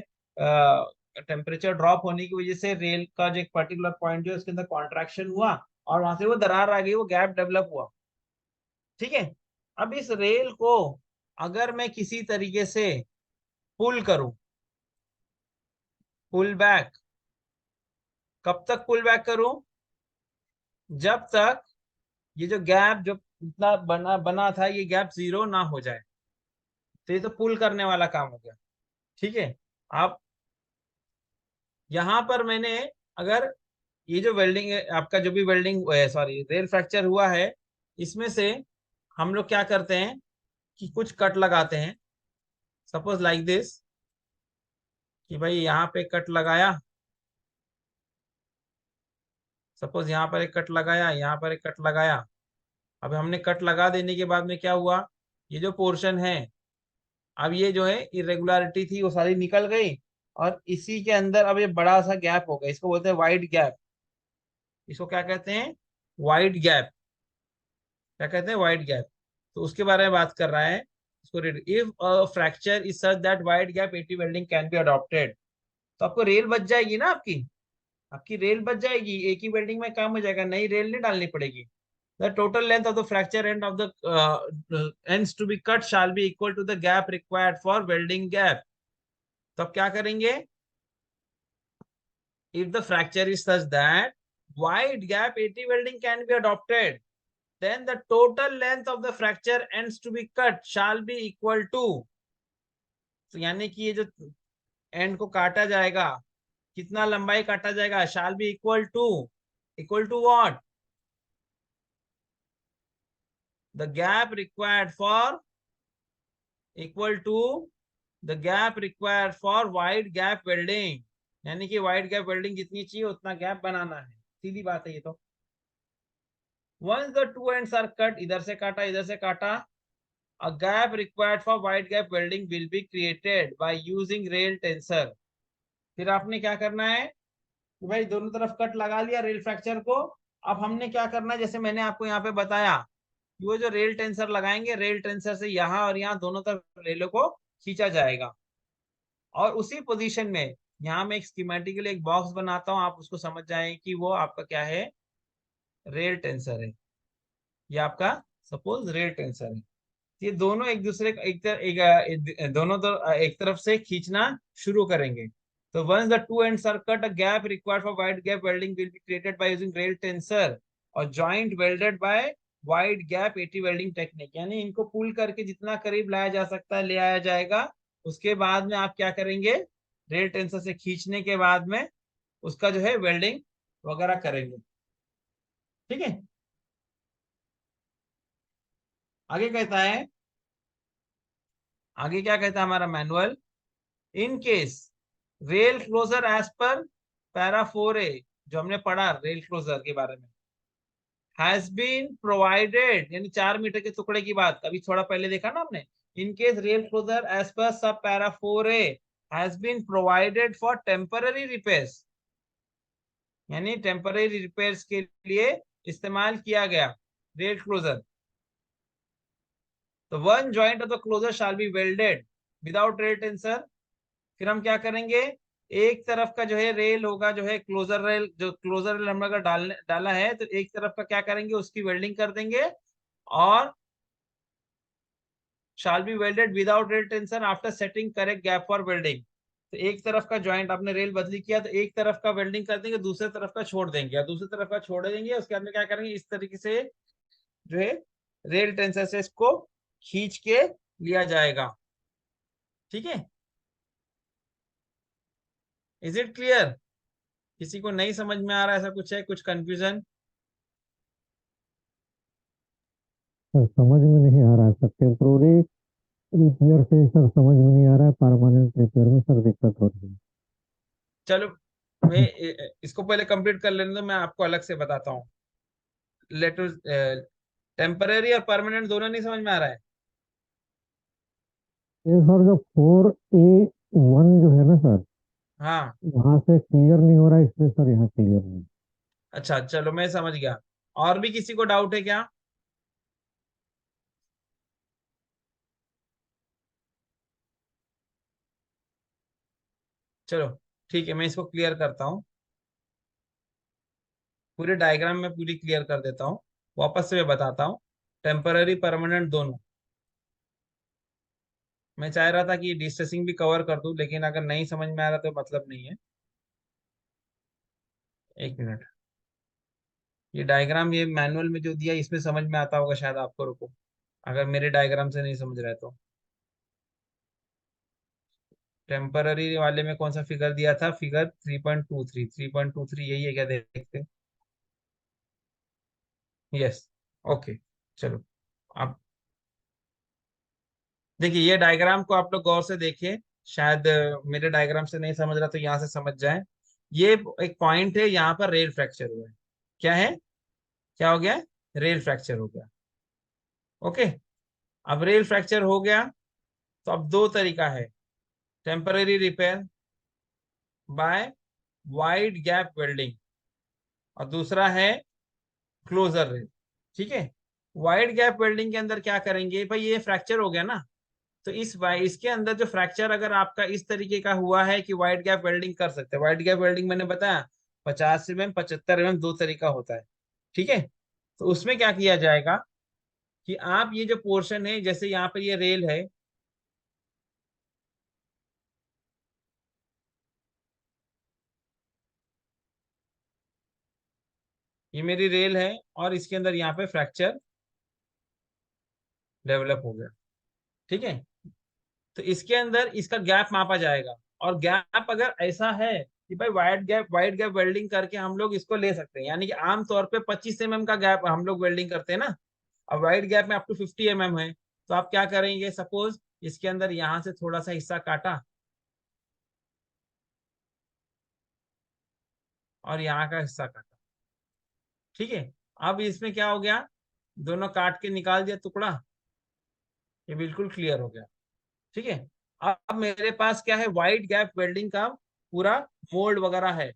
टेम्परेचर ड्रॉप होने की वजह से रेल का जो एक पर्टिकुलर पॉइंट जो है उसके अंदर कॉन्ट्रैक्शन हुआ और वहां से वो दरार आ गई, वो गैप डेवलप हुआ। ठीक है, अब इस रेल को अगर मैं किसी तरीके से पुल करूं, पुल बैक, कब तक पुल बैक करूं? जब तक ये जो गैप जो इतना बना बना था ये गैप जीरो ना हो जाए। तो ये तो पुल करने वाला काम हो गया। ठीक है, आप यहां पर मैंने अगर ये जो वेल्डिंग आपका जो भी वेल्डिंग सॉरी रेल फ्रैक्चर हुआ है, इसमें से हम लोग क्या करते हैं कि कुछ कट लगाते हैं। सपोज लाइक दिस, कि भाई यहाँ पे कट लगाया, सपोज यहाँ पर एक कट लगाया, यहाँ पर एक कट लगाया। अब हमने कट लगा देने के बाद में क्या हुआ, ये जो पोर्शन है, अब ये जो है इरेगुलरिटी थी वो सारी निकल गई और इसी के अंदर अब ये बड़ा सा गैप हो गया, इसको बोलते हैं वाइड गैप। इसको क्या कहते हैं? Wide gap. क्या कहते हैं? Wide gap. तो उसके बारे में बात कर रहा है, इसको read, if fracture is such that wide gap eighty welding can be adopted. तो आपको रेल बच जाएगी ना, आपकी आपकी रेल बच जाएगी, एक ही वेल्डिंग में काम हो जाएगा, नई रेल नहीं डालनी पड़ेगी। The total length of the fracture end of the ends to be cut shall be equal to the gap required for welding gap. तो अब क्या करेंगे? If the fracture is such that wide gap AT welding can be adopted, then the total length of the fracture ends to be cut shall be equal to, तो यानी कि ये जो and को काटा जाएगा, कितना लंबाई काटा जाएगा, shall be equal to what? The gap required for equal to the gap required for wide gap welding, यानी कि वाइड गैप वेल्डिंग जितनी चाहिए उतना गैप बनाना है। सीधी बात है ये तो। Once the two ends are cut, इधर से काटा इधर से काटा, a gap required for wide gap welding will be created by using rail tensor। फिर आपने क्या करना है कि भाई दोनों तरफ कट लगा लिया रेल फ्रैक्चर को। अब हमने क्या करना है, जैसे मैंने आपको यहाँ पे बताया, वो जो रेल टेंसर लगाएंगे, रेल टेंसर से यहाँ और यहाँ दोनों तरफ रेलों को खींचा जाएगा और उसी पोजीशन में यहाँ मैं एक स्कीमेटिकली एक बॉक्स बनाता हूँ, आप उसको समझ जाए कि वो आपका क्या है, रेल टेंसर है। ये आपका सपोज रेल टेंसर है। ये दोनों एक दूसरे दोनों एक तरफ से खींचना शुरू करेंगे। तो once the two ends are cut, a gap required for wide gap welding will be created by using rail tensor और joint welded by wide gap AT welding technique। यानी इनको पुल करके जितना करीब लाया जा सकता है ले आया जाएगा। उसके बाद में आप क्या करेंगे, रेल टेंसर से खींचने के बाद में उसका जो है वेल्डिंग वगैरह करेंगे। ठीक है, आगे कहता है, आगे क्या कहता है हमारा manual, in case rail closure as per para 4A, जो हमने पढ़ा रेल क्लोजर के बारे में, हैज बीन प्रोवाइडेड, यानी 4 मीटर के टुकड़े की बात अभी थोड़ा पहले देखा ना हमने। In case rail closure as per sub para 4A has been provided for temporary repairs, यानी टेम्पररी रिपेयर्स के लिए इस्तेमाल किया गया रेल क्लोजर। तो one joint of the closure shall be welded without rail tensor. फिर हम क्या करेंगे, एक तरफ का जो है रेल होगा, जो है क्लोजर रेल, जो क्लोजर रेल हमने अगर डाला है तो एक तरफ का क्या करेंगे, उसकी वेल्डिंग कर देंगे और shall be welded without rail tension after setting correct gap for welding। तो एक तरफ का जॉइंट आपने रेल बदली किया तो एक तरफ का वेल्डिंग कर देंगे, दूसरे तरफ का छोड़ देंगे, या दूसरी तरफ का छोड़ देंगे। उसके बाद में क्या करेंगे, इस तरीके से जो है रेल टेंसर से इसको खींच के लिया जाएगा। ठीक है, इज इट क्लियर? किसी को नहीं समझ में आ रहा है, ऐसा कुछ है, कुछ कंफ्यूजन? सर समझ में नहीं आ रहा है सर, टेम्पोररी रिपेयर से सर समझ में नहीं आ रहा है, परमानेंट रिपेयर में सर दिक्कत हो रही है। चलो मैं इसको पहले कंप्लीट कर लेने दो, मैं आपको अलग से बताता हूँ। लेट टेम्पररी और परमानेंट दोनों नहीं समझ में आ रहा है? ये सर जो 4A1 जो है ना सर, हाँ, वहां से क्लियर नहीं हो रहा है, इसलिए सर यहाँ क्लियर नहीं। अच्छा चलो मैं समझ गया। और भी किसी को डाउट है क्या? चलो ठीक है, मैं इसको क्लियर करता हूँ, पूरे डायग्राम में पूरी क्लियर कर देता हूँ, वापस से मैं बताता हूँ। टेम्पररी परमानेंट दोनों, मैं चाह रहा था कि डिस्ट्रेसिंग भी कवर कर दूं, लेकिन अगर नहीं समझ में आ रहा तो मतलब नहीं है। एक मिनट, ये डायग्राम ये मैनुअल में जो दिया इसमें समझ में आता होगा शायद आपको, रुको, अगर मेरे डायग्राम से नहीं समझ रहा है तो। टेम्पररी वाले में कौन सा फिगर दिया था? फिगर 3.23, 3.23 यही है क्या? देखते, यस, ओके, चलो। अब देखिए, ये डायग्राम को आप लोग गौर से देखिए, शायद मेरे डायग्राम से नहीं समझ रहा तो यहाँ से समझ जाए। ये एक पॉइंट है, यहाँ पर रेल फ्रैक्चर हुआ है। क्या है? क्या हो गया? रेल फ्रैक्चर हो गया। ओके, अब रेल फ्रैक्चर हो गया तो अब दो तरीका है, temporary repair by wide gap welding, और दूसरा है क्लोजर रेल। ठीक है, वाइड गैप वेल्डिंग के अंदर क्या करेंगे भाई, ये फ्रैक्चर हो गया ना, तो इसके अंदर जो फ्रैक्चर अगर आपका इस तरीके का हुआ है कि वाइड गैप वेल्डिंग कर सकते हैं। वाइड गैप वेल्डिंग मैंने बताया 50 mm 75 mm दो तरीका होता है। ठीक है, तो उसमें क्या किया जाएगा कि आप ये जो पोर्शन है, जैसे यहाँ पर ये रेल है, ये मेरी रेल है और इसके अंदर यहाँ पे फ्रैक्चर डेवलप हो गया। ठीक है, तो इसके अंदर इसका गैप मापा जाएगा, और गैप अगर ऐसा है कि भाई वाइड गैप वेल्डिंग करके हम लोग इसको ले सकते हैं, यानी कि आमतौर पे 25 mm का गैप हम लोग वेल्डिंग करते हैं ना। अब वाइड गैप में अप टू 50 mm है, तो आप क्या करेंगे, सपोज इसके अंदर यहाँ से थोड़ा सा हिस्सा काटा और यहाँ का हिस्सा काटा। ठीक है, अब इसमें क्या हो गया, दोनों काट के निकाल दिया टुकड़ा, ये बिल्कुल क्लियर हो गया। ठीक है, अब मेरे पास क्या है, वाइड गैप वेल्डिंग का पूरा मोल्ड वगैरह है,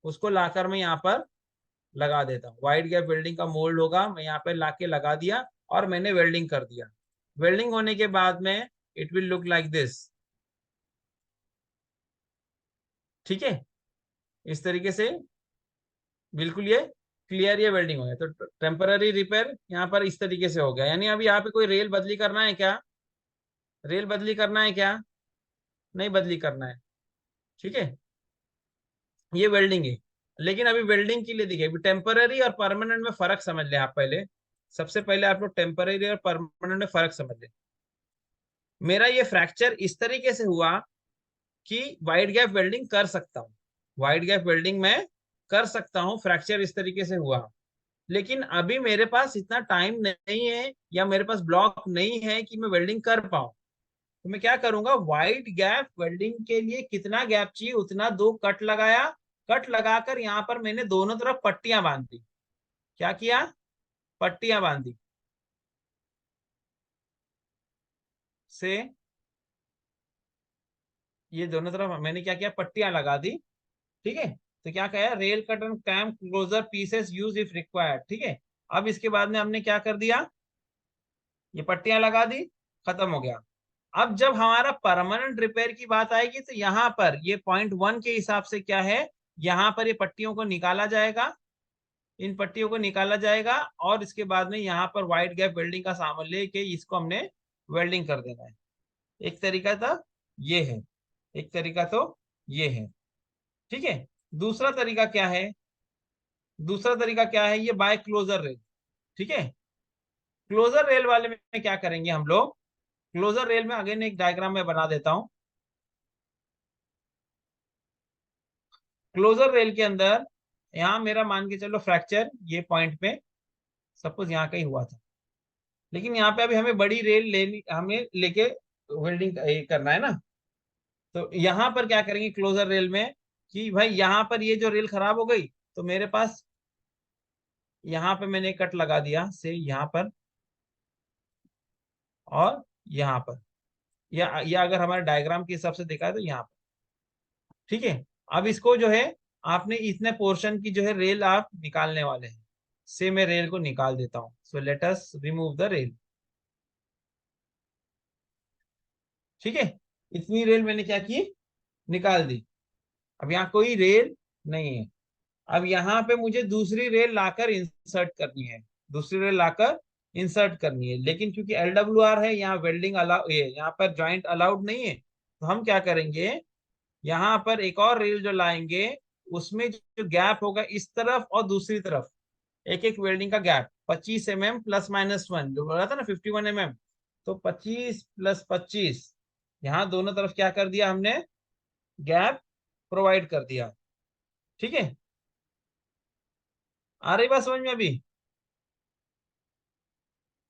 उसको लाकर मैं यहाँ पर लगा देता हूँ। वाइड गैप वेल्डिंग का मोल्ड होगा, मैं यहाँ पे लाके लगा दिया और मैंने वेल्डिंग कर दिया। वेल्डिंग होने के बाद में it will look like this. ठीक है, इस तरीके से बिल्कुल ये क्लियर, ये वेल्डिंग हो गया। तो टेम्पररी रिपेयर यहाँ पर इस तरीके से हो गया, यानी अभी यहाँ पे कोई रेल बदली करना है क्या? रेल बदली करना है क्या? नहीं बदली करना है। ठीक है, ये वेल्डिंग है। लेकिन अभी वेल्डिंग के लिए देखिए, टेम्पररी और परमानेंट में फर्क समझ ले आप पहले। सबसे पहले आप लोग टेम्पररी और परमानेंट में फर्क समझ ले। मेरा ये फ्रैक्चर इस तरीके से हुआ कि वाइड गैप वेल्डिंग कर सकता हूँ, वाइड गैप वेल्डिंग में कर सकता हूँ, फ्रैक्चर इस तरीके से हुआ। लेकिन अभी मेरे पास इतना टाइम नहीं है या मेरे पास ब्लॉक नहीं है कि मैं वेल्डिंग कर पाऊँ। तो मैं क्या करूंगा, वाइड गैप वेल्डिंग के लिए कितना गैप चाहिए उतना दो कट लगाया, कट लगाकर यहाँ पर मैंने दोनों तरफ पट्टियां बांध दी। क्या किया? पट्टियां बांधी से, ये दोनों तरफ मैंने क्या किया, पट्टियां लगा दी। ठीक है, तो क्या कहा, rail cut and cam closure pieces use if required. ठीक है, अब इसके बाद में हमने क्या कर दिया, ये पट्टियां लगा दी, खत्म हो गया। अब जब हमारा परमानेंट रिपेयर की बात आएगी तो यहाँ पर ये .1 के हिसाब से क्या है, यहाँ पर ये पट्टियों को निकाला जाएगा, इन पट्टियों को निकाला जाएगा, और इसके बाद में यहाँ पर वाइड गैप वेल्डिंग का सामान लेके इसको हमने वेल्डिंग कर देना है। एक तरीका था ये है, एक तरीका तो ये है। ठीक है, दूसरा तरीका क्या है? दूसरा तरीका क्या है, ये बाय क्लोजर रेल। ठीक है, क्लोजर रेल वाले में क्या करेंगे हम लोग, क्लोजर रेल में अगेन एक डायग्राम में बना देता हूं। क्लोजर रेल के अंदर यहाँ मेरा मान के चलो फ्रैक्चर ये पॉइंट पे सपोज यहाँ का ही हुआ था, लेकिन यहाँ पे अभी हमें बड़ी रेल लेनी, हमें लेके वेल्डिंग करना है ना। तो यहाँ पर क्या करेंगे क्लोजर रेल में कि भाई यहाँ पर ये जो रेल खराब हो गई, तो मेरे पास यहाँ पे मैंने कट लगा दिया से यहाँ पर और यहाँ पर, या अगर हमारे डायग्राम के हिसाब से देखा है तो यहाँ पर। ठीक है, अब इसको जो है आपने इतने पोर्शन की जो है रेल आप निकालने वाले हैं, से मैं रेल को निकाल देता हूं। So let us remove the rail. ठीक है, इतनी रेल मैंने क्या की, निकाल दी। अब यहाँ कोई रेल नहीं है। अब यहाँ पे मुझे दूसरी रेल लाकर इंसर्ट करनी है, दूसरी रेल लाकर इंसर्ट करनी है, लेकिन क्योंकि LWR है, यहाँ वेल्डिंग अलाउ, ये यहाँ पर जॉइंट अलाउड नहीं है, तो हम क्या करेंगे, यहाँ पर एक और रेल जो लाएंगे, उसमें जो गैप होगा इस तरफ और दूसरी तरफ, एक एक वेल्डिंग का गैप 25 mm ±1, जो बोला था ना 51 mm, तो 25 + 25, यहाँ दोनों तरफ क्या कर दिया हमने, गैप प्रोवाइड कर दिया। ठीक है, आ रही बात समझ में अभी?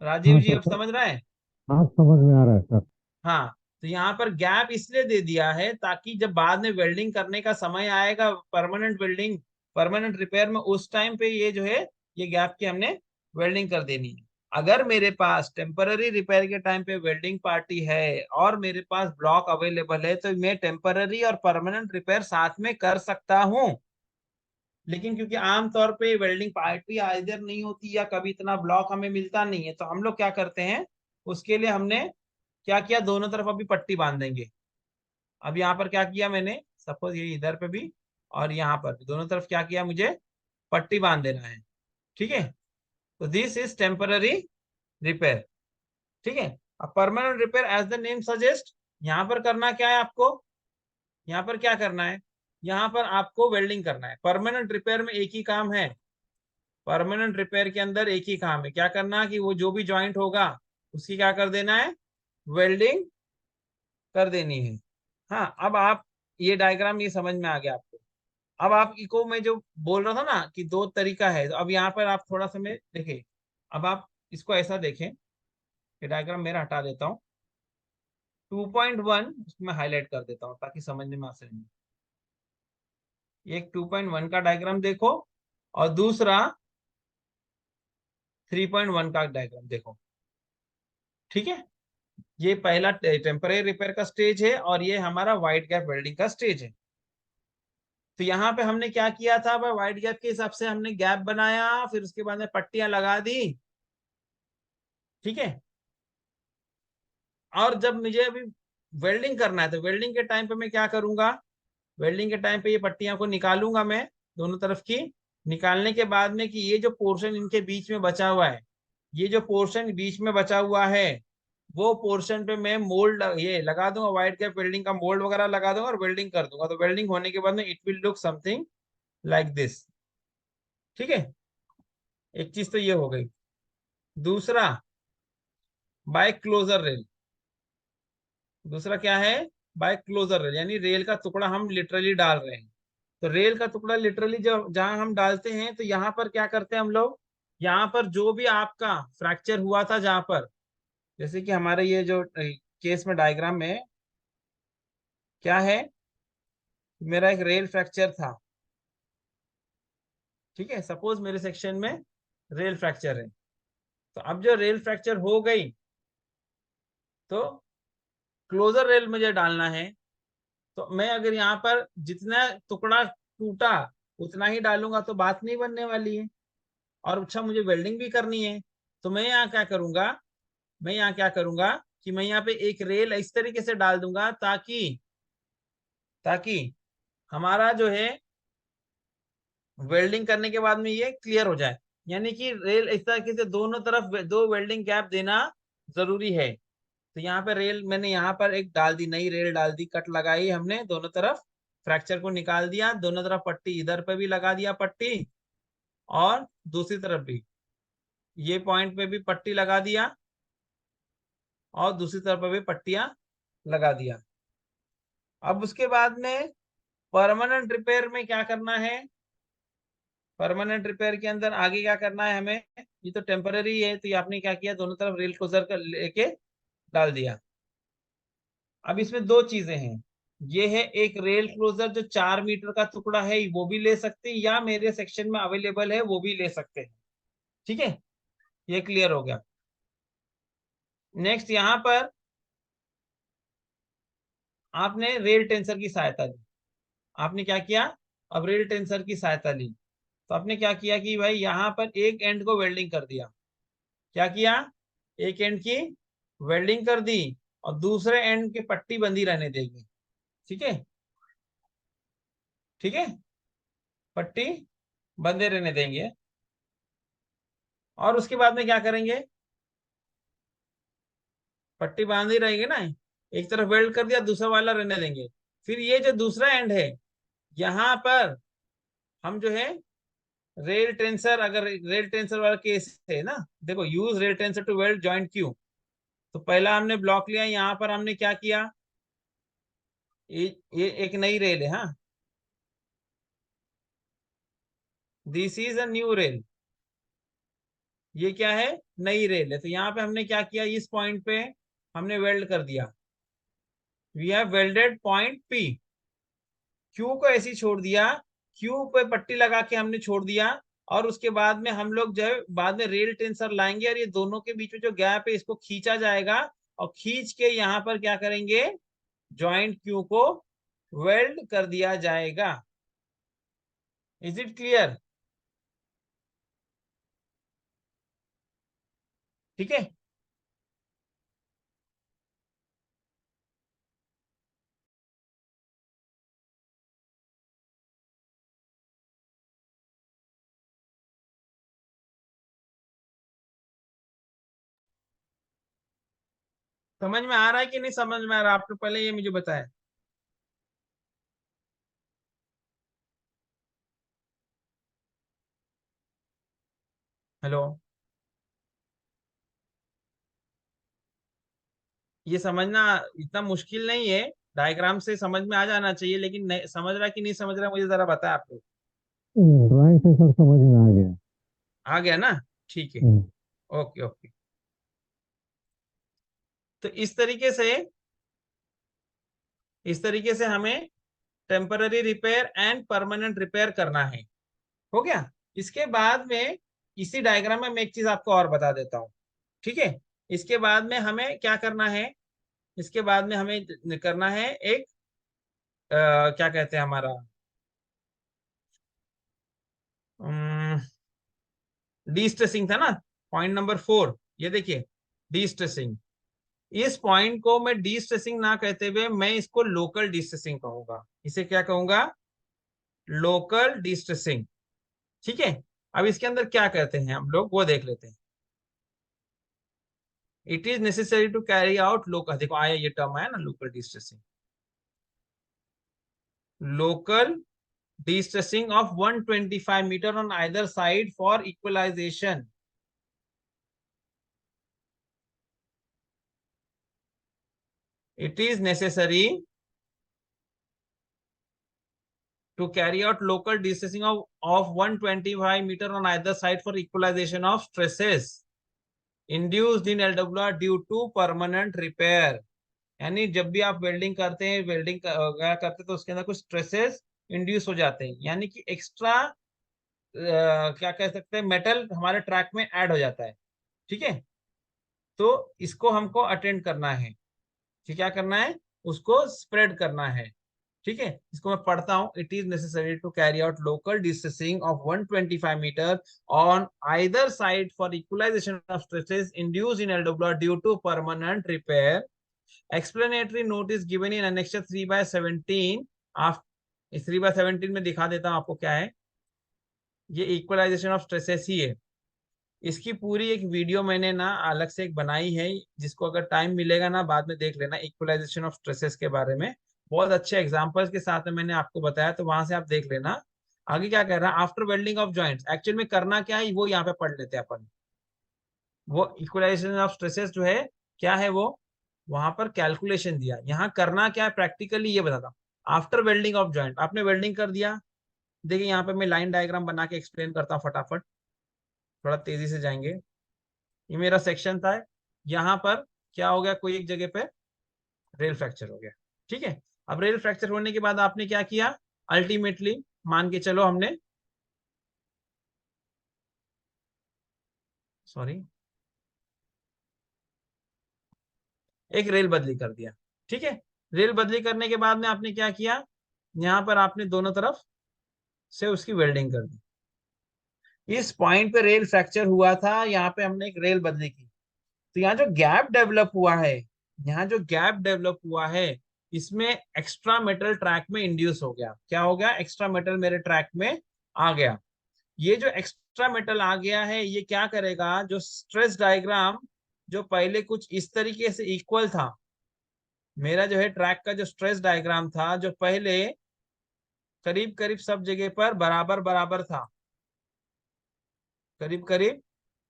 राजीव हाँ जी सर, अब समझ रहा है? आप समझ में आ रहा है सर। हाँ, तो यहाँ पर गैप इसलिए दे दिया है ताकि जब बाद में वेल्डिंग करने का समय आएगा, परमानेंट वेल्डिंग, परमानेंट रिपेयर में, उस टाइम पे ये जो है, ये गैप की हमने वेल्डिंग कर देनी है। अगर मेरे पास टेम्पररी रिपेयर के टाइम पे वेल्डिंग पार्टी है और मेरे पास ब्लॉक अवेलेबल है, तो मैं टेम्पररी और परमानेंट रिपेयर साथ में कर सकता हूँ। लेकिन क्योंकि आमतौर पे वेल्डिंग पार्टी इधर नहीं होती या कभी इतना ब्लॉक हमें मिलता नहीं है, तो हम लोग क्या करते हैं, उसके लिए हमने क्या किया, दोनों तरफ अभी पट्टी बांध देंगे। अब यहाँ पर क्या किया मैंने, सपोज ये इधर पे भी और यहाँ पर भी दोनों तरफ क्या किया, मुझे पट्टी बांध देना है। ठीक है, तो दिस इज टेम्पररी रिपेयर। ठीक है, अब permanent repair as the name suggest, यहाँ पर करना क्या है आपको, यहाँ पर क्या करना है, यहाँ पर आपको वेल्डिंग करना है। परमानेंट रिपेयर में एक ही काम है, परमानेंट रिपेयर के अंदर एक ही काम है, क्या करना, कि वो जो भी ज्वाइंट होगा उसकी क्या कर देना है, वेल्डिंग कर देनी है। हाँ, अब आप ये डायग्राम ये समझ में आ गया आपको। अब आप इको में जो बोल रहा था ना कि दो तरीका है, तो अब यहाँ पर आप थोड़ा सा में देखें, अब आप इसको ऐसा देखें, ये डायग्राम मेरा हटा देता हूँ, 2.1 उसमें हाईलाइट कर देता हूँ ताकि समझने में आसानी हो। एक 2.1 का डायग्राम देखो और दूसरा 3.1 का डायग्राम देखो। ठीक है, ये पहला टेम्परेरी रिपेयर का स्टेज है और ये हमारा वाइड गैप वेल्डिंग का स्टेज है। तो यहाँ पे हमने क्या किया था, वाइड गैप के हिसाब से हमने गैप बनाया, फिर उसके बाद में पट्टियां लगा दी। ठीक है, और जब मुझे अभी वेल्डिंग करना है, तो वेल्डिंग के टाइम पे मैं क्या करूंगा, वेल्डिंग के टाइम पे ये पट्टियां को निकालूंगा मैं दोनों तरफ की। निकालने के बाद में कि ये जो पोर्शन इनके बीच में बचा हुआ है, ये जो पोर्शन बीच में बचा हुआ है, वो पोर्शन पे मैं मोल्ड ये लगा दूंगा, वाइड गैप वेल्डिंग का मोल्ड वगैरह लगा दूंगा और वेल्डिंग कर दूंगा। तो वेल्डिंग होने के बाद में it will look something like this. ठीक है, एक चीज तो ये हो गई। दूसरा, बाय क्लोजर रेल, दूसरा क्या है, बाय क्लोजर रेल, यानी रेल का टुकड़ा हम लिटरली डाल रहे हैं। तो रेल का टुकड़ा लिटरली जब जहां हम डालते हैं, तो यहाँ पर क्या करते हैं हम लोग, यहाँ पर जो भी आपका फ्रैक्चर हुआ था, जहां पर जैसे कि हमारे ये जो केस में डायग्राम में क्या है, मेरा एक रेल फ्रैक्चर था। ठीक है, सपोज मेरे सेक्शन में रेल फ्रैक्चर है, तो अब जो रेल फ्रैक्चर हो गई, तो क्लोजर रेल मुझे डालना है। तो मैं अगर यहाँ पर जितना टुकड़ा टूटा उतना ही डालूंगा तो बात नहीं बनने वाली है, और अच्छा मुझे वेल्डिंग भी करनी है। तो मैं यहाँ क्या करूंगा, मैं यहाँ क्या करूंगा कि मैं यहाँ पे एक रेल इस तरीके से डाल दूंगा ताकि ताकि हमारा जो है वेल्डिंग करने के बाद में ये क्लियर हो जाए। यानी कि रेल इस तरीके से दोनों तरफ दो वेल्डिंग गैप देना जरूरी है। तो यहाँ पे रेल मैंने यहाँ पर एक डाल दी, नई रेल डाल दी, कट लगाई हमने दोनों तरफ, फ्रैक्चर को निकाल दिया, दोनों तरफ पट्टी, इधर पे भी लगा दिया पट्टी और दूसरी तरफ भी, ये पॉइंट पे भी पट्टी लगा दिया और दूसरी तरफ पे भी पट्टियां लगा दिया। अब उसके बाद में परमानेंट रिपेयर में क्या करना है, परमानेंट रिपेयर के अंदर आगे क्या करना है हमें, ये तो टेम्पररी है, तो ये आपने क्या किया, दोनों तरफ रेल क्लोजर का लेके डाल दिया। अब इसमें दो चीजें हैं, ये है एक रेल क्लोजर जो 4 मीटर का टुकड़ा है, वो भी ले सकते हैं, या मेरे सेक्शन में अवेलेबल है वो भी ले सकते हैं। ठीक है, ये क्लियर हो गया। नेक्स्ट, यहाँ पर आपने रेल टेंसर की सहायता ली, आपने क्या किया, अब रेल टेंसर की सहायता ली, तो आपने क्या किया कि भाई यहाँ पर एक एंड को वेल्डिंग कर दिया, क्या किया, एक एंड की वेल्डिंग कर दी और दूसरे एंड की पट्टी बंधी रहने देगी। ठीक है, ठीक है, पट्टी बंधे रहने देंगे। और उसके बाद में क्या करेंगे, पट्टी बांधी रहेगी ना, एक तरफ वेल्ड कर दिया, दूसरा वाला रहने देंगे। फिर ये जो दूसरा एंड है, यहाँ पर हम जो है रेल टेंसर, अगर रेल टेंसर वाला केस है ना, देखो, use rail tensor to weld joint Q. तो पहला हमने ब्लॉक लिया, यहाँ पर हमने क्या किया, ये एक नई रेल है, हाँ, this is a new rail, ये क्या है, नई रेल है। तो यहाँ पे हमने क्या किया, इस पॉइंट पे हमने वेल्ड कर दिया, we have welded point P. Q को ऐसे ही छोड़ दिया, क्यू पे पट्टी लगा के हमने छोड़ दिया। और उसके बाद में हम लोग जो है बाद में रेल टेंसर लाएंगे, और ये दोनों के बीच में जो गैप है इसको खींचा जाएगा, और खींच के यहाँ पर क्या करेंगे, जॉइंट क्यू को वेल्ड कर दिया जाएगा। Is it clear? ठीक है, समझ में आ रहा है कि नहीं समझ में आ रहा, आपने पहले ये मुझे बताया। हेलो, ये समझना इतना मुश्किल नहीं है, डायग्राम से समझ में आ जाना चाहिए, लेकिन नहीं, समझ रहा कि नहीं समझ रहा मुझे जरा बताया आप लोग। ड्राइंग से सर समझ में आ गया। आ गया ना, ठीक है, हम्म, ओके ओके। तो इस तरीके से हमें temporary repair and permanent repair करना है। हो गया। इसके बाद में इसी डायग्राम में मैं एक चीज आपको और बता देता हूँ, ठीक है। इसके बाद में हमें क्या करना है, इसके बाद में हमें करना है एक क्या कहते हैं हमारा डी स्ट्रेसिंग था ना, पॉइंट नंबर 4, ये देखिए, डी स्ट्रेसिंग। इस पॉइंट को मैं डी स्ट्रेसिंग ना कहते हुए मैं इसको लोकल डी स्ट्रेसिंग कहूंगा। इसे क्या कहूंगा, लोकल डी स्ट्रेसिंग। ठीक है, अब इसके अंदर क्या कहते हैं हम लोग वो देख लेते हैं। It is necessary to carry out local, देखो आया ये टर्म आया ना, local destressing, local destressing of 125 metre on either side for equalisation. It is necessary to carry out local distancing of 125 meter on either side for equalization of stresses induced in LWR due to permanent repair। यानी जब भी आप welding करते हैं, welding करते हैं तो उसके अंदर कुछ स्ट्रेसेस इंड्यूस हो जाते हैं, यानी कि एक्स्ट्रा क्या कह सकते हैं, मेटल हमारे ट्रैक में ऐड हो जाता है। ठीक है, तो इसको हमको अटेंड करना है कि क्या करना है, उसको स्प्रेड करना है। ठीक है, इसको मैं पढ़ता हूं। It is necessary to carry out local destressing of 125 metre on either side for equalization of stresses induced in LWR due to permanent repair. Explanatory note is given in annexure 3/17। आप 3/17 में दिखा देता हूं आपको क्या है, ये इक्वलाइजेशन ऑफ स्ट्रेसेस ही है। इसकी पूरी एक वीडियो मैंने ना अलग से एक बनाई है, जिसको अगर टाइम मिलेगा ना बाद में देख लेना, इक्वलाइजेशन ऑफ स्ट्रेसेस के बारे में बहुत अच्छे एग्जांपल्स के साथ में मैंने आपको बताया, तो वहां से आप देख लेना। आगे क्या कह रहा है, after welding of joints, actual में करना क्या है वो यहाँ पे पढ़ लेते हैं अपन। वो इक्वलाइजेशन ऑफ स्ट्रेसेस जो है क्या है, वो वहां पर कैलकुलेशन दिया, यहाँ करना क्या है प्रैक्टिकली ये बताता हूँ। आफ्टर वेल्डिंग ऑफ जॉइंट, आपने वेल्डिंग कर दिया, देखिए यहाँ पे मैं लाइन डायग्राम बना के एक्सप्लेन करता हूँ फटाफट, थोड़ा तेजी से जाएंगे। ये मेरा सेक्शन था, यहाँ पर क्या हो गया, कोई एक जगह पे रेल फ्रैक्चर हो गया। ठीक है, अब रेल फ्रैक्चर होने के बाद आपने क्या किया, अल्टीमेटली मान के चलो हमने, सॉरी, एक रेल बदली कर दिया। ठीक है, रेल बदली करने के बाद में आपने क्या किया, यहाँ पर आपने दोनों तरफ से उसकी वेल्डिंग कर दी। इस पॉइंट पे रेल फ्रैक्चर हुआ था, यहाँ पे हमने एक रेल बदली की, तो यहाँ जो गैप डेवलप हुआ है, यहाँ जो गैप डेवलप हुआ है, इसमें एक्स्ट्रा मेटल ट्रैक में इंड्यूस हो गया। क्या हो गया? एक्स्ट्रा मेटल मेरे ट्रैक में आ गया। ये जो एक्स्ट्रा मेटल आ गया है ये क्या करेगा, जो स्ट्रेस डायग्राम जो पहले कुछ इस तरीके से इक्वल था, मेरा जो है ट्रैक का जो स्ट्रेस डायग्राम था जो पहले करीब करीब सब जगह पर बराबर बराबर था, करीब करीब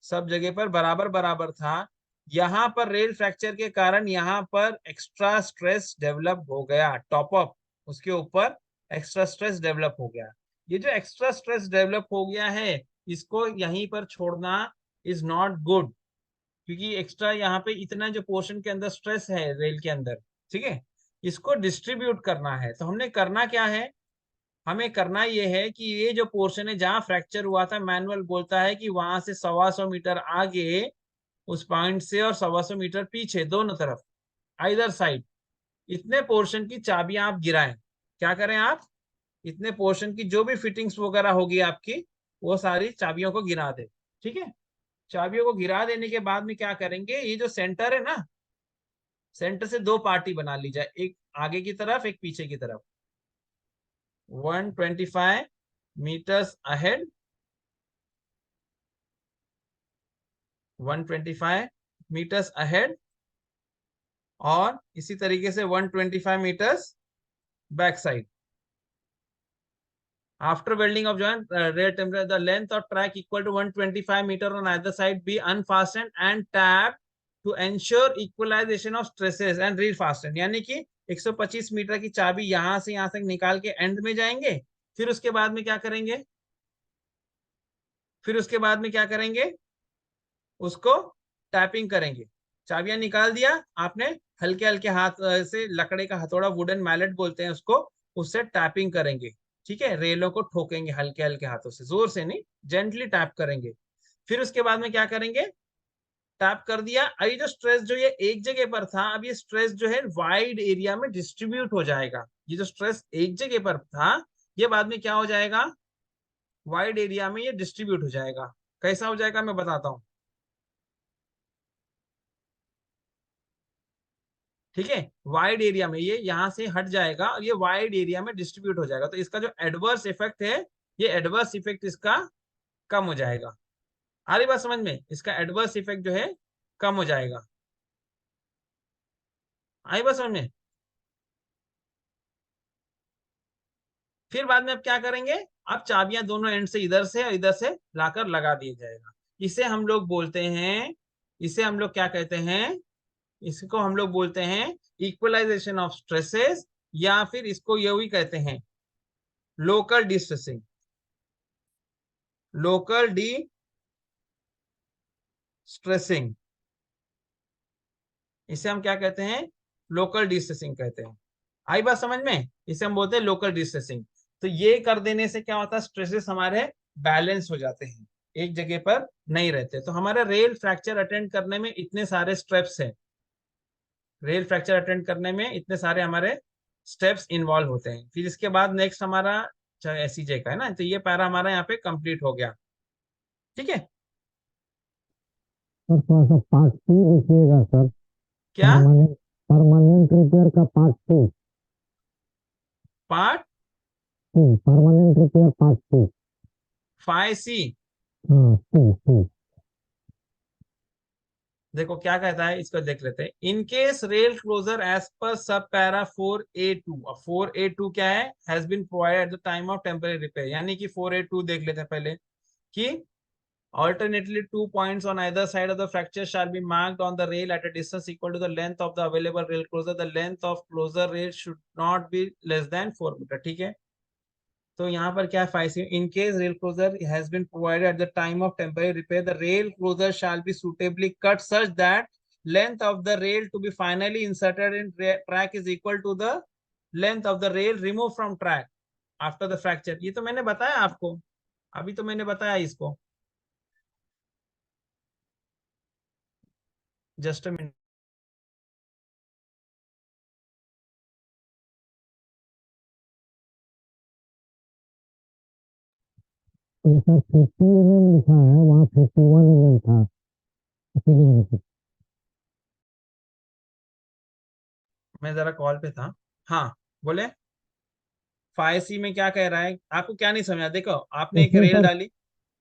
सब जगह पर बराबर बराबर था, यहाँ पर रेल फ्रैक्चर के कारण यहाँ पर एक्स्ट्रा स्ट्रेस डेवलप हो गया, टॉप अप उसके ऊपर एक्स्ट्रा स्ट्रेस डेवलप हो गया। ये जो एक्स्ट्रा स्ट्रेस डेवलप हो गया है इसको यहीं पर छोड़ना इज नॉट गुड, क्योंकि एक्स्ट्रा यहाँ पे इतना जो पोर्शन के अंदर स्ट्रेस है रेल के अंदर, ठीक है, इसको डिस्ट्रीब्यूट करना है। तो हमने करना क्या है, हमें करना ये है कि ये जो पोर्शन है जहां फ्रैक्चर हुआ था, मैनुअल बोलता है कि वहां से 125 मीटर आगे उस पॉइंट से और 125 मीटर पीछे दोनों तरफ आइदर साइड इतने पोर्शन की चाबियां आप गिराएं। क्या करें आप? इतने पोर्शन की जो भी फिटिंग्स वगैरह होगी आपकी वो सारी चाबियों को गिरा दे। ठीक है, चाबियों को गिरा देने के बाद में क्या करेंगे, ये जो सेंटर है ना, सेंटर से दो पार्टी बना ली जाए, एक आगे की तरफ एक पीछे की तरफ। 125 meters ahead, 125 meters ahead, और इसी तरीके से 125 meters back side. After welding of joint, rear temperature, the length of track equal to 125 meter on either side be unfastened and tapped to ensure equalization of stresses and refastened. यानी कि 125 metre की चाबी यहां से यहां तक निकाल के एंड में जाएंगे, फिर उसके बाद में क्या करेंगे, फिर उसके बाद में क्या करेंगे, उसको टैपिंग करेंगे। चाबियां निकाल दिया आपने, हल्के हल्के हाथ से, लकड़े का हथौड़ा, वुडन मैलेट बोलते हैं उसको, उससे टैपिंग करेंगे। ठीक है, रेलों को ठोकेंगे हल्के हल्के हाथों से, जोर से नहीं, जेंटली टैप करेंगे। फिर उसके बाद में क्या करेंगे, टैप कर दिया, अभी जो स्ट्रेस जो ये एक जगह पर था, अब ये स्ट्रेस जो है वाइड एरिया में डिस्ट्रीब्यूट हो जाएगा। ये जो स्ट्रेस एक जगह पर था ये बाद में क्या हो जाएगा, वाइड एरिया में ये डिस्ट्रीब्यूट हो जाएगा। कैसा हो जाएगा मैं बताता हूं। ठीक है, वाइड एरिया में ये यहां से हट जाएगा और ये वाइड एरिया में डिस्ट्रीब्यूट हो जाएगा। तो इसका जो एडवर्स इफेक्ट है, ये एडवर्स इफेक्ट इसका कम हो जाएगा। आ रही बात समझ में? इसका एडवर्स इफेक्ट जो है कम हो जाएगा। आई बात समझ में? फिर बाद में अब क्या करेंगे, अब चाबियां दोनों एंड से, इधर से और इधर से लाकर लगा दिया जाएगा। इसे हम लोग बोलते हैं, इसे हम लोग क्या कहते हैं, इसको हम लोग बोलते हैं इक्वलाइजेशन ऑफ स्ट्रेसेस, या फिर इसको ये भी कहते हैं local distressing, local D stressing. इसे हम क्या कहते हैं, लोकल डिस्ट्रेसिंग कहते हैं। आई बात समझ में? इसे हम बोलते हैं लोकल डिस्ट्रेसिंग। तो ये कर देने से क्या होता है, स्ट्रेसेस हमारे बैलेंस हो जाते हैं, एक जगह पर नहीं रहते। तो हमारा रेल फ्रैक्चर अटेंड करने में इतने सारे स्टेप्स हैं, रेल फ्रैक्चर अटेंड करने में इतने सारे हमारे स्टेप्स इन्वॉल्व होते हैं। फिर इसके बाद नेक्स्ट हमारा एसईजे का है ना, तो ये पैरा हमारा यहाँ पे कंप्लीट हो गया। ठीक है, सर थोड़ा सा पार्ट 2 लिखिएगा सर। क्या परमानेंट रिपेयर का part 2। Part permanent repair part 2। 5C। हाँ 2। देखो क्या कहता है, इसको देख लेते हैं। In case rail closure as per sub para 4A2, 4A2 क्या है, has been provided at the time of temporary repair. यानी कि 4A2 देख लेते हैं पहले कि alternately 2 points on either side of the fracture shall be marked on the rail at a distance equal to the length of the available rail closure. The length of closure rail should not be less than 4 metre. ठीक है, तो यहाँ पर क्या है, in case rail closure has been provided at the time of temporary repair, the rail closure shall be suitably cut such that length of the rail to be finally inserted in track is equal to the length of the rail removed from track after the fracture। ये तो मैंने बताया आपको, अभी तो मैंने बताया इसको, जस्ट अ मिनट। तो सर 50 mm लिखा है, वहाँ 51 mm था, इसीलिए मैंने पूछा। मैं जरा कॉल पे था। हाँ बोले, फाइव सी में क्या कह रहा है, आपको क्या नहीं समझा? देखो आपने एक इसमें रेल सर डाली।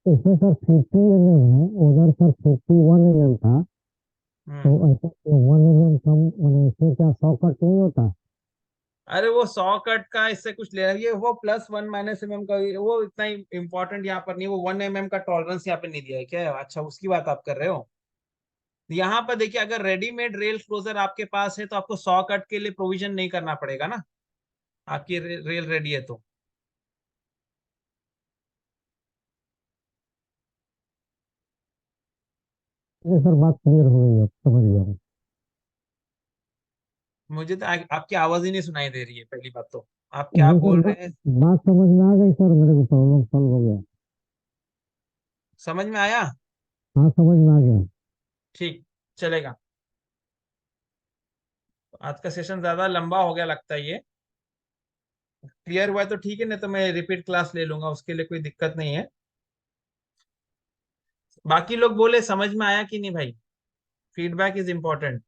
इसमें सर 50 mm है, उधर सर 51 mm था। तो हम्म। ऐसा 1 mm कम, मैंने इसमें क्या 100 कट नहीं होता? अरे वो 100 कट का इससे कुछ ले रहा है, ये वो +1 - mm का, वो इतना इंपॉर्टेंट यहाँ पर नहीं, वो 1 mm का टॉलरेंस यहाँ पे नहीं दिया है क्या? अच्छा उसकी बात आप कर रहे हो। यहाँ पर देखिए, अगर रेडीमेड रेल क्लोजर आपके पास है तो आपको 100 कट के लिए प्रोविजन नहीं करना पड़ेगा ना, आपकी रेल रेडी है तो। ये सर बात क्लियर हो गई, अब समझ गया मैं। मुझे तो आपकी आवाज ही नहीं सुनाई दे रही है, पहली बात तो आप क्या जी सर, बोल रहे हैं। बात समझ में आ गई सर, मेरे को प्रॉब्लम सॉल्व हो गया। समझ में आया? हाँ, समझ में आ गया। ठीक, चलेगा। आज का सेशन ज्यादा लंबा हो गया लगता है, ये क्लियर हुआ है तो ठीक है, नहीं तो मैं रिपीट क्लास ले लूंगा, उसके लिए कोई दिक्कत नहीं है। बाकी लोग बोले समझ में आया कि नहीं भाई, फीडबैक इज इम्पोर्टेंट।